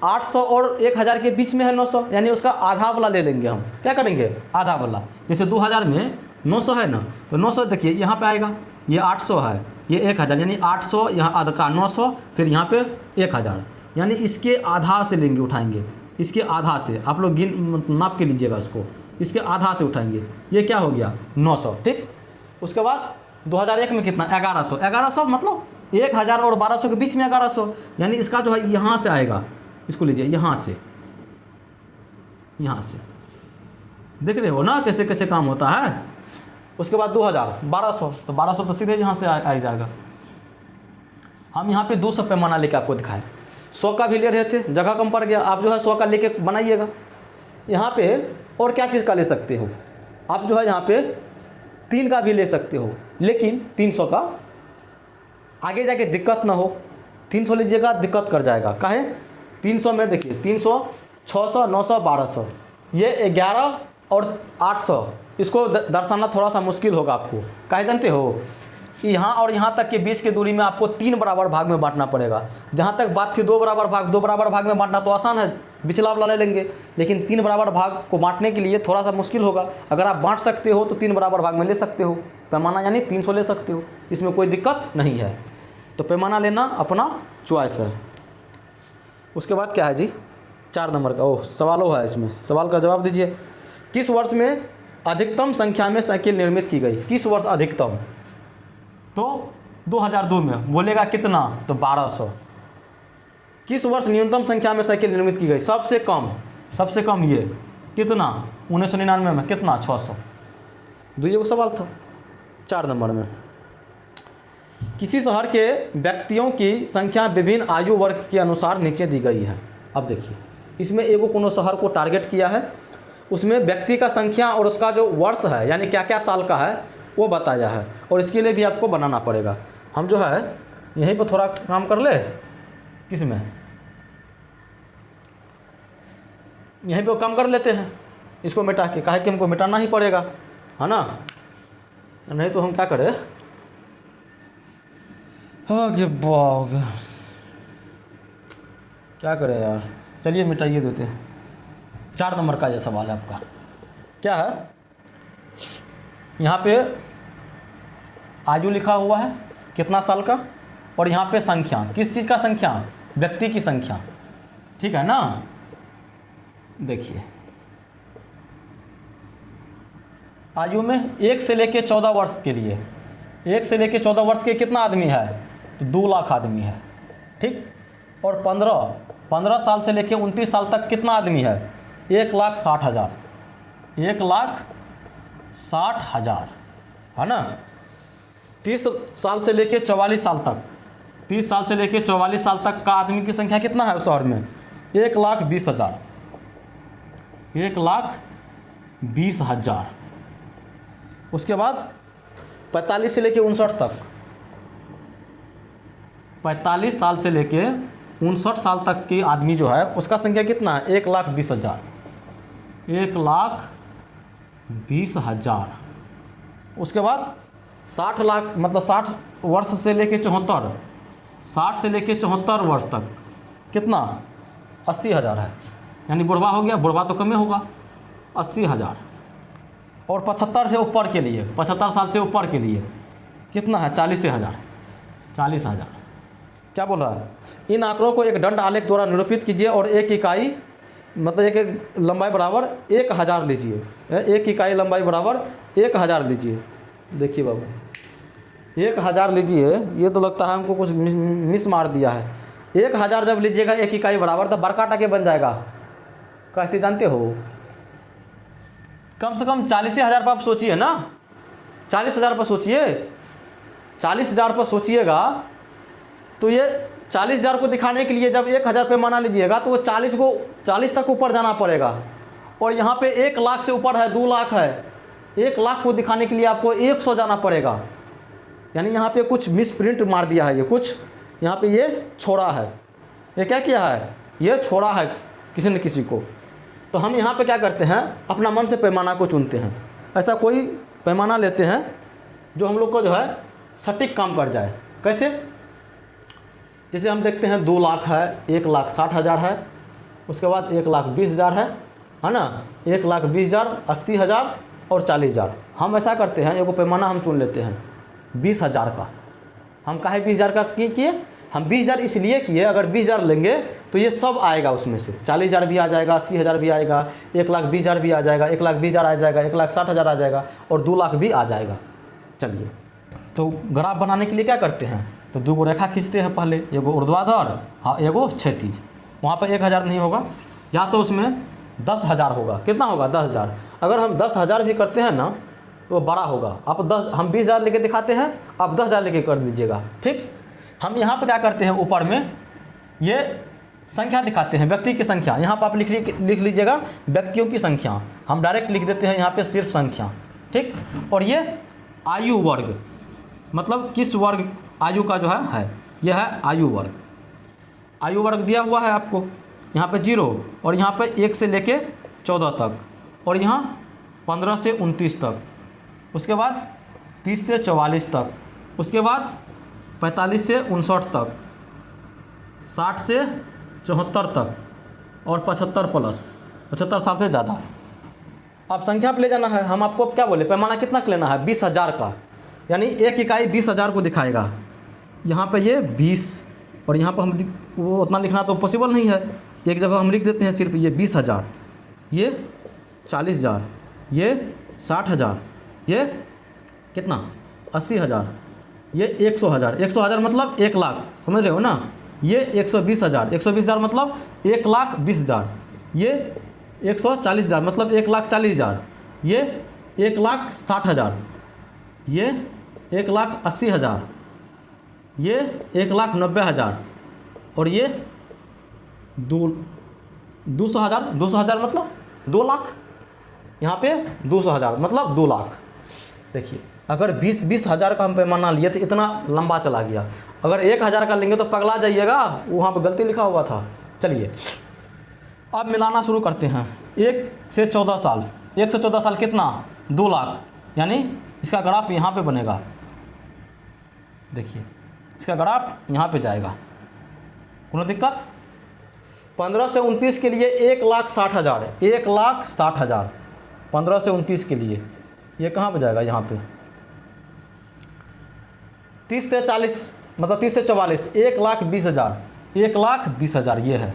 S1: 800 और 1000 के बीच में है 900, यानी उसका आधा वाला ले लेंगे हम। क्या करेंगे, आधा वाला। जैसे 2000 में 900 है ना, तो 900 देखिए यहाँ पे आएगा, ये 800 है, ये 1000, यानी 800 यहाँ आधा का 900, फिर यहाँ पे 1000, यानी इसके आधा से लेंगे, उठाएंगे इसके आधा से। आप लोग गिन नाप के लीजिएगा इसको, इसके आधा से उठाएंगे, ये क्या हो गया 900, ठीक। उसके बाद 2001 में कितना, 1100, 1100 मतलब 1000 और 1200 के बीच में 1100, यानी इसका जो है यहाँ से आएगा, इसको लीजिए यहाँ से, यहाँ से। देख रहे हो ना कैसे कैसे काम होता है। उसके बाद 2000, 1200, तो 1200 तो सीधे यहाँ से आ जाएगा। हम यहाँ पे 200 पैमाना लेके आपको दिखाएं, 100 का भी ले रहे थे, जगह कम पड़ गया, आप जो है 100 का लेके बनाइएगा। यहाँ पे और क्या चीज़ का ले सकते हो आप, जो है यहाँ पे 3 का भी ले सकते हो, लेकिन 300 का आगे जाके दिक्कत ना हो, 300 लीजिएगा दिक्कत कर जाएगा। काहे, 300 में देखिए 300, 600, 900, 1200, ये 11 और 800, इसको दर्शाना थोड़ा सा मुश्किल होगा आपको। काहे जानते हो, यहाँ और यहाँ तक के बीच की दूरी में आपको 3 बराबर भाग में बांटना पड़ेगा। जहाँ तक बात थी 2 बराबर भाग में बांटना तो आसान है, बिचला वाला ले लेंगे, लेकिन 3 बराबर भाग को बांटने के लिए थोड़ा सा मुश्किल होगा। अगर आप बांट सकते हो तो 3 बराबर भाग में ले सकते हो, पैमाना यानी 300 ले सकते हो, इसमें कोई दिक्कत नहीं है। तो पैमाना लेना अपना चॉइस है। उसके बाद क्या है जी, 4 नंबर का, ओह सवालों है इसमें, सवाल का जवाब दीजिए। किस वर्ष में अधिकतम संख्या में साइकिल निर्मित की गई, किस वर्ष अधिकतम, तो 2002 में। बोलेगा कितना, तो 1200। किस वर्ष न्यूनतम संख्या में साइकिल निर्मित की गई, सबसे कम ये कितना, 1999 में कितना, 600। दूसरा सवाल था 4 नंबर में। किसी शहर के व्यक्तियों की संख्या विभिन्न आयु वर्ग के अनुसार नीचे दी गई है। अब देखिए इसमें एगो कोनो शहर को टारगेट किया है, उसमें व्यक्ति का संख्या और उसका जो वर्ष है, यानी क्या क्या साल का है वो बताया है, और इसके लिए भी आपको बनाना पड़ेगा। हम जो है यहीं पर थोड़ा काम कर ले, किस में, यहीं पे काम कर लेते हैं इसको मिटा के, काहे कि हमको मिटाना ही पड़ेगा, है ना, नहीं तो हम क्या करें, आगे बाग क्या करें यार। चलिए मिटाइए देते हैं। 4 नंबर का ये सवाल है आपका, क्या है, यहाँ पे आयु लिखा हुआ है कितना साल का, और यहाँ पे संख्या, किस चीज़ का संख्या, व्यक्ति की संख्या, ठीक है ना। देखिए आयु में 1 से लेके 14 वर्ष के लिए, 1 से लेके 14 वर्ष के कितना आदमी है, तो 2 लाख आदमी है, ठीक। और 15 साल से लेकर 29 साल तक कितना आदमी है? 1,60,000, 1,60,000 है ना। 30 साल से लेकर 44 साल तक, 30 साल से लेकर 44 साल तक का आदमी की संख्या कितना है उस शहर में? 1,20,000, 1,20,000। उसके बाद 45 से लेकर 59 तक, 45 साल से लेके 59 साल तक के आदमी जो है उसका संख्या कितना है? 1,20,000, 1,20,000। उसके बाद 60 लाख मतलब 60 वर्ष से लेके 74, 60 से लेके 74 वर्ष तक कितना? 80,000 है, यानी बुढ़वा हो गया, बुढ़वा तो कम में होगा, 80,000। और 75 से ऊपर के लिए, 75 साल से ऊपर के लिए कितना है? 40,000, 40,000। क्या बोल रहा है? इन आंकड़ों को एक दंड आलेख द्वारा निरूपित कीजिए और एक इकाई मतलब एक लंबाई बराबर 1,000 लीजिए। एक इकाई लंबाई बराबर 1,000 लीजिए। देखिए बाबू, 1,000 लीजिए, ये तो लगता है हमको कुछ मिस मार दिया है। 1,000 जब लीजिएगा एक इकाई बराबर, तो बड़का टाके बन जाएगा। कैसे जानते हो? कम से कम 40,000 पर आप सोचिए ना, 40,000 पर सोचिए, 40,000 पर सोचिएगा तो ये 40,000 को दिखाने के लिए जब 1,000 पे माना लीजिएगा तो वो 40 तक ऊपर जाना पड़ेगा। और यहाँ पे 1 लाख से ऊपर है, 2 लाख है, 1 लाख को दिखाने के लिए आपको 100 जाना पड़ेगा। यानी यहाँ पे कुछ मिस प्रिंट मार दिया है, ये कुछ यहाँ पे ये छोड़ा है। ये क्या किया है? ये छोड़ा है किसी न किसी को। तो हम यहाँ पे क्या करते हैं? अपना मन से पैमाना को चुनते हैं। ऐसा कोई पैमाना लेते हैं जो हम लोग को जो है सटीक काम कर जाए। कैसे? जैसे हम देखते हैं 2 लाख है, 1,60,000 है, उसके बाद 1,20,000 है ना, 1,20,000, 80,000 और 40,000। हम ऐसा करते हैं, एगो पैमाना हम चुन लेते हैं 20,000 का। हम काहे 20,000 का किए? हम 20,000 इसलिए किए, अगर 20,000 लेंगे तो ये सब आएगा उसमें से। 40,000 भी आ जाएगा, 80,000 भी आएगा, 1,20,000 भी आ जाएगा, 1,20,000 आ जाएगा, 1,60,000 आ जाएगा और 2 लाख भी आ जाएगा। चलिए, तो ग्राफ बनाने के लिए क्या करते हैं? तो 2 रेखा खींचते हैं पहले, एगो ऊर्ध्वाधर, हाँ एगो क्षैतिज। वहाँ पर 1,000 नहीं होगा, या तो उसमें 10,000 होगा। कितना होगा? 10,000। अगर हम 10,000 भी करते हैं ना तो वो बड़ा होगा। आप 10, हम 20,000 लेके दिखाते हैं, आप 10,000 लेके कर दीजिएगा, ठीक। हम यहाँ पे क्या करते हैं? ऊपर में ये संख्या दिखाते हैं, व्यक्ति की संख्या। यहाँ पर आप लिख लीजिएगा व्यक्तियों की संख्या। हम डायरेक्ट लिख देते हैं यहाँ पे सिर्फ संख्या, ठीक। और ये आयु वर्ग, मतलब किस वर्ग आयु का जो है यह है आयु वर्ग। आयु वर्ग दिया हुआ है आपको, यहाँ पे 0 और यहाँ पे 1 से लेके 14 तक, और यहाँ 15 से 29 तक, उसके बाद 30 से 44 तक, उसके बाद 45 से 59 तक, 60 से 74 तक और 75 प्लस, 75 साल से ज़्यादा। आप संख्या पे ले जाना है। हम आपको क्या बोले? पैमाना कितना का लेना है? 20,000 का, यानी एक इकाई 20,000 को दिखाएगा। यहाँ पे ये 20 और यहाँ पर हम वो उतना लिखना तो पॉसिबल नहीं है। एक जगह हम लिख देते हैं सिर्फ ये 20,000, ये 40,000, ये 60,000, ये कितना 80,000, ये 100,000। 100,000 मतलब 1 लाख, समझ रहे हो ना। ये 120,000, 120,000 मतलब 1,20,000, ये 140,000 मतलब 1,40,000, ये 1,60,000, ये 1,80,000, ये 1,90,000 और ये 200,000। 200,000 मतलब 2 लाख। यहाँ पे 200,000 मतलब 2 लाख। देखिए, अगर 20,000 का हम पैमाना लिए तो इतना लंबा चला गया। अगर 1,000 का लेंगे तो पगला जाइएगा, वहाँ पर गलती लिखा हुआ था। चलिए अब मिलाना शुरू करते हैं। 1 से 14 साल, 1 से 14 साल कितना? 2 लाख। यानी इसका ग्राफ यहाँ पे बनेगा। देखिए, इसका ग्राफ यहाँ पे जाएगा, कोई दिक्कत? 15 से 29 के लिए 1,60,000 है, 1,60,000 15 से 29 के लिए। ये कहाँ पे जाएगा? यहाँ पे 30 से 40 मतलब 30 से 44, 1,20,000, 1,20,000 ये है।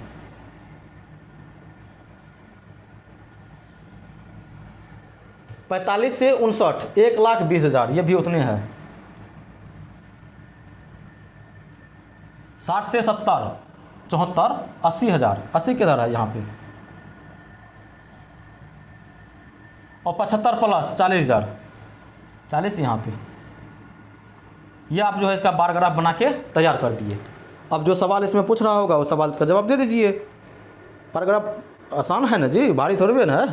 S1: पैंतालीस से 59, 1,20,000 ये भी उतने हैं। 60 से 70 74 80,000, 80 किधर है यहाँ पे, और 75 प्लस 40,000, 40 यहाँ पे। ये आप जो है इसका बार ग्राफ बना के तैयार कर दिए। अब जो सवाल इसमें पूछ रहा होगा वो सवाल का जवाब दे दीजिए। बार ग्राफ आसान है ना जी, भारी थोड़ी भी ना है।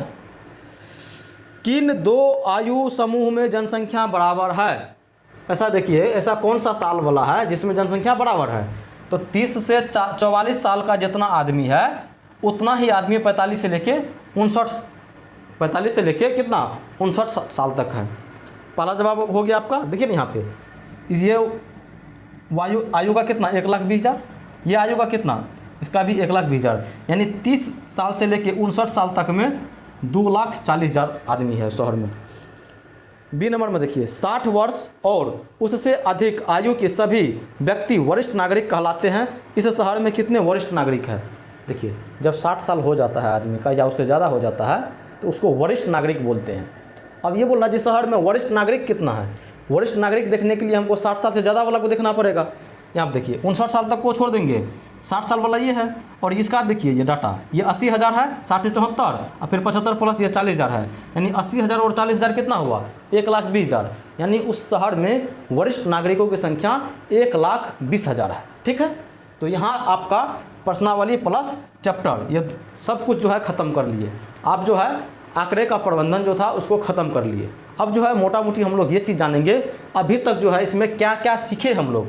S1: किन दो आयु समूह में जनसंख्या बराबर है? ऐसा देखिए, ऐसा कौन सा साल वाला है जिसमें जनसंख्या बराबर है? तो 30 से 44 साल का जितना आदमी है उतना ही आदमी 45 से लेके कितना 59 साल तक है। पहला जवाब हो गया आपका। देखिए ना यहाँ पे ये आयु का कितना 1,20,000, ये आयु का कितना, इसका भी 1,20,000, यानी 30 साल से लेके 59 साल तक में 2,40,000 आदमी है शहर में। बी नंबर में देखिए 60 वर्ष और उससे अधिक आयु के सभी व्यक्ति वरिष्ठ नागरिक कहलाते हैं। इस शहर में कितने वरिष्ठ नागरिक हैं? देखिए जब 60 साल हो जाता है आदमी का या उससे ज़्यादा हो जाता है तो उसको वरिष्ठ नागरिक बोलते हैं। अब ये बोलना जिस शहर में वरिष्ठ नागरिक कितना है, वरिष्ठ नागरिक देखने के लिए हमको 60 साल से ज़्यादा वाला को देखना पड़ेगा। यहाँ आप देखिए 59 साल तक को छोड़ देंगे, 60 साल वाला ये है, और इसका देखिए ये डाटा ये 80,000 है, 60 से 74 और फिर 75 प्लस ये 40,000 है, यानी 80,000 और 40,000 कितना हुआ 1,20,000, यानी उस शहर में वरिष्ठ नागरिकों की संख्या 1,20,000 है। ठीक है, तो यहाँ आपका प्रश्नावली प्लस चैप्टर ये सब कुछ जो है ख़त्म कर लिए। आप जो है आंकड़े का प्रबंधन जो था उसको ख़त्म कर लिए। अब जो है मोटा मोटी हम लोग ये चीज़ जानेंगे अभी तक जो है इसमें क्या क्या सीखे हम लोग।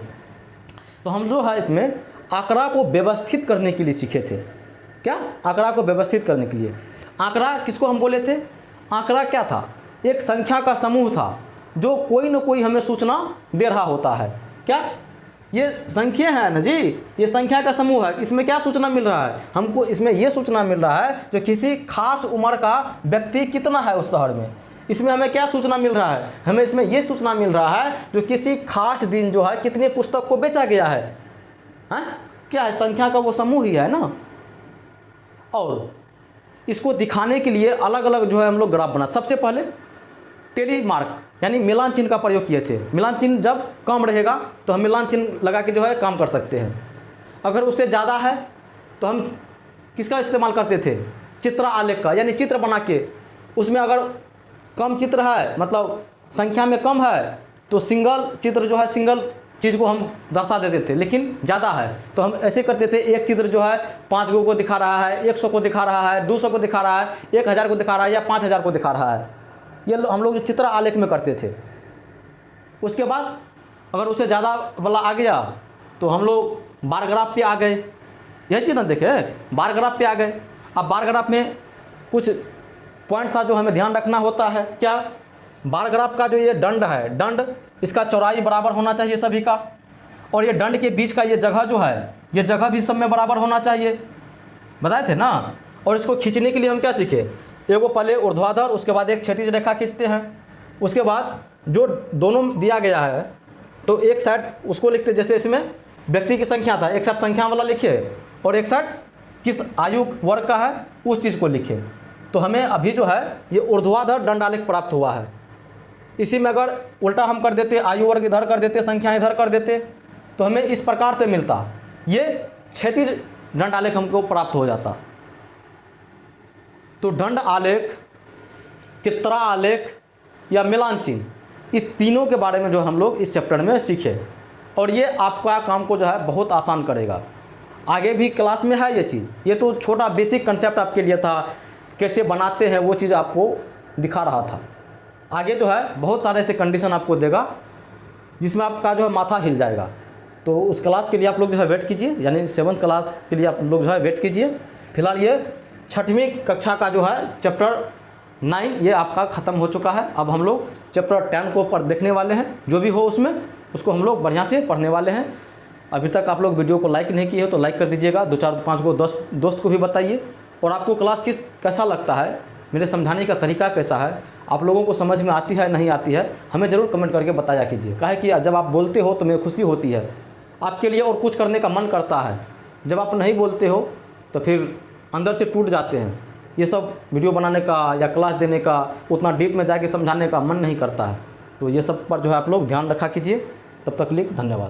S1: तो हम जो है इसमें आंकड़ा को व्यवस्थित करने के लिए सीखे थे। क्या? आंकड़ा को व्यवस्थित करने के लिए। आंकड़ा किसको हम बोले थे? आंकड़ा क्या था? एक संख्या का समूह था जो कोई न कोई हमें सूचना दे रहा होता है। क्या? ये संख्या है ना जी, ये संख्या का समूह है। इसमें क्या सूचना मिल रहा है हमको? इसमें ये सूचना मिल रहा है जो किसी खास उम्र का व्यक्ति कितना है उस शहर में। इसमें हमें क्या सूचना मिल रहा है? हमें इसमें ये सूचना मिल रहा है जो किसी खास दिन जो है कितने पुस्तक को बेचा गया है। हाँ, क्या है? संख्या का वो समूह ही है ना। और इसको दिखाने के लिए अलग अलग जो है हम लोग ग्राफ बना। सबसे पहले टेली मार्क यानी मिलान चिन्ह का प्रयोग किए थे। मिलान चिन्ह जब कम रहेगा तो हम मिलान चिन्ह लगा के जो है काम कर सकते हैं। अगर उससे ज़्यादा है तो हम किसका इस्तेमाल करते थे? चित्र आलेख का, यानी चित्र बना के उसमें अगर कम चित्र है मतलब संख्या में कम है तो सिंगल चित्र जो है सिंगल चीज़ को हम दर्शा देते थे। लेकिन ज़्यादा है तो हम ऐसे करते थे, एक चित्र जो है 5 को दिखा रहा है, 100 को दिखा रहा है, 200 को दिखा रहा है, 1,000 को दिखा रहा है या 5,000 को दिखा रहा है। ये हम लोग चित्र आलेख में करते थे। उसके बाद अगर उससे ज़्यादा वाला आ गया तो हम लोग बार ग्राफ पे आ गए। यह चीज़ ना देखे, बार ग्राफ पे आ गए। अब बार ग्राफ में कुछ पॉइंट था जो हमें ध्यान रखना होता है। क्या? बार ग्राफ का जो ये दंड है, दंड इसका चौड़ाई बराबर होना चाहिए सभी का, और ये दंड के बीच का ये जगह जो है ये जगह भी सब में बराबर होना चाहिए, बताए थे ना। और इसको खींचने के लिए हम क्या सीखे? एगो पहले ऊर्ध्वाधर, उसके बाद एक क्षैतिज रेखा खींचते हैं। उसके बाद जो दोनों दिया गया है तो एक साइड उसको लिखते, जैसे इसमें व्यक्ति की संख्या था, एक साइड संख्या वाला लिखे और एक साइड किस आयु वर्ग का है उस चीज़ को लिखे। तो हमें अभी जो है ये ऊर्ध्वाधर दंडालेख प्राप्त हुआ है। इसी में अगर उल्टा हम कर देते, आयु वर्ग इधर कर देते, संख्या इधर कर देते तो हमें इस प्रकार से मिलता, ये क्षैतिज दंडालेख हमको प्राप्त हो जाता। तो दंड आलेख, चित्रा आलेख या मिलान चिन्ह, ये तीनों के बारे में जो हम लोग इस चैप्टर में सीखे, और ये आपका काम को जो है बहुत आसान करेगा। आगे भी क्लास में है ये चीज़, ये तो छोटा बेसिक कंसेप्ट आपके लिए था, कैसे बनाते हैं वो चीज़ आपको दिखा रहा था। आगे जो है बहुत सारे ऐसे कंडीशन आपको देगा जिसमें आपका जो है माथा हिल जाएगा। तो उस क्लास के लिए आप लोग जो है वेट कीजिए, यानी 7th क्लास के लिए आप लोग जो है वेट कीजिए। फिलहाल ये 6वीं कक्षा का जो है चैप्टर 9 ये आपका ख़त्म हो चुका है। अब हम लोग चैप्टर 10 को पर देखने वाले हैं, जो भी हो उसमें उसको हम लोग बढ़िया से पढ़ने वाले हैं। अभी तक आप लोग वीडियो को लाइक नहीं किए हो तो लाइक कर दीजिएगा, 2 4 5 को दोस्त को भी बताइए। और आपको क्लास कैसा लगता है, मेरे समझाने का तरीका कैसा है, आप लोगों को समझ में आती है नहीं आती है, हमें ज़रूर कमेंट करके बताया कीजिए। काहे कि जब आप बोलते हो तो मुझे खुशी होती है, आपके लिए और कुछ करने का मन करता है। जब आप नहीं बोलते हो तो फिर अंदर से टूट जाते हैं। ये सब वीडियो बनाने का या क्लास देने का, उतना डीप में जाके समझाने का मन नहीं करता है। तो ये सब पर जो है आप लोग ध्यान रखा कीजिए। तब तक के लिए धन्यवाद।